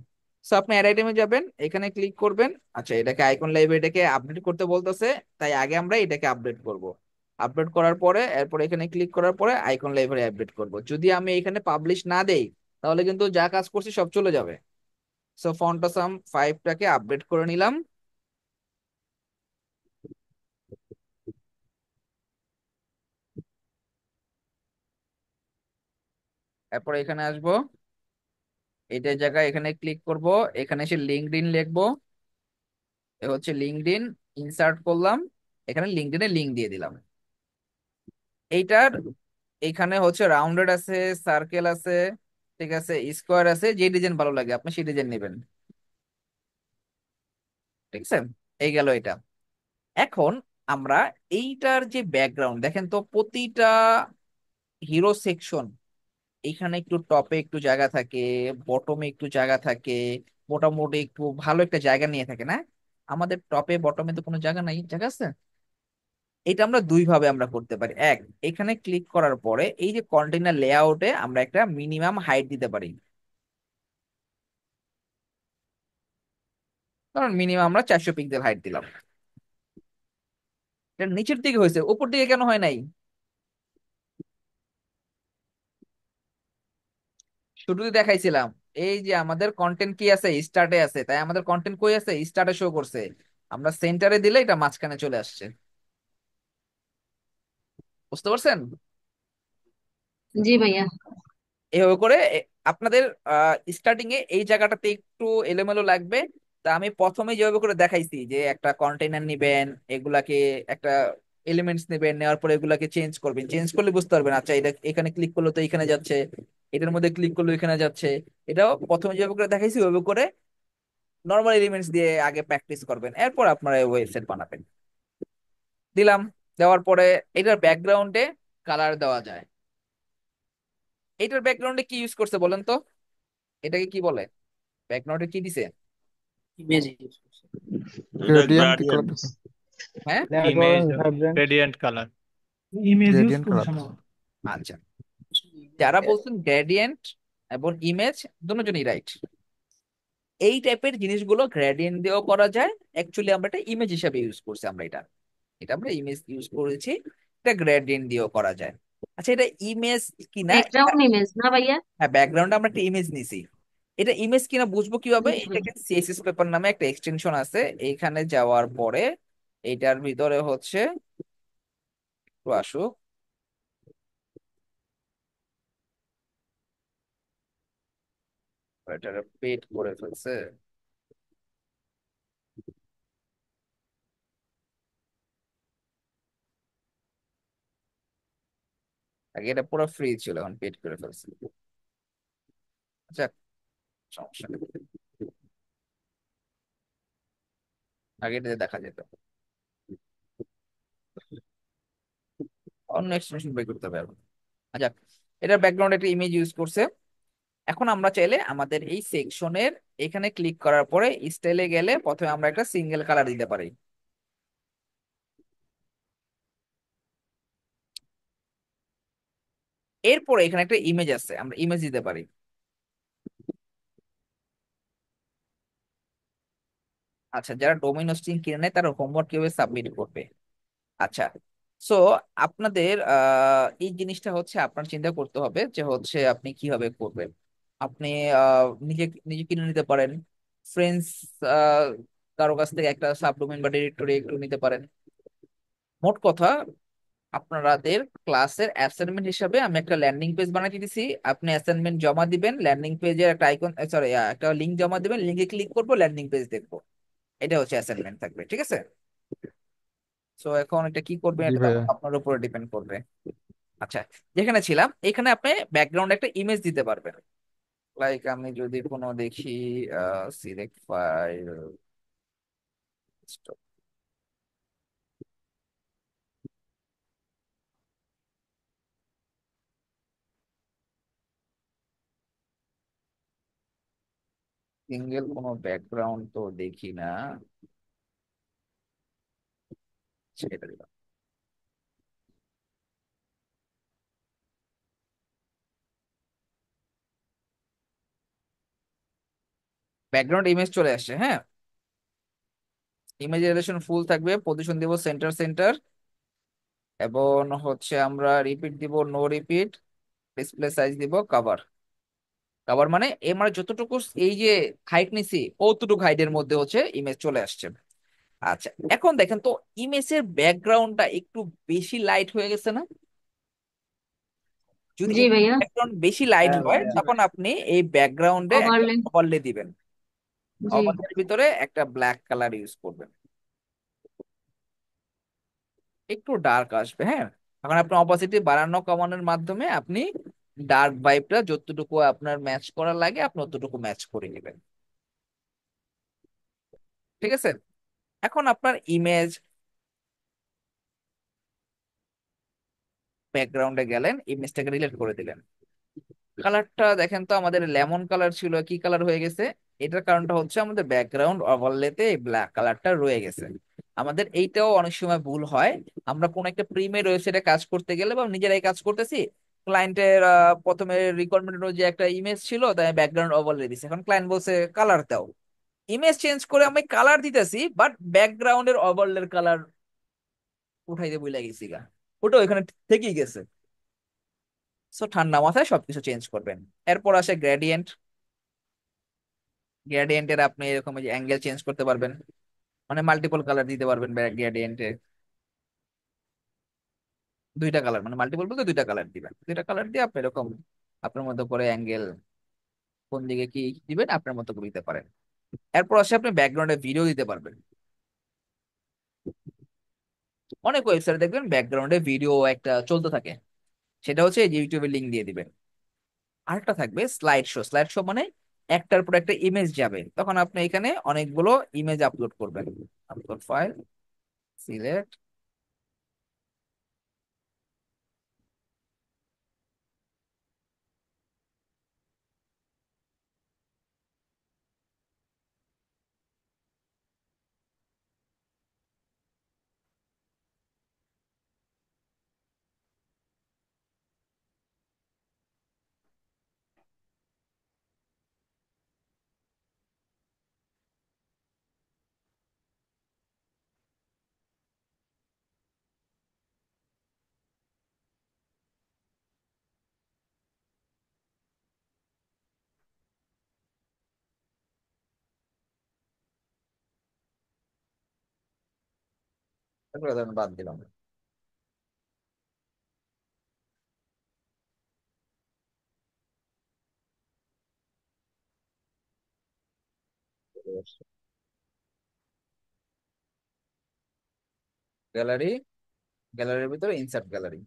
সো আপনি অ্যাড আইটেমে যাবেন, এখানে ক্লিক করবেন। আচ্ছা, এটাকে আইকন লাইব্রেরিটাকে আপডেট করতে বলতেছে, তাই আগে আমরা এটাকে আপডেট করব। আপডেট করার পরে এরপর এখানে ক্লিক করার পরে আইকন লাইব্রেরি আপডেট করব। যদি আমি এখানে পাবলিশ না দেই তাহলে কিন্তু যা কাজ করছি সব চলে যাবে। সো ফন্টাসাম 5টাকে আপডেট করে নিলাম। এরপর এখানে আসবো, এটার জায়গায় এখানে ক্লিক করব, এখানে এসে লিঙ্কডইন লিখবো। এ হচ্ছে লিঙ্কডইন, ইনসার্ট করলাম, এখানে লিঙ্কডইনে লিঙ্ক দিয়ে দিলাম। এইটার এখানে হচ্ছে রাউন্ডেড আছে, সার্কেল আছে, ঠিক আছে, স্কোয়ার আছে, যে ডিজাইন ভালো লাগে আপনি সেই ডিজাইন নেবেন, ঠিক আছে? এই গেল এটা। এখন আমরা এইটার যে ব্যাকগ্রাউন্ড দেখেন তো, প্রতিটা হিরো সেকশন এখানে একটু টপে একটু জায়গা থাকে, বটমে একটু জায়গা থাকে, মোটামুটি একটু ভালো একটা জায়গা নিয়ে থাকে না? আমাদের টপে বটমে তো কোনো জায়গা নাই, জায়গা আছে? এটা আমরা দুই ভাবে আমরা করতে পারি। এক, এখানে ক্লিক করার পরে এই যে কন্টেইনার লেআউটে আমরা একটা মিনিমাম হাইট দিতে পারি। কারণ মিনিমাম আমরা 400 পিক্সেল হাইট দিলাম। এটা নিচের দিকে হয়েছে, উপর দিকে কেন হয় নাই? শুরুতে দেখাইছিলাম, এই যে আমাদের কন্টেন্ট কি আছে, স্টার্টে আছে, তাই আমাদের কন্টেন্ট কই আছে, স্টার্টে শো করছে। আমরা সেন্টারে দিলে এটা মাঝখানে চলে আসছে। বুঝতে পারছেন? জি ভাইয়া। এভাবে করে আপনাদের স্টার্টিং এ এই জায়গাটাতে একটু এলোমেলো লাগবে। তা আমি প্রথমে যেভাবে করে দেখাইছি যে একটা কন্টেইনার নিবেন, এগুলাকে একটা এলিমেন্টস নেবেন, নেওয়ার পরে এগুলাকে চেঞ্জ করবেন, চেঞ্জ করলে বুঝতে পারবেন আচ্ছা এটা এখানে ক্লিক করলে তো এখানে যাচ্ছে, এটার মধ্যে ক্লিক করলে এখানে যাচ্ছে। এটাও প্রথমে যেভাবে করে দেখাইছি ওইভাবে করে নর্মাল এলিমেন্টস দিয়ে আগে প্র্যাকটিস করবেন, এরপর আপনারা ওয়েবসাইট বানাবেন। দিলাম, দেওয়ার পরে এটার ব্যাকগ্রাউন্ডে কালার দেওয়া যায়। এটার ব্যাকগ্রাউন্ডে কি ইউজ করছে বলেন তো? এটাকে কি বলে? ব্যাকগ্রাউন্ডে কি দিছে? ইমেজ এটা গ্রেডিয়েন্ট কালার গ্রাডিয়েন্টস। দিছে। হ্যাঁ, black image orange vibrant gradient colour. Image use gradient করুন কালার দিছে। সম্ভবত। আচ্ছা, যারা বলছেন গ্রেডিয়েন্ট এবং ইমেজ দুজনই রাইট। এই টাইপের জিনিসগুলো গ্রেডিয়েন্ট দিয়েও করা যায়। অ্যাকচুয়ালি আমরা এটা ইমেজ হিসাবে ইউজ করছি, আমরা এটা এটা আমরা ইমেজ ইউজ করেছি, এটা গ্রেডিয়েন্ট দিয়েও করা যায়। আচ্ছা, এটা ইমেজ কিনা এটা, ব্যাকগ্রাউন্ড ইমেজ না ভাইয়া? হ্যাঁ ব্যাকগ্রাউন্ডে আমরা একটা ইমেজ নিছি। এটা ইমেজ কিনা বুঝবো কিভাবে? জি ভাইয়া। এটাকে সিএসএস পেপার নামে একটা এক্সটেনশন আছে, এইখানে যাওয়ার পরে এটার ভিতরে হচ্ছে, একটু আসুক, এটা পেড করে ফেলছে। আগে এটা পুরো ফ্রি ছিল, এখন পেড করে ফেলছে। আচ্ছা, সমস্যা নেই, আগে এটা দিয়ে দেখা যেত, অন্য এক্সটেনশন বের করতে পারবো। আচ্ছা, এটার ব্যাকগ্রাউন্ড একটা ইমেজ ইউজ করছে। এখন আমরা চাইলে আমাদের এই সেকশনের এখানে ক্লিক করার পরে স্টাইলে গেলে প্রথমে আমরা একটা সিঙ্গেল কালার দিতে পারি। এরপরে এখানে একটা ইমেজ আছে, আমরা ইমেজ দিতে পারি। আচ্ছা, যারা ডোমেইন হোস্টিং কিনে নেয় তারা হোমওয়ার্ক কিভাবে সাবমিট করবে? আচ্ছা, সো আপনাদের এই জিনিসটা হচ্ছে আপনার চিন্তা করতে হবে যে হচ্ছে আপনি কিভাবে করবেন। আপনি নিজে নিজে কিনে নিতে পারেন, ফ্রেন্ডস কারো কাছ থেকে একটা সাবডোমেইন বা ডিরেক্টরি একটু নিতে পারেন। মোট কথা, আপনাদের ক্লাসের অ্যাসাইনমেন্ট হিসাবে আমি একটা ল্যান্ডিং পেজ বানিয়ে দিয়েছি। আপনি অ্যাসাইনমেন্ট জমা দিবেন, ল্যান্ডিং পেজের একটা আইকন, সরি, একটা লিংক জমা দিবেন, লিংকে ক্লিক করবো, ল্যান্ডিং পেজ দেখবো। এটা হচ্ছে অ্যাসাইনমেন্ট থাকবে, ঠিক আছে? সো এখন এটা কি করবেন জি এটা তো ভাইয়া। আপনার উপরে ডিপেন্ড করবে। আচ্ছা, যেখানে ছিলাম এখানে আপনি ব্যাকগ্রাউন্ডে একটা ইমেজ দিতে পারবেন। লাইক আমি যদি কোনো দেখি, সিলেক্ট ফাইল, সিঙ্গেল কোনো ব্যাকগ্রাউন্ড তো দেখি না, সেটা দিলাম। ব্যাকগ্রাউন্ড ইমেজ চলে আসছে, হ্যাঁ। ইমেজ রিলেশন ফুল থাকবে, পজিশন দিব সেন্টার সেন্টার, এবং হচ্ছে আমরা রিপিট দিব নো রিপিট, ডিসপ্লে সাইজ দিব কভার। কভার মানে এ মানে যতটুকু এই যে হাইট নিছি অতটুকু হাইটের মধ্যে হচ্ছে ইমেজ চলে আসছে। আচ্ছা, এখন দেখেন তো ইমেজের ব্যাকগ্রাউন্ডটা একটু বেশি লাইট হয়ে গেছে না? যদি জি ভাইয়া। ব্যাকগ্রাউন্ড বেশি লাইট হ্যাঁ হয় ভাইয়া। তখন আপনি এই ব্যাকগ্রাউন্ডে একটা ওভারলে। ওভারলে দিবেন। জি। ওভারলের ভিতরে একটা ব্ল্যাক কালার ইউজ করবেন, একটু ডার্ক আসবে, হ্যাঁ। এখন আপনি অপাসিটি বাড়ানো কমানোর মাধ্যমে আপনি ডার্ক ভাইবটা যতটুকু আপনার ম্যাচ করা লাগে আপনি ততটুকু ম্যাচ করে নেবেন, ঠিক আছে? এখন আপনার ইমেজ ব্যাকগ্রাউন্ডে গেলেন, ইমেজটাকে রিলেট করে দিলেন। কালারটা দেখেন তো, আমাদের লেমন কালার ছিল, কি কালার হয়ে গেছে? এটার কারণটা হচ্ছে আমাদের ব্যাকগ্রাউন্ড ওভারলেতে ব্ল্যাক কালারটা রয়ে গেছে। আমাদের এইটাও অনেক সময় ভুল হয়। আমরা কোন একটা প্রিমিয়ার ওয়েবসাইটে কাজ করতে গেলে বা নিজেরাই কাজ করতেছি, ক্লায়েন্টের প্রথমে রিকোয়ারমেন্ট অনুযায়ী একটা ইমেজ ছিল, তাই ব্যাকগ্রাউন্ড ওভারলে দিছে। এখন ক্লায়েন্ট বলছে কালার দাও, ইমেজ চেঞ্জ করে আমি কালার দিতেছি, বাট ব্যাকগ্রাউন্ডের ওভারলের কালার উঠাইতে ভুলে গেছি গা, ওটা ওইখানে থেকেই গেছে। সো ঠান্ডা মাথায় সবকিছু চেঞ্জ করবেন। এরপর আসে গ্রেডিয়েন্ট। গ্রেডিয়েন্টের আপনি এরকম যে অ্যাঙ্গেল চেঞ্জ করতে পারবেন, মানে মাল্টিপল কালার দিতে পারবেন গ্রেডিয়েন্টে। দুইটা কালার মানে মাল্টিপল বলতে দুইটা কালার দিবেন, দুইটা কালার দিয়ে আপনি এরকম আপনার মতো করে অ্যাঙ্গেল কোন দিকে কি দিবেন আপনার মতো করে দিতে পারেন। এরপর আসে আপনি ব্যাকগ্রাউন্ডে ভিডিও দিতে পারবেন। অনেক ওয়েবসাইটে দেখবেন ব্যাকগ্রাউন্ডে ভিডিও একটা চলতে থাকে, সেটা হচ্ছে এই যে ইউটিউবে লিঙ্ক দিয়ে দিবেন। আরেকটা থাকবে স্লাইড শো। স্লাইড শো মানে একটার পর একটা ইমেজ যাবে, তখন আপনি এখানে অনেকগুলো ইমেজ আপলোড করবেন। আপলোড ফাইল, সিলেক্ট, তারপরে ধরেন বাদ দিলাম। গ্যালারি, গ্যালারির ভিতরে ইনসার্ট গ্যালারি।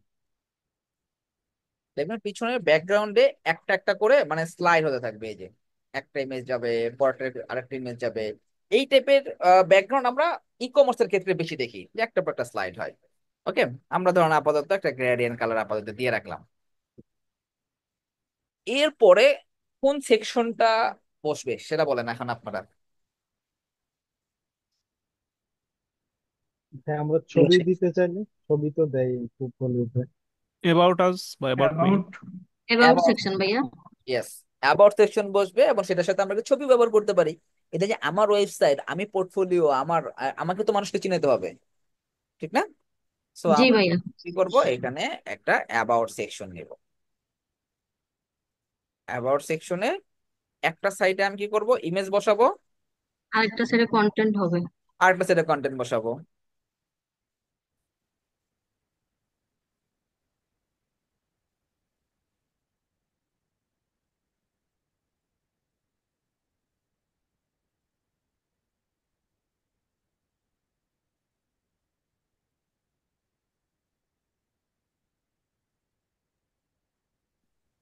দেখবেন পিছনের ব্যাকগ্রাউন্ডে একটা একটা করে মানে স্লাইড হতে থাকবে, এই যে একটা ইমেজ যাবে, পরের আরেকটা ইমেজ যাবে। এই টাইপের ব্যাকগ্রাউন্ড আমরা ই কমার্সের ক্ষেত্রে বেশি দেখি, যে একটা পর একটা স্লাইড হয়। ওকে, আমরা ধরুন আপাতত একটা গ্রেডিয়েন্ট কালার আপাতত দিয়ে রাখলাম। এরপরে কোন সেকশনটা বসবে সেটা বলেন এখন আপনারা। হ্যাঁ, আমরা ছবি দিতে চাইলে ছবি তো দেয় খুব বলিউডে। অ্যাবাউট আস বা about me. About about section ভাইয়া। ইয়েস, অ্যাবাউট সেকশন বসবে এবং সেটার সাথে আমরা একটা ছবি ব্যবহার করতে পারি। এটা যে আমার ওয়েবসাইট, আমি পোর্টফোলিও, আমাকে তো মানুষকে চিনাতে হবে, ঠিক না? সো জি আমরা ভাইয়া। কি করব, এখানে একটা অ্যাবাউট সেকশন নিব। অ্যাবাউট সেকশনে একটা সাইটে আমি কি করব, ইমেজ বসাবো, আরেকটা সাইডে কন্টেন্ট হবে। আর একটা সাইডে কন্টেন্ট বসাবো।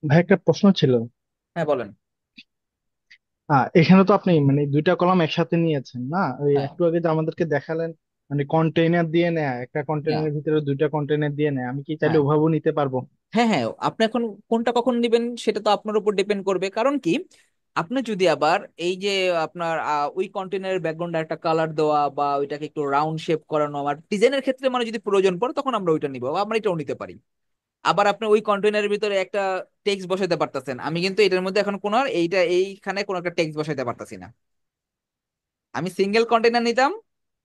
ভাই একটা প্রশ্ন ছিল। হ্যাঁ বলেন। এখানে তো আপনি মানে দুইটা কলাম একসাথে নিয়েছেন না? ওই হ্যাঁ একটু আগে যে আমাদেরকে দেখালেন, মানে কন্টেইনার দিয়ে নেয়, একটা হ্যাঁ কন্টেইনারের ভিতরে দুইটা কন্টেইনার দিয়ে নেয়, আমি কি চাইলে হ্যাঁ ওভাবেও নিতে পারবো? হ্যাঁ হ্যাঁ, আপনি এখন কোনটা কখন নেবেন সেটা তো আপনার উপর ডিপেন্ড করবে। কারণ কি, আপনি যদি আবার এই যে আপনার ওই কন্টেনারের ব্যাকগ্রাউন্ডে একটা কালার দেওয়া বা ওইটাকে একটু রাউন্ড শেপ করানো আমার ডিজাইনের ক্ষেত্রে মানে যদি প্রয়োজন পড়ে তখন আমরা ওইটা নিব, বা আমরা এটাও নিতে পারি। আবার আপনি ওই কন্টেনারের ভিতরে একটা টেক্সট বসাতে পারতেছেন, আমি কিন্তু এটার মধ্যে এখন কোনো আর এইখানে কোনো একটা টেক্সট বসাতে পারতাছি না। আমি সিঙ্গেল কন্টেনার নিতাম,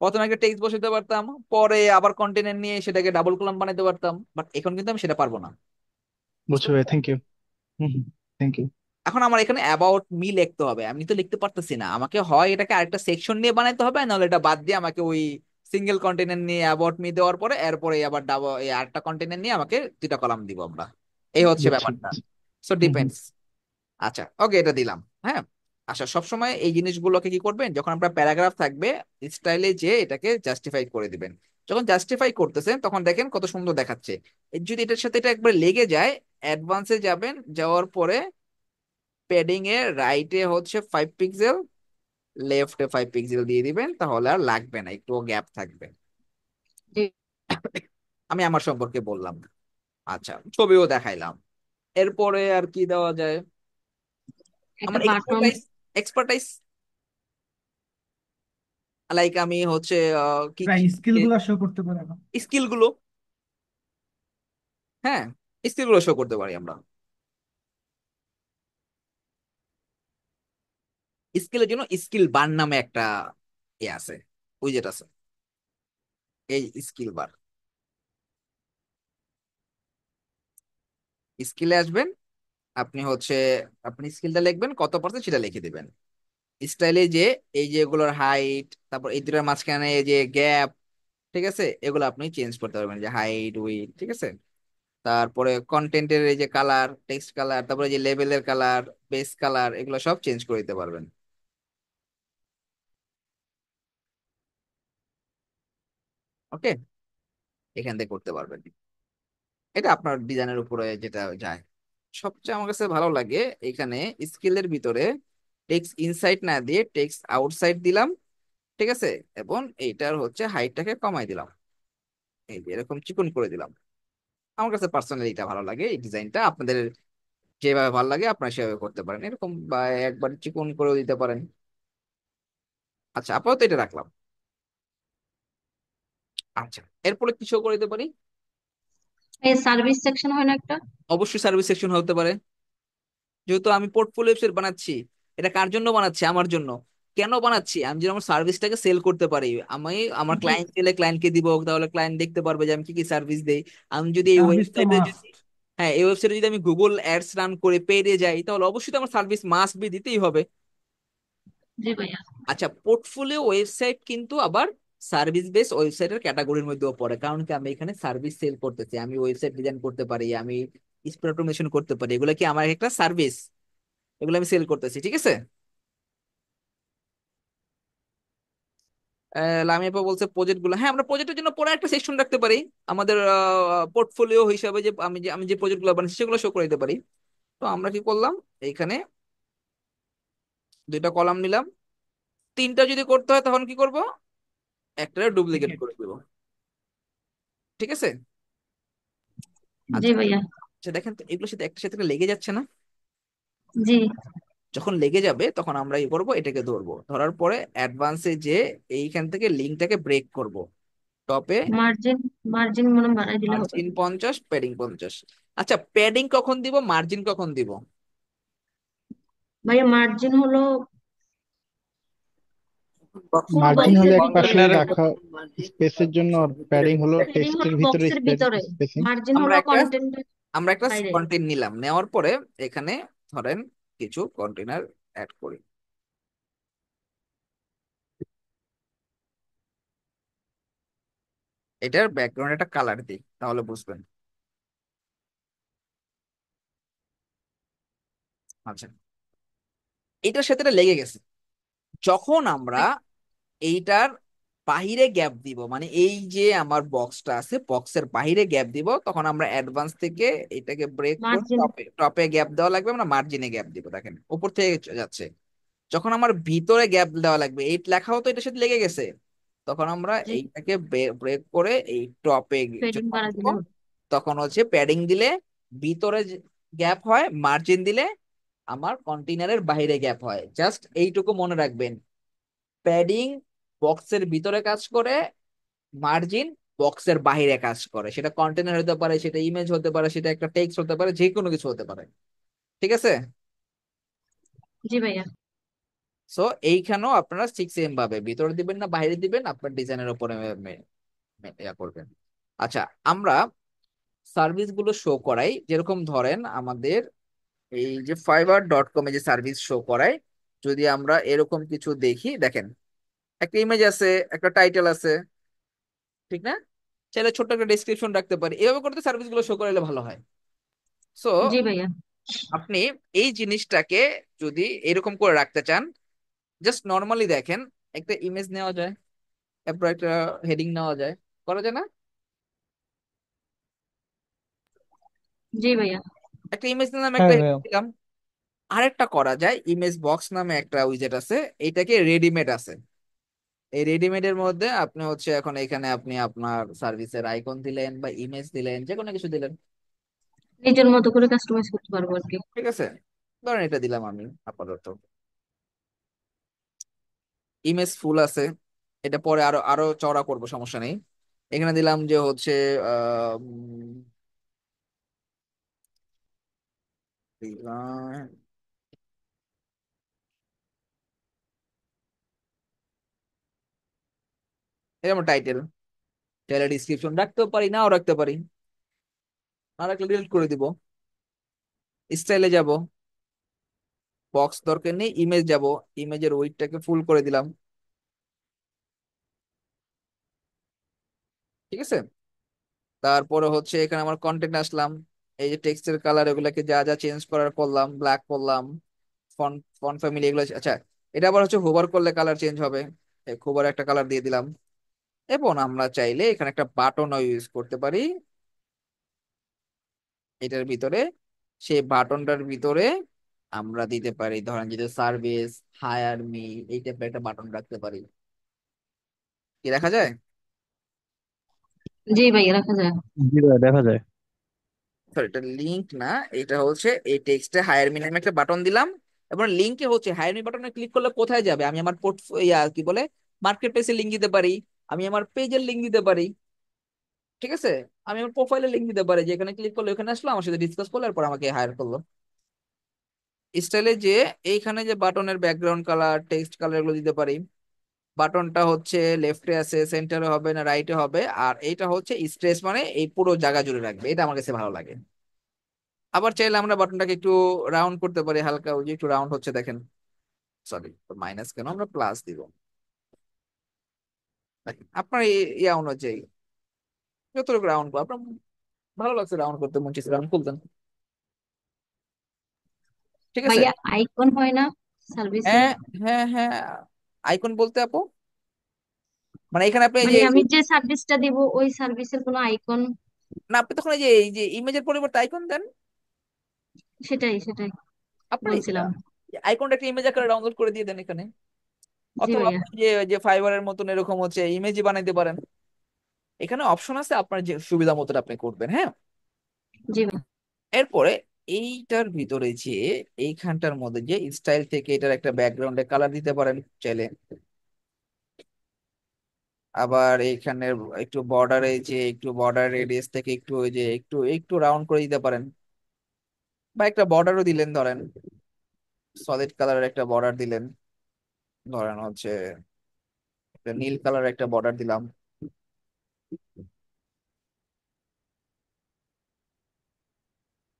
প্রথমে একটা টেক্সট বসাতে পারতাম, পরে আবার কন্টেনার নিয়ে সেটাকে ডাবল কলাম বানাতে পারতাম, বাট এখন কিন্তু আমি সেটা পারবো না। বুঝতে বুঝছো ভাই, পারছেন? Thank you. Hmm, thank you. এখন আমার এখানে অ্যাবাউট মি লিখতে হবে, আমি তো লিখতে পারতেছি না, আমাকে হয় এটাকে আরেকটা সেকশন নিয়ে বানাতে হবে, নাহলে এটা বাদ দিয়ে আমাকে ওই সিঙ্গেল কন্টেনার নিয়ে অ্যাবাউট মি দেওয়ার পরে এরপরে আবার ডাবল এই আরেকটা কন্টেনার নিয়ে আমাকে দুটা কলাম দিব আমরা। এই হচ্ছে বুঝছি ব্যাপারটা। বুঝছি। সো হুম হুম। ডিপেন্ডস। আচ্ছা ওকে, এটা দিলাম। হ্যাঁ, আচ্ছা সবসময় এই জিনিসগুলোকে কি করবেন, যখন আপনার প্যারাগ্রাফ থাকবে স্টাইলে যে এটাকে জাস্টিফাই করে দিবেন। যখন জাস্টিফাই করতেছেন তখন দেখেন কত সুন্দর দেখাচ্ছে। যদি এটার সাথে এটা একবার লেগে যায়, অ্যাডভান্সে যাবেন, যাওয়ার পরে প্যাডিং এ রাইটে হচ্ছে 5 পিক্সেল, লেফটে 5 পিক্সেল দিয়ে দিবেন, তাহলে আর লাগবে না, একটু গ্যাপ থাকবে। জি। আমি আমার সম্পর্কে বললাম। আচ্ছা, ছবিও দেখাইলাম। এরপরে আর কি দেওয়া যায়, একটা আমার বাটন। এক্সপার্টাইজ লাইক আমি হচ্ছে কি প্রায় স্কিল গুলা শো করতে পারে না। স্কিল গুলো, হ্যাঁ স্কিল গুলো শো করতে পারি আমরা। স্কিলের জন্য স্কিল বার নামে একটা এ আছে, উইজেট আছে, এই স্কিল বার। স্কিলে আসবেন, আপনি হচ্ছে আপনি স্কিলটা লিখবেন কত পার্সেন্ট সেটা লিখে দিবেন। স্টাইলে যে এই যে এগুলোর হাইট, তারপর এই দুটার মাঝখানে এই যে গ্যাপ, ঠিক আছে, এগুলো আপনি চেঞ্জ করতে পারবেন, যে হাইট উইথ, ঠিক আছে। তারপরে কন্টেন্টের এই যে কালার, টেক্সট কালার, তারপরে যে লেবেলের কালার, বেস কালার, এগুলো সব চেঞ্জ করে দিতে পারবেন। ওকে, এখান থেকে করতে পারবেন। এটা আপনার ডিজাইনের উপরে যেটা যায়। সবচেয়ে আমার কাছে ভালো লাগে এখানে স্কিলের ভিতরে টেক্সট ইনসাইড না দিয়ে টেক্সট আউটসাইড দিলাম, ঠিক আছে, এবং এইটার হচ্ছে হাইটটাকে কমাই দিলাম, এই যে এরকম চিকন করে দিলাম। আমার কাছে পার্সোনালি এটা ভালো লাগে, এই ডিজাইনটা আপনাদের যেভাবে ভালো লাগে আপনারা সেভাবে করতে পারেন, এরকম বা একবার চিকন করেও দিতে পারেন। আচ্ছা আপাতত এটা রাখলাম। আচ্ছা, এরপরে কিছু করে দিতে পারি, এই সার্ভিস সেকশন হয় না একটা? অবশ্যই সার্ভিস সেকশন হতে পারে। যেহেতু আমি পোর্টফোলিও ওয়েবসাইট বানাচ্ছি, এটা কার জন্য বানাচ্ছি, আমার জন্য। কেন বানাচ্ছি, আমি যদি আমার সার্ভিসটাকে সেল করতে পারি, আমি আমার জি। ক্লায়েন্ট গেলে ক্লায়েন্টকে দিব, তাহলে ক্লায়েন্ট দেখতে পারবে যে আমি কি কি সার্ভিস দেই। আমি যদি এই সার্ভিস তো ওয়েবসাইটে মাস্ট। যদি, হ্যাঁ এই ওয়েবসাইটে যদি আমি গুগল অ্যাডস রান করে পেয়ে যাই, তাহলে অবশ্যই তো আমার সার্ভিস মাস্ট বি দিতেই হবে। জি ভাইয়া। আচ্ছা, পোর্টফোলিও ওয়েবসাইট কিন্তু আবার সার্ভিস বেস ওয়েবসাইটের ক্যাটাগরির মধ্যেও পড়ে, কারণ কি আমি এখানে সার্ভিস সেল করতেছি, আমি ওয়েবসাইট ডিজাইন করতে পারি, আমি স্প্রে অটোমেশন করতে পারি, এগুলো কি আমার একটা সার্ভিস, এগুলো আমি সেল করতেছি, ঠিক আছে। লামিয়াপা বলছে প্রজেক্ট গুলো, হ্যাঁ আমরা প্রজেক্টের জন্য পরে একটা সেকশন রাখতে পারি, আমাদের পোর্টফোলিও হিসাবে যে আমি যে প্রজেক্ট গুলো বানাচ্ছি সেগুলো শো করে দিতে পারি। তো আমরা কি করলাম, এইখানে দুইটা কলাম নিলাম, তিনটা যদি করতে হয় তখন কি করব, একটা ডুপ্লিকেট টিকেট। করে দিব, ঠিক আছে। জি আচ্ছা, ভাইয়া। আচ্ছা দেখেন তো এগুলোর সাথে একটা সাথে একটা লেগে যাচ্ছে না? জি। যখন লেগে যাবে তখন আমরা কি করবো, এটাকে ধরবো, ধরার পরে অ্যাডভান্সে যে এইখান থেকে লিঙ্কটাকে ব্রেক করব, টপে মার্জিন, মার্জিন মনে হয় বাড়াই দিলে হবে। Margin 50, padding 50। আচ্ছা, প্যাডিং কখন দিব, মার্জিন কখন দিব? ভাইয়া মার্জিন হলো ফুল মার্জিন বক্সের হলো এক ভিতরে, পাশেই কন্টেনারের রাখা স্পেসের জন্য, আর প্যাডিং হলো প্যাডিং টেক্সটের হলো ভিতরে বক্সের ভিতরে, স্পেসিং। মার্জিন আমরা হলো একটা কন্টেন্টের আমরা একটা বাইরে। কন্টেন্ট নিলাম, নেওয়ার পরে এখানে ধরেন কিছু কন্টেনার অ্যাড করি। এটার ব্যাকগ্রাউন্ড একটা কালার দিই, তাহলে বুঝবেন। আচ্ছা, এটার সাথে এটা লেগে গেছে। যখন আমরা এইটার বাহিরে গ্যাপ দিব, মানে এই যে আমার বক্সটা আছে, বক্সের বাহিরে গ্যাপ দিব, তখন আমরা অ্যাডভান্স থেকে এটাকে ব্রেক করে মার্জিন, টপে টপে গ্যাপ দেওয়া লাগবে, আমরা মার্জিনে গ্যাপ দিব। দেখেন উপর থেকে যাচ্ছে। যখন আমার ভিতরে গ্যাপ দেওয়া লাগবে, এই লেখাও তো এটার সাথে লেগে গেছে, তখন আমরা জি, এইটাকে ব্রেক করে এই টপে প্যাডিং যখন বাড়াই দিব, দিলে হবে। তখন হচ্ছে প্যাডিং দিলে ভিতরে গ্যাপ হয়, মার্জিন দিলে আমার কন্টেনারের বাইরে গ্যাপ হয়। জাস্ট এইটুকু মনে রাখবেন, প্যাডিং বক্সের ভিতরে কাজ করে, মার্জিন বক্সের বাইরে কাজ করে। সেটা কন্টেনার হতে পারে, সেটা ইমেজ হতে পারে, সেটা একটা টেক্সট হতে পারে, যে কোনো কিছু হতে পারে। ঠিক আছে? জি ভাইয়া। সো এইখানেও আপনারা 6 ভাবে ভিতরে দিবেন না বাইরে দিবেন, আপনার ডিজাইনের উপরে ইয়া করবেন। আচ্ছা, আমরা সার্ভিস গুলো শো করাই, যেরকম ধরেন আমাদের এই যে fiverr.com এ যে সার্ভিস শো করায়, যদি আমরা এরকম কিছু দেখি, দেখেন একটা ইমেজ আছে, একটা টাইটেল আছে, ঠিক না? চাইলে ছোট্ট একটা ডেসক্রিপশন রাখতে পারি, এভাবে করতে সার্ভিস গুলো শো করাইলে ভালো হয়। সো জি ভাইয়া। আপনি এই জিনিসটাকে যদি এরকম করে রাখতে চান, জাস্ট নর্মালি দেখেন, একটা ইমেজ নেওয়া যায়, তারপর একটা হেডিং নেওয়া যায়, করা যায় না? জি ভাইয়া। একটা ইমেজ নামে হ্যাঁ একটা ভাইয়া। heading দিলাম। আরেকটা করা যায়, ইমেজ বক্স নামে একটা উইজেট আছে, এইটাকে রেডিমেড আছে। এই রেডিমেড এর মধ্যে আপনি হচ্ছে এখন এখানে আপনি আপনার সার্ভিসের আইকন দিলেন বা ইমেজ দিলেন, যে কোনো কিছু দিলেন। নিজের মতো করে কাস্টমাইজ করতে পারবো আর কি। ঠিক আছে, ধরেন এটা দিলাম আমি আপাতত। ইমেজ ফুল আছে, এটা পরে আরো আরো চওড়া করব, সমস্যা নেই। এখানে দিলাম যে হচ্ছে আহ, উম, দিলাম এটা আমার টাইটেল। চাইলে ডিসক্রিপশন রাখতেও পারি, নাও রাখতে পারি, না রাখলে ডিলিট করে দিব। স্টাইলে যাব, বক্স দরকার নেই, ইমেজ যাব, ইমেজের ওয়েটটাকে ফুল করে দিলাম। ঠিক আছে, তারপরে হচ্ছে এখানে আমার কন্টেন্ট আসলাম, এই যে টেক্সটের কালার এগুলাকে যা যা চেঞ্জ করার করলাম, ব্ল্যাক করলাম, ফন্ট ফন্ট ফ্যামিলি এগুলো। আচ্ছা, এটা আবার হচ্ছে হোভার করলে কালার চেঞ্জ হবে, হোভার একটা কালার দিয়ে দিলাম। এবং আমরা চাইলে এখানে একটা বাটনও ইউজ করতে পারি এটার ভিতরে। সেই বাটনটার ভিতরে আমরা দিতে পারি, ধরেন যদি সার্ভিস, হায়ার মি, এই টাইপের একটা বাটন রাখতে পারি। কি দেখা যায়? জি ভাইয়া, রাখা যায়। জি ভাই, দেখা যায়। সরি, এটা লিংক না, এটা হচ্ছে এই টেক্সটে হায়ার মি নামে একটা বাটন দিলাম। এবং লিংকে হচ্ছে হায়ার মি বাটনে ক্লিক করলে কোথায় যাবে, আমি আমার কি বলে, মার্কেট প্লেসের লিঙ্ক দিতে পারি, আমি আমার পেজের লিঙ্ক দিতে পারি। ঠিক আছে, আমি আমার প্রোফাইলের লিঙ্ক দিতে পারি, যেখানে ক্লিক করলে ওখানে আসলো, আমার সাথে ডিসকাস করলো, এরপর আমাকে হায়ার করলো। স্টাইলে যে এইখানে যে বাটনের ব্যাকগ্রাউন্ড কালার, টেক্সট কালার এগুলো দিতে পারি। বাটনটা হচ্ছে লেফটে আছে, সেন্টারে হবে না রাইটে হবে, আর এইটা হচ্ছে স্ট্রেস, মানে এই পুরো জায়গা জুড়ে রাখবে, এটা আমার কাছে ভালো লাগে। আবার চাইলে আমরা বাটনটাকে একটু রাউন্ড করতে পারি, হালকা ওই যে একটু রাউন্ড হচ্ছে দেখেন। সরি, মাইনাস কেন, আমরা প্লাস দিব। দেখেন, আপনার ইয়া অনুযায়ী যতটুকু রাউন্ড আপনার ভালো লাগছে, রাউন্ড করতে মন চাইছে রাউন্ড করতেন। ঠিক আছে। ভাইয়া আইকন হয় না সার্ভিসে? হ্যাঁ, হ্যাঁ, হ্যাঁ। আইকন বলতে আপু, মানে এখানে আপনি এই মানে যে আমি যে সার্ভিসটা দিব ওই সার্ভিসের কোনো আইকন? না, আপনি তখন এই যে ইমেজের পরিবর্তে আইকন দেন। সেটাই সেটাই আপনি বলছিলাম। আইকনটা একটা ইমেজ আকারে ডাউনলোড করে দিয়ে দেন এখানে। জি অথবা ভাইয়া। আপনি যে যে ফাইবারের মতন এরকম হচ্ছে ইমেজই বানাইতে পারেন। এখানে অপশন আছে, আপনার যে সুবিধা মতো আপনি করবেন। হ্যাঁ, জি ভাইয়া। এরপরে এইটার ভিতরে যে এইখানটার মধ্যে যে স্টাইল থেকে এটার একটা ব্যাকগ্রাউন্ডে কালার দিতে পারেন চাইলে। আবার এইখানে একটু বর্ডারে যে একটু বর্ডার রেডিয়াস থেকে একটু ওই যে একটু একটু রাউন্ড করে দিতে পারেন, বা একটা বর্ডারও দিলেন ধরেন, সলিড কালারের একটা বর্ডার দিলেন, ধরেন হচ্ছে একটা নীল কালারের একটা বর্ডার দিলাম।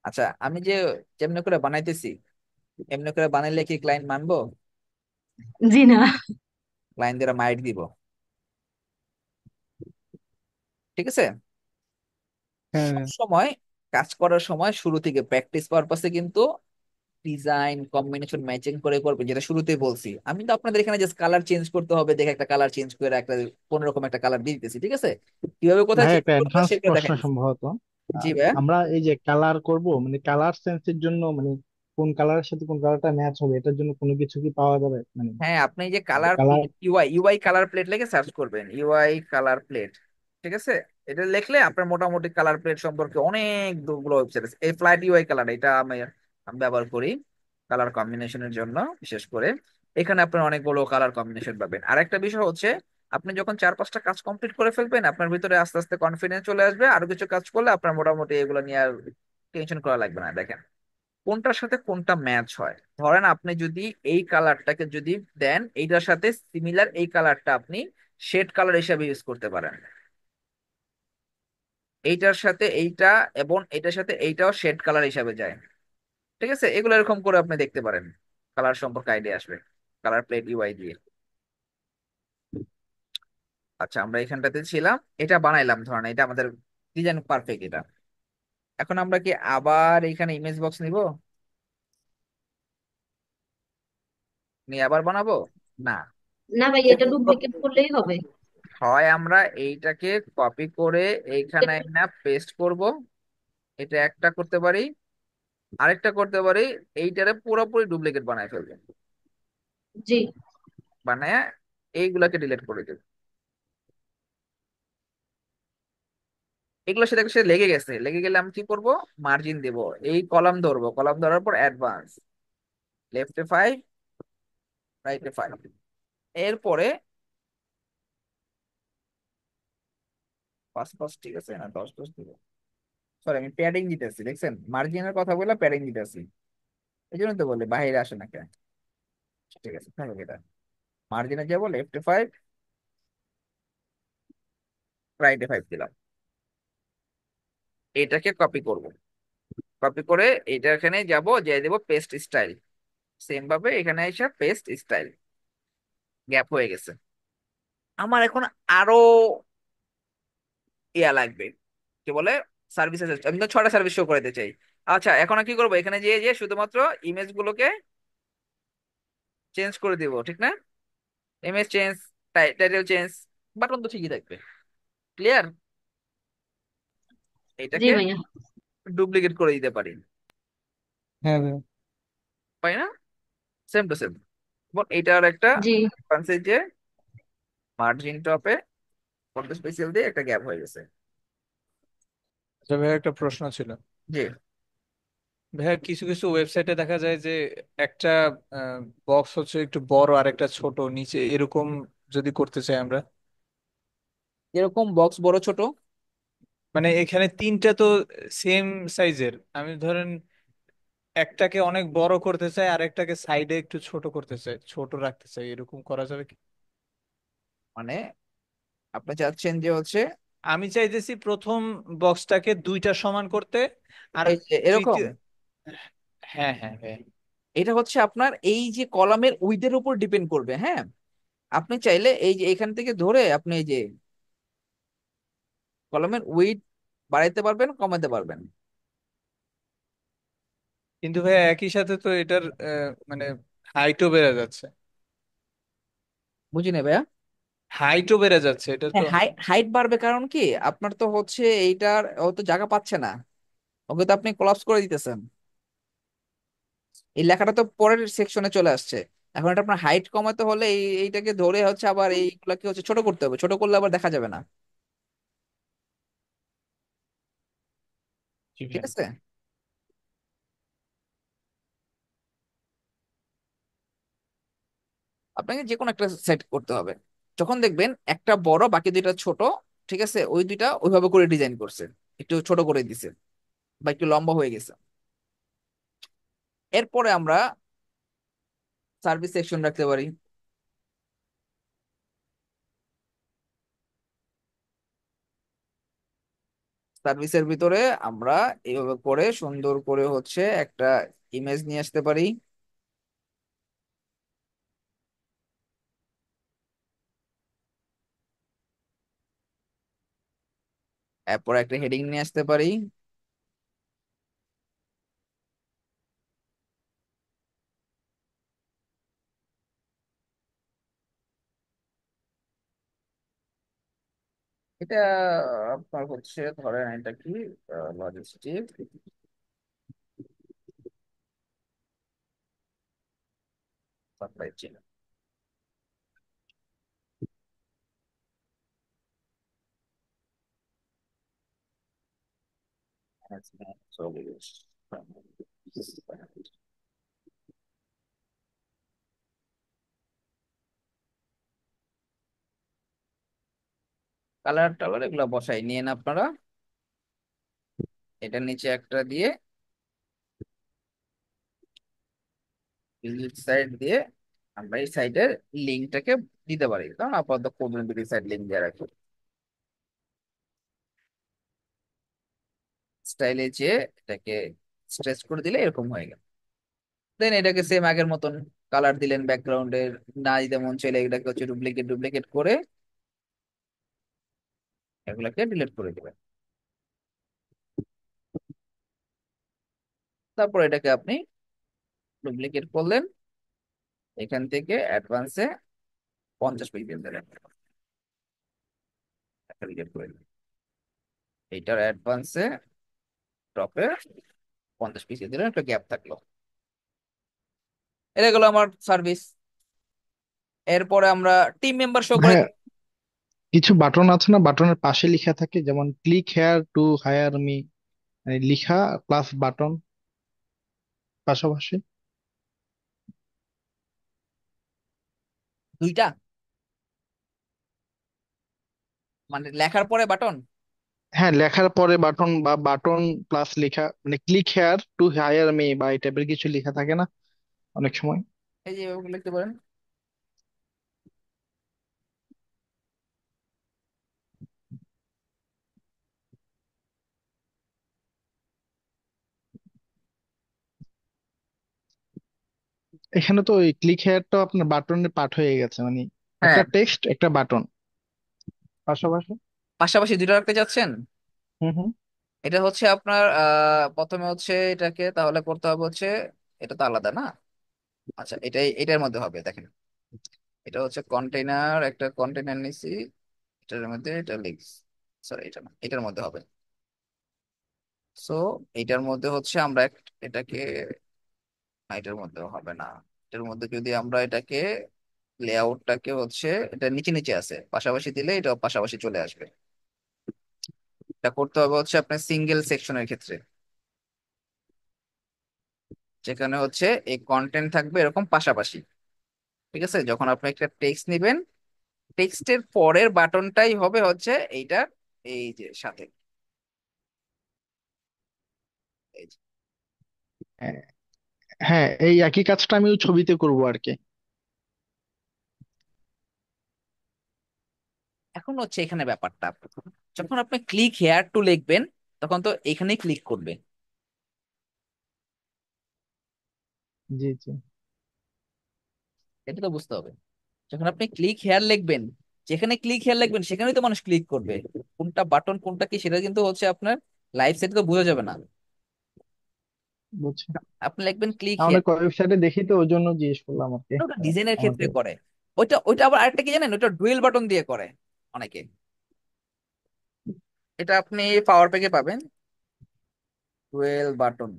আচ্ছা, আমি যে যেমনি করে বানাইতেছি এমনি করে বানাইলে কি ক্লায়েন্ট মানবো? জি না। ক্লায়েন্টদের মাইট দিব, ঠিক আছে? হ্যাঁ সব সময় কাজ করার সময় শুরু থেকে প্র্যাকটিস পারপাসে কিন্তু ডিজাইন কম্বিনেশন ম্যাচিং করে করবে, যেটা শুরুতেই বলছি। আমি তো আপনাদের এখানে জাস্ট কালার চেঞ্জ করতে হবে, দেখে একটা কালার চেঞ্জ করে একটা কোন রকম একটা কালার দিয়ে দিতেছি, ঠিক আছে? কিভাবে কোথায় ভাই চেঞ্জ একটা করবে অ্যাডভান্স সেটা প্রশ্ন দেখাই দিচ্ছি। সম্ভবত। জি আহ, ভাইয়া। আমরা এই যে কালার করব, মানে কালার সেন্সের জন্য, মানে কোন কালারের সাথে কোন কালারটা ম্যাচ হবে এটার জন্য কোনো কিছু কি পাওয়া যাবে, মানে হ্যাঁ, আপনি যে colour colour? Plate, UI UI colour plate লিখে সার্চ করবেন, ইউআই কালার প্লেট, ঠিক আছে? এটা লিখলে আপনার মোটামুটি কালার প্লেট সম্পর্কে অনেকগুলো ওয়েবসাইট আছে। এই ফ্লাইট ইউআই কালার, এটা আমি ব্যবহার করি কালার কম্বিনেশনের জন্য বিশেষ করে। এখানে আপনার অনেকগুলো কালার কম্বিনেশন পাবেন। আর একটা বিষয় হচ্ছে, আপনি যখন 4-5টা কাজ কমপ্লিট করে ফেলবেন, আপনার ভিতরে আস্তে আস্তে কনফিডেন্স চলে আসবে, আরো কিছু কাজ করলে আপনার মোটামুটি এগুলো নিয়ে আর টেনশন করা লাগবে না। দেখেন কোনটার সাথে কোনটা ম্যাচ হয়। ধরেন আপনি যদি এই কালারটাকে যদি দেন, এইটার সাথে সিমিলার এই কালারটা আপনি শেড কালার হিসেবে ইউজ করতে পারেন, এইটার সাথে এইটা এবং এটার সাথে এইটাও শেড কালার হিসাবে যায়, ঠিক আছে? এগুলো এরকম করে আপনি দেখতে পারেন, কালার সম্পর্কে আইডিয়া আসবে কালার প্লেট ইউআই দিয়ে। আচ্ছা, আমরা এখানটাতে ছিলাম, এটা বানাইলাম, ধরেন এটা আমাদের ডিজাইন পারফেক্ট এটা। এখন আমরা কি আবার এখানে ইমেজ বক্স নিব, নিয়ে আবার বানাবো? না। না ভাই, এটা ডুপ্লিকেট করলেই হবে। হয় আমরা এইটাকে কপি করে এইখানে না পেস্ট করব, এটা একটা করতে পারি। আরেকটা করতে পারি, এইটারে পুরোপুরি ডুপ্লিকেট বানায় ফেলবো, জি। বানায় এইগুলাকে ডিলিট করে দেবো। এগুলোর সাথে একটা সাথে লেগে গেছে, লেগে গেলে আমি কি করব? মার্জিন দেব, এই কলাম ধরবো, কলাম ধরার পর অ্যাডভান্স, লেফটে 5, রাইটে 5। এরপরে 5 5 ঠিক আছে না, 10 10 দিব। সরি, আমি প্যাডিং দিতেছি, দেখছেন মার্জিনের কথা বলে প্যাডিং দিতেছি, এই জন্য তো বলে বাইরে আসে না কেন। ঠিক আছে, থাকবে এটা। মার্জিনে যাবো, লেফটে 5, রাইটে 5 দিলাম। এটাকে কপি করব, কপি করে এটা এখানে যাব, যে দেবো পেস্ট স্টাইল। সেম ভাবে এখানে এসে পেস্ট স্টাইল, গ্যাপ হয়ে গেছে। আমার এখন আরো ইয়া লাগবে, কি বলে, সার্ভিসেস। আমি তো 6টা সার্ভিস শো করতে চাই। আচ্ছা, এখন আর কি করবো? এখানে যে যে শুধুমাত্র ইমেজ গুলোকে চেঞ্জ করে দিব, ঠিক না? Image change, title change, button তো ঠিকই থাকবে। ক্লিয়ার? জি এটাকে ভাইয়া। ডুপ্লিকেট করে দিতে পারি, হ্যাঁ ভাইয়া। পাই না? Same to same. এবং এটার একটা জি। advantage যে মার্জিন টপে ফন্ট স্পেশাল দিয়ে একটা গ্যাপ হয়ে গেছে। আচ্ছা ভাইয়া, একটা প্রশ্ন ছিল। জি। ভাইয়া, কিছু কিছু ওয়েবসাইটে দেখা যায় যে একটা বক্স হচ্ছে একটু বড় আর একটা ছোট নিচে, এরকম যদি করতে চাই আমরা, এরকম বক্স বড় ছোট? মানে এখানে তিনটা তো সেম সাইজের, আমি ধরেন একটাকে অনেক বড় করতে চাই আর একটাকে সাইডে একটু ছোট করতে চাই, ছোট রাখতে চাই, এরকম করা যাবে কি? মানে আপনি চাচ্ছেন যে হচ্ছে আমি চাইতেছি প্রথম বক্সটাকে দুইটা সমান করতে, আর এই যে এরকম, তৃতীয়। হ্যাঁ হ্যাঁ হ্যাঁ। এটা হচ্ছে আপনার এই যে কলামের উইডের উপর ডিপেন্ড করবে, হ্যাঁ। আপনি চাইলে এই যে এখান থেকে ধরে আপনি এই যে কলামের উইড বাড়াইতে পারবেন, কমাতে পারবেন। কিন্তু ভাইয়া একই সাথে তো এটার মানে হাইটও বেড়ে যাচ্ছে, বুঝি না ভাইয়া। হাইটও বেড়ে যাচ্ছে এটা তো। হ্যাঁ, হাইট বাড়বে, কারণ কি আপনার তো হচ্ছে এইটার ও তো জায়গা পাচ্ছে না, ওকে তো আপনি কোলাপস করে দিতেছেন। এই লেখাটা তো পরের সেকশনে চলে আসছে। এখন এটা আপনার হাইট কমাতে হলে এইটাকে ধরে হচ্ছে আবার এইগুলাকে হচ্ছে ছোট করতে হবে, ছোট করলে আবার দেখা যাবে না, জি ঠিক ভাইয়া। আছে? আপনাকে যে কোনো একটা সেট করতে হবে। যখন দেখবেন একটা বড় বাকি দুইটা ছোট, ঠিক আছে, ওই দুইটা ওইভাবে করে ডিজাইন করছে, একটু ছোট করে দিছে বা একটু লম্বা হয়ে গেছে। এরপরে আমরা সার্ভিস সেকশন রাখতে পারি। সার্ভিসের ভিতরে আমরা এইভাবে করে সুন্দর করে হচ্ছে একটা ইমেজ নিয়ে আসতে পারি। এরপর একটা হেডিং নিয়ে আসতে পারি। এটা আপনার হচ্ছে ধরেন এটা কি, লজিস্টিক সাপ্লাই চেইন। কালার টালার এগুলো বসাই নিয়েন আপনারা। এটার নিচে একটা দিয়ে ভিজিট সাইট দিয়ে আমরা এই সাইটের লিঙ্কটাকে দিতে পারি, কারণ আপাতত কমিউনিটি সাইট লিঙ্ক দিয়ে রাখি। স্টাইলে যে এটাকে স্ট্রেচ করে দিলে এরকম হয়ে গেল। দেন এটাকে সেম আগের মতন কালার দিলেন ব্যাকগ্রাউন্ডের। না দিতে মন চাইলে এটাকে হচ্ছে ডুপ্লিকেট ডুপ্লিকেট করে এগুলাকে ডিলিট করে দিবেন। তারপর এটাকে আপনি ডুপ্লিকেট করলেন, এখান থেকে অ্যাডভান্সে 50 পিক্সেল দিলেন, একটা ডিলিট করে দিলেন। এইটার অ্যাডভান্সে টপে 50 পিক্সেল দিলেন, একটা গ্যাপ থাকলো। এটা গেলো আমার সার্ভিস। এরপরে আমরা টিম মেম্বার শো করে। ভাইয়া, কিছু বাটন আছে না, বাটনের পাশে লেখা থাকে, যেমন click here two higher me, লিখা প্লাস বাটন পাশাপাশি। দুইটা, মানে লেখার পরে বাটন। হ্যাঁ, লেখার পরে বাটন বা বাটন প্লাস লেখা, মানে click here two higher me বা এই টাইপের কিছু লেখা থাকে না অনেক সময়। এই যে এভাবে লিখতে পারেন। এখানে তো ওই ক্লিক হেয়ারটা আপনার বাটনের পার্ট হয়ে গেছে, মানে হ্যাঁ, একটা টেক্সট একটা বাটন পাশাপাশি। পাশাপাশি দুইটা রাখতে যাচ্ছেন। হুম হুম। এটা হচ্ছে আপনার প্রথমে হচ্ছে এটাকে তাহলে করতে হবে হচ্ছে, এটা তো আলাদা না। আচ্ছা, এটাই এটার মধ্যে হবে দেখেন। এটা হচ্ছে কন্টেইনার, একটা কন্টেইনার নিছি, এটার মধ্যে এটা লিখস, সরি এটা না, এটার মধ্যে হবে। সো এটার মধ্যে হচ্ছে আমরা এটাকে, না এটার মধ্যেও হবে না। এটার মধ্যে যদি আমরা এটাকে লেআউটটাকে হচ্ছে, এটা নিচে নিচে আছে, পাশাপাশি দিলে এটা পাশাপাশি চলে আসবে। এটা করতে হবে হচ্ছে আপনার সিঙ্গেল সেকশনের ক্ষেত্রে, যেখানে হচ্ছে এই কন্টেন্ট থাকবে এরকম পাশাপাশি। ঠিক আছে, যখন আপনি একটা টেক্সট নিবেন, টেক্সটের পরের বাটনটাই হবে হচ্ছে এইটা, এই যে সাথে, এই যে। হ্যাঁ হ্যাঁ, এই একই কাজটা আমি ওই ছবিতে করব আর কি। এখন হচ্ছে এখানে ব্যাপারটা, যখন আপনি ক্লিক হেয়ার টু লিখবেন তখন তো এখানেই ক্লিক করবে। জি জি। এটা তো বুঝতে হবে। যখন আপনি ক্লিক হেয়ার লিখবেন, যেখানে ক্লিক হেয়ার লিখবেন সেখানেই তো মানুষ ক্লিক করবে। কোনটা বাটন কোনটা কি সেটা কিন্তু হচ্ছে আপনার লাইভ সেটে তো বোঝা যাবে না। বুঝছি। আপনি লিখবেন ক্লিক না, হেয়ার। অনেক ওয়েবসাইটে দেখি তো ওই জন্য জিজ্ঞেস করলাম আর কি। ওটা ডিজাইনের ক্ষেত্রে আমাদের করে। ওইটা ওইটা আবার আরেকটা কি জানেন, ওইটা ডুয়েল বাটন দিয়ে করে অনেকে। এটা আপনি পাওয়ার প্যাকে পাবেন, ডুয়েল বাটন।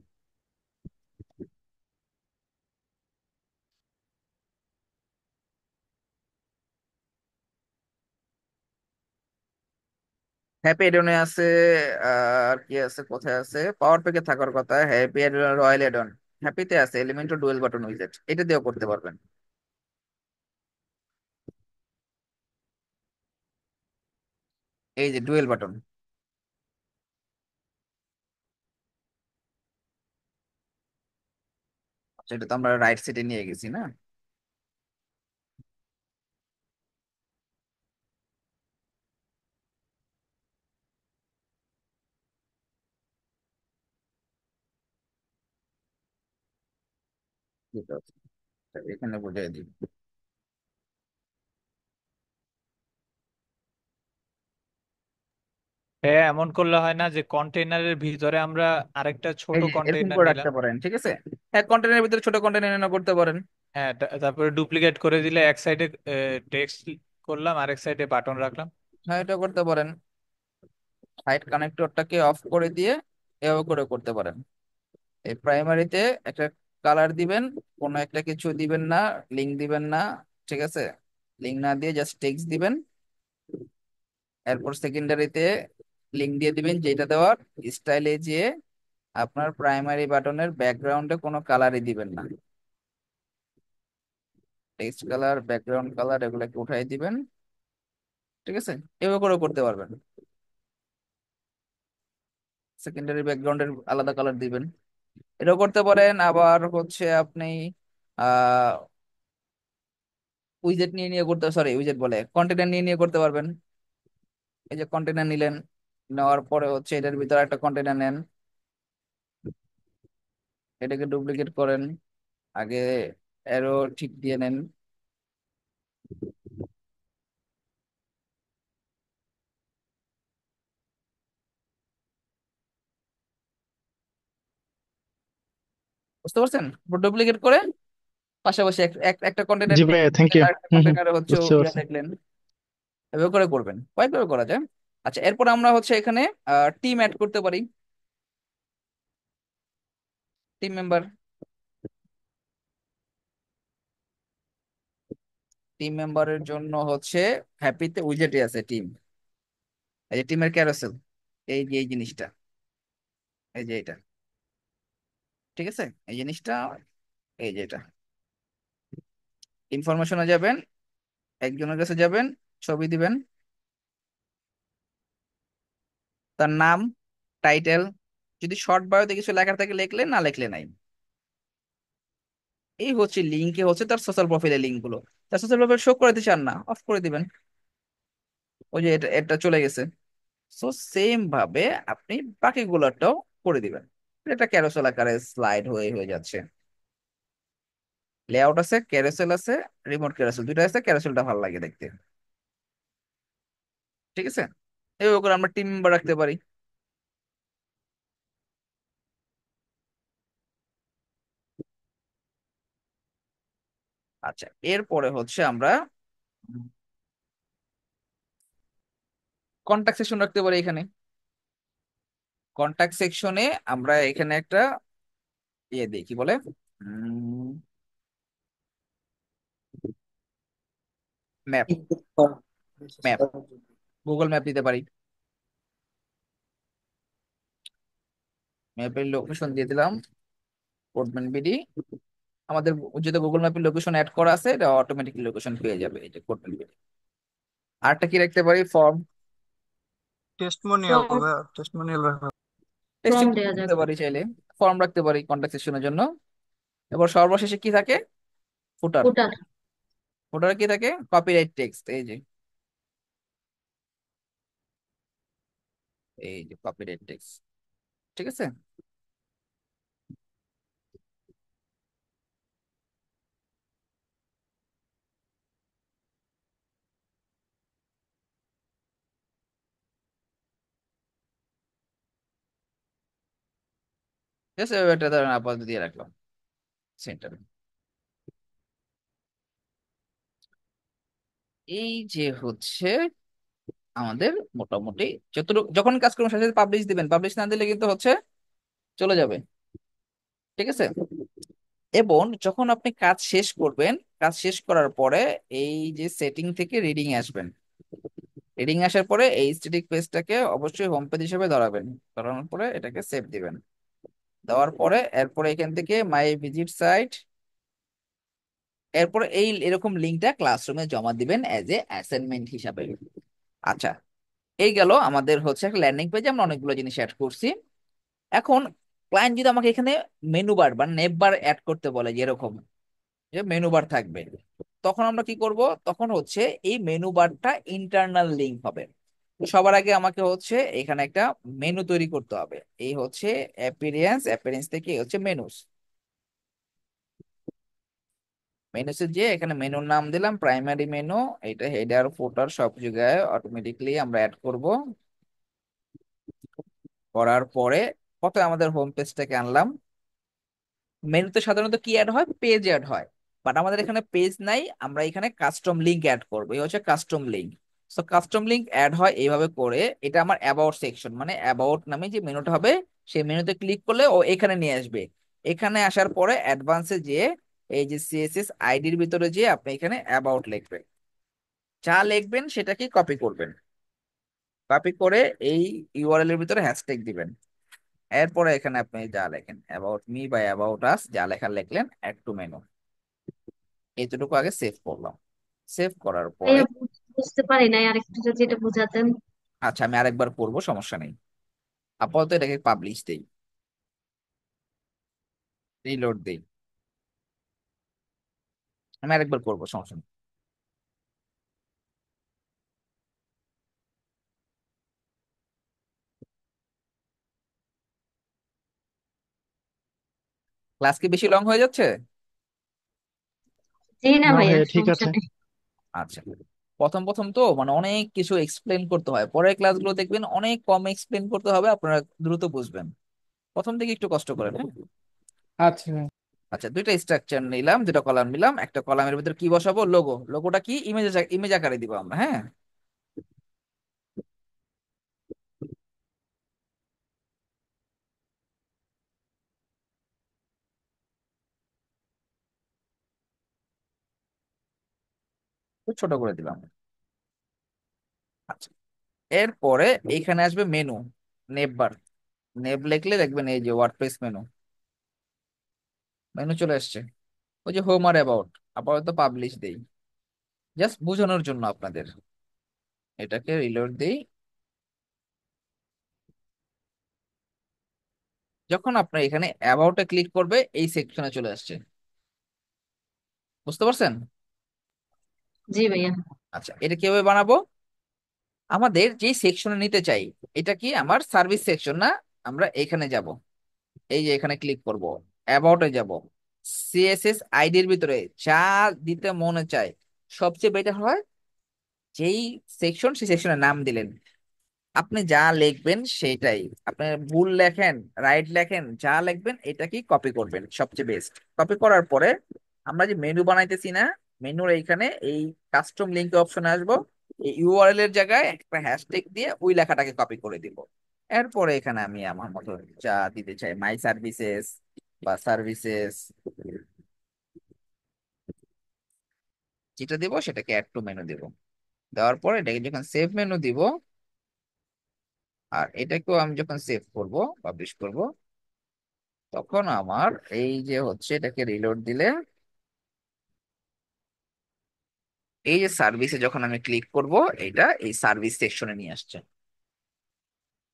হ্যাপি এডনে আছে। আর কি আছে, কোথায় আছে, পাওয়ার প্যাকে থাকার কথা, হ্যাপি এডন, রয়্যাল এডন। হ্যাপিতে আছে এলিমেন্ট ডুয়েল বাটন উইজেট, এটা দিয়েও করতে পারবেন। এই যে ডুয়েল বাটন, সেটা তো আমরা রাইট সাইডে নিয়ে গেছি না? ঠিক আছে, এখানে বুঝিয়ে দিই। হ্যাঁ, এমন করলে হয় না যে কন্টেইনারের ভিতরে আমরা আরেকটা ছোট এই যে এরকম কন্টেইনার করে রাখতে নিলাম? পারেন, ঠিক আছে। হ্যাঁ, কন্টেনারের ভিতরে ছোট কন্টেনার করতে পারেন। হ্যাঁ, তারপরে ডুপ্লিকেট করে দিলে এক সাইডে টেক্সট করলাম, আরেক সাইডে বাটন রাখলাম। হ্যাঁ, এটা করতে পারেন। হাইট কানেক্টরটাকে অফ করে দিয়ে এভাবে করে করতে পারেন। এই প্রাইমারিতে একটা কালার দিবেন, কোনো একটা কিছু দিবেন না, লিঙ্ক দিবেন না, ঠিক আছে। লিঙ্ক না দিয়ে জাস্ট টেক্সট দিবেন। এরপর সেকেন্ডারিতে লিঙ্ক দিয়ে দিবেন যেটা দেওয়ার। স্টাইলে যেয়ে আপনার প্রাইমারি বাটনের ব্যাকগ্রাউন্ডে কোনো কালারই দিবেন না। টেক্সট কালার, ব্যাকগ্রাউন্ড কালার এগুলোকে উঠাই দিবেন, ঠিক আছে। এভাবে করে করতে পারবেন। সেকেন্ডারি ব্যাকগ্রাউন্ডের আলাদা কালার দিবেন, এটাও করতে পারেন। আবার হচ্ছে আপনি আহ উইজেট নিয়ে নিয়ে করতে, সরি উইজেট বলে কন্টেনার নিয়ে নিয়ে করতে পারবেন। এই যে কন্টেনার নিলেন, নেওয়ার পরে হচ্ছে এটার ভিতরে একটা কন্টেনার নেন, এটাকে ডুপ্লিকেট করেন, আগে অ্যারো ঠিক দিয়ে নেন। বুঝতে পারছেন? ডুপ্লিকেট করে পাশাপাশি একটা কন্টেনার জি ভাইয়া, থ্যাংক ইউ। আরেকটা হুম হুম, কন্টেনারে হচ্ছে বুঝতে ইয়া পারছি। দেখলেন। এভাবে করে করবেন, কয়েকভাবে করা যায়। আচ্ছা, এরপর আমরা হচ্ছে এখানে টিম অ্যাড করতে পারি, টিম মেম্বার। টিম মেম্বারের জন্য হচ্ছে হ্যাপিতে উইজেটে আছে টিম। এই যে টিমের ক্যারোসেল, এই যে এই জিনিসটা, এই যে এটা, ঠিক আছে। এই জিনিসটা, এই যে এটা, ইনফরমেশনে যাবেন, একজনের কাছে যাবেন, ছবি দিবেন, তার নাম, টাইটেল, যদি শর্ট বায়োতে কিছু লেখার থাকে লিখলে, না লিখলে নাই। এই হচ্ছে লিঙ্কে হচ্ছে তার সোশ্যাল প্রোফাইলের লিঙ্ক গুলো। তার সোশ্যাল প্রোফাইল শো করতে চান না, অফ করে দিবেন। ওই যে এটা এটা চলে গেছে। সো সেম ভাবে আপনি বাকিগুলোটাও করে দিবেন। এটা ক্যারোসেল আকারে স্লাইড হয়ে হয়ে যাচ্ছে। লেআউট আছে, ক্যারোসেল আছে, রিমোট ক্যারোসেল দুইটা আছে, ক্যারোসেলটা ভালো লাগে দেখতে, ঠিক আছে। এইভাবে করে আমরা টিম মেম্বার রাখতে পারি। আচ্ছা, এরপরে হচ্ছে আমরা কন্টাক্ট সেকশন রাখতে পারি এখানে। কন্টাক্ট সেকশনে আমরা এখানে একটা ইয়ে দিই, কি বলে, ম্যাপ। ম্যাপ, গুগল ম্যাপ দিতে পারি। ম্যাপের লোকেশন দিয়ে দিলাম কোডম্যান বিডি। আমাদের যেহেতু গুগল ম্যাপের লোকেশন অ্যাড করা আছে, এটা অটোমেটিক লোকেশন পেয়ে যাবে, এটা কোডম্যান বিডি। আরটা কি রাখতে পারি, ফর্ম। টেস্টিমোনিয়াল ফর্ম, ভাইয়া, টেস্টিমোনিয়াল রাখা। ফর্ম টেস্টিং দেয়া রাখতে যাবে। পারি চাইলে, ফর্ম রাখতে পারি কন্ট্যাক্ট সেকশনের জন্য। এবার সর্বশেষে কি থাকে, ফুটার। ফুটার। ফুটারে কি থাকে, কপিরাইট টেক্সট, এই যে এই যে কপিরাইট টেক্সট, ঠিক আছে। ঠিক আছে, এটা ধরেন আপাতত দিয়ে রাখলাম সেন্টারে। এই যে হচ্ছে আমাদের মোটামুটি যতটুকু, যখন কাজ করবেন সাথে সাথে পাবলিশ দিবেন, পাবলিশ না দিলে কিন্তু হচ্ছে চলে যাবে, ঠিক আছে। এবং যখন আপনি কাজ শেষ করবেন, কাজ শেষ করার পরে এই যে সেটিং থেকে রিডিং আসবেন। রিডিং আসার পরে এই স্ট্যাটিক পেজটাকে অবশ্যই হোম পেজ হিসেবে ধরাবেন। ধরানোর পরে এটাকে সেভ দিবেন। দেওয়ার পরে এরপরে এখান থেকে মাই ভিজিট সাইট, এরপরে এই এরকম লিঙ্কটা ক্লাসরুমে জমা দিবেন অ্যাজ এ অ্যাসাইনমেন্ট হিসাবে। আচ্ছা, এই গেল আমাদের হচ্ছে একটা ল্যান্ডিং পেজে আমরা অনেকগুলো জিনিস অ্যাড করছি। এখন ক্লায়েন্ট যদি আমাকে এখানে মেনু বার বা নেভ বার অ্যাড করতে বলে, যেরকম যে মেনু বার থাকবে, তখন আমরা কি করব? তখন হচ্ছে এই মেনু বারটা ইন্টারনাল লিংক হবে। তো সবার আগে আমাকে হচ্ছে এখানে একটা মেনু তৈরি করতে হবে। এই হচ্ছে অ্যাপিরিয়েন্স, অ্যাপিরিয়েন্স থেকে এই হচ্ছে মেনুস। মেনুসে যে এখানে মেনুর নাম দিলাম প্রাইমারি মেনু। এটা হেডার ফুটার সব জায়গায় অটোমেটিকলি আমরা অ্যাড করব। করার পরে কত আমাদের হোম পেজটাকে আনলাম। মেনুতে সাধারণত কি অ্যাড হয়? পেজ অ্যাড হয়। বাট আমাদের এখানে পেজ নাই, আমরা এখানে কাস্টম লিংক অ্যাড করবো। এই হচ্ছে custom link. So custom link add হয় এইভাবে করে। এটা আমার অ্যাবাউট সেকশন, মানে অ্যাবাউট নামে যে মেনুটা হবে, সেই মেনুতে ক্লিক করলে ও এখানে নিয়ে আসবে। এখানে আসার পরে অ্যাডভান্সে যে এই যে সিএসএস আইডির ভিতরে যে আপনি এখানে অ্যাবাউট লিখবেন, যা লিখবেন সেটাকে কপি করবেন। কপি করে এই ইউআরএল এর ভিতরে হ্যাশট্যাগ দিবেন। এরপরে এখানে আপনি যা লেখেন অ্যাবাউট মি বা অ্যাবাউট আস, যা লেখা লিখলেন, অ্যাড টু মেনু, এইটুকু আগে সেভ করলাম। সেভ করার পরে ভাইয়া বুঝতে পারি নাই, আরেকটু যদি এটা বুঝাতেন। আচ্ছা আমি আরেকবার করবো, সমস্যা নেই। আপাতত এটাকে পাবলিশ দেই, রিলোড দেই। আমি আরেকবার করবো, সমস্যা নেই। ক্লাস কি বেশি লং হয়ে যাচ্ছে? জি না না ভাইয়া, ভাইয়া ঠিক সমস্যা আছে। নেই। আচ্ছা, প্রথম প্রথম তো মানে অনেক কিছু এক্সপ্লেন করতে হয়, পরের ক্লাসগুলো দেখবেন অনেক কম এক্সপ্লেন করতে হবে, আপনারা দ্রুত বুঝবেন। প্রথম থেকে একটু কষ্ট করেন, হ্যাঁ? আচ্ছা। আচ্ছা, দুইটা স্ট্রাকচার নিলাম, দুটো কলাম নিলাম। একটা কলামের ভিতরে কি বসাবো? লোগো। লোগোটা কি? ইমেজ, ইমেজ আকারে দিব আমরা, হ্যাঁ। তো ছোট করে দিলাম। আচ্ছা, এরপরে এইখানে আসবে মেনু, নেভ বার। নেভ লিখলে দেখবেন এই যে ওয়ার্ডপ্রেস মেনু, মেনু চলে আসছে। ওই যে হোম আর অ্যাবাউট, আপাতত পাবলিশ দেই জাস্ট বোঝানোর জন্য আপনাদের। এটাকে রিলোড দেই। যখন আপনার এখানে অ্যাবাউটে ক্লিক করবে, এই সেকশনে চলে আসছে। বুঝতে পারছেন? জি ভাইয়া। আচ্ছা, এটা কিভাবে বানাবো? আমাদের যে সেকশনে নিতে চাই, এটা কি আমার সার্ভিস সেকশন না? আমরা এখানে যাব, এই যে এখানে ক্লিক করব, অ্যাবাউটে যাব, সিএসএস আইডির ভিতরে যা দিতে মনে চায়, সবচেয়ে বেটার হয় যেই সেকশন, সেই সেকশনের নাম দিলেন। আপনি যা লিখবেন সেটাই, আপনি ভুল লেখেন, রাইট লেখেন, যা লিখবেন এটাকেই কপি করবেন, সবচেয়ে বেস্ট। কপি করার পরে আমরা যে মেনু বানাইতেছি না, মেনুর এইখানে এই কাস্টম লিংক অপশনে আসবো। এই ইউআরএল এর জায়গায় একটা হ্যাশট্যাগ দিয়ে ওই লেখাটাকে কপি করে দিব। এরপরে এখানে আমি আমার মতো যা দিতে চাই, মাই সার্ভিসেস বা সার্ভিসেস, যেটা দিব সেটাকে অ্যাড টু মেনু দিব। দেওয়ার পরে এটাকে যখন সেভ মেনু দিব, আর এটাকেও আমি যখন সেভ করব, পাবলিশ করব, তখন আমার এই যে হচ্ছে এটাকে রিলোড দিলে, এই যে সার্ভিসে যখন আমি ক্লিক করব, এটা এই সার্ভিস সেকশনে নিয়ে আসছে।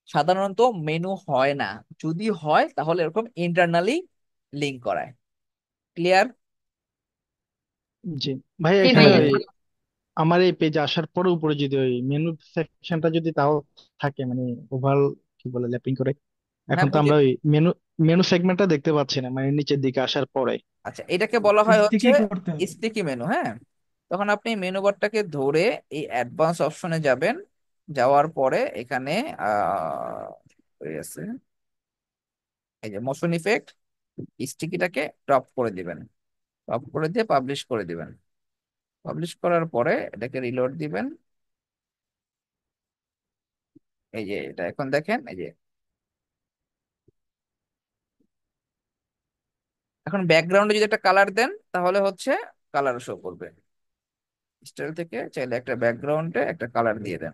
সাধারণত মেনু হয় না, যদি হয় তাহলে এরকম ইন্টারনালি লিংক করায়। ক্লিয়ার? জি ভাইয়া, জি এখানে ভাইয়া। ওই আমার এই পেজে আসার পরে উপরে যদি ওই মেনু সেকশনটা যদি তাও থাকে, মানে ওভারঅল কি বলে ল্যাপিং করে, না এখন তো ওই যে, আমরা ওই মেনু মেনু সেগমেন্টটা দেখতে পাচ্ছি না, মানে নিচের দিকে আসার পরে। আচ্ছা এটাকে বলা হয় হচ্ছে স্টিকি করতে হবে। স্টিকি মেনু, হ্যাঁ। তখন আপনি মেনু বারটাকে ধরে এই অ্যাডভান্স অপশনে যাবেন। যাওয়ার পরে এখানে হয়ে আছে এই যে মোশন ইফেক্ট, স্টিকিটাকে টপ করে দিবেন। টপ করে দিয়ে পাবলিশ করে দিবেন। পাবলিশ করার পরে এটাকে রিলোড দিবেন। এই যে এটা এখন দেখেন, এই যে এখন ব্যাকগ্রাউন্ডে যদি একটা কালার দেন তাহলে হচ্ছে কালার শো করবে। স্টাইল থেকে চাইলে একটা ব্যাকগ্রাউন্ডে একটা কালার দিয়ে দেন।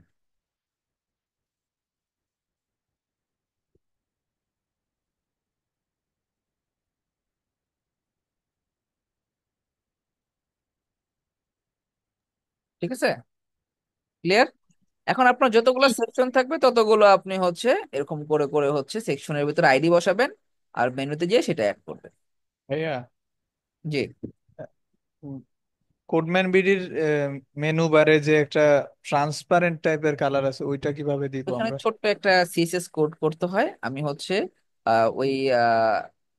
ঠিক আছে? ক্লিয়ার? এখন আপনার যতগুলো জি সেকশন থাকবে ততগুলো আপনি হচ্ছে এরকম করে করে হচ্ছে সেকশনের ভিতরে আইডি বসাবেন আর মেনুতে গিয়ে সেটা অ্যাড করবেন। ভাইয়া, জি। কোডম্যান বিডির মেনু বারে যে একটা ট্রান্সপারেন্ট টাইপের কালার আছে, ওইটা কিভাবে দিব ওখানে আমরা? ছোট্ট একটা সিএসএস কোড করতে হয়। আমি হচ্ছে ওই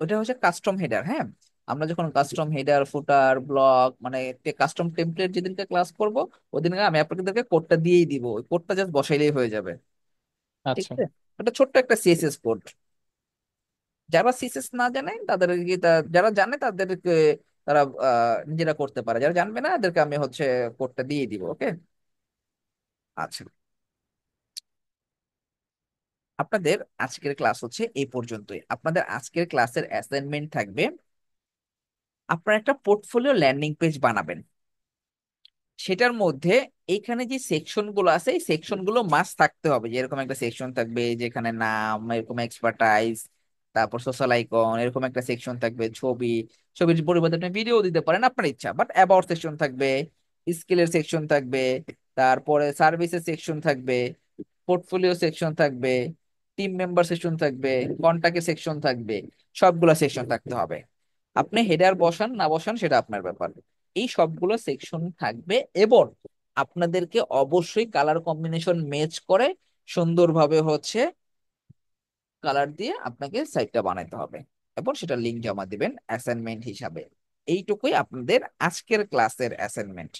ওইটা হচ্ছে কাস্টম হেডার। হ্যাঁ, আমরা যখন কাস্টম হেডার ফুটার ব্লক মানে কাস্টম টেমপ্লেট যেদিনকে ক্লাস করব ওদিনকে আমি আপনাদেরকে কোডটা দিয়েই দিব, ওই কোডটা জাস্ট বসাইলেই হয়ে যাবে। ঠিক আচ্ছা। আছে, ওটা ছোট্ট একটা সিএসএস কোড। যারা সিএসএস না জানে তাদেরকে যারা জানে তাদেরকে তারা নিজেরা করতে পারে, যারা জানবে না এদেরকে আমি হচ্ছে কোডটা দিয়ে দিব। ওকে, আচ্ছা। আপনাদের আজকের ক্লাস হচ্ছে এই পর্যন্তই। আপনাদের আজকের ক্লাসের অ্যাসাইনমেন্ট থাকবে আপনারা একটা পোর্টফোলিও ল্যান্ডিং পেজ বানাবেন। সেটার মধ্যে এইখানে যে সেকশন গুলো আছে এই সেকশন গুলো মাস্ট থাকতে হবে। যেরকম একটা সেকশন থাকবে যেখানে নাম, এরকম এক্সপার্টাইজ, তারপর সোশ্যাল আইকন, এরকম একটা সেকশন থাকবে ছবি, ছবির পরিবর্তে আপনি ভিডিও দিতে পারেন আপনার ইচ্ছা, বাট অ্যাবাউট সেকশন থাকবে, স্কিলের সেকশন থাকবে, তারপরে সার্ভিসের সেকশন থাকবে, পোর্টফোলিও সেকশন থাকবে, টিম মেম্বার সেকশন থাকবে, কন্টাক্টের সেকশন থাকবে, সবগুলো সেকশন থাকতে হবে। আপনি হেডার বসান না বসান সেটা আপনার ব্যাপার। এই সবগুলো সেকশন থাকবে এবং আপনাদেরকে অবশ্যই কালার কম্বিনেশন ম্যাচ করে সুন্দরভাবে হচ্ছে কালার দিয়ে আপনাকে সাইটটা বানাইতে হবে এবং সেটা লিংক জমা দিবেন অ্যাসাইনমেন্ট হিসাবে। এইটুকুই আপনাদের আজকের ক্লাসের অ্যাসাইনমেন্ট।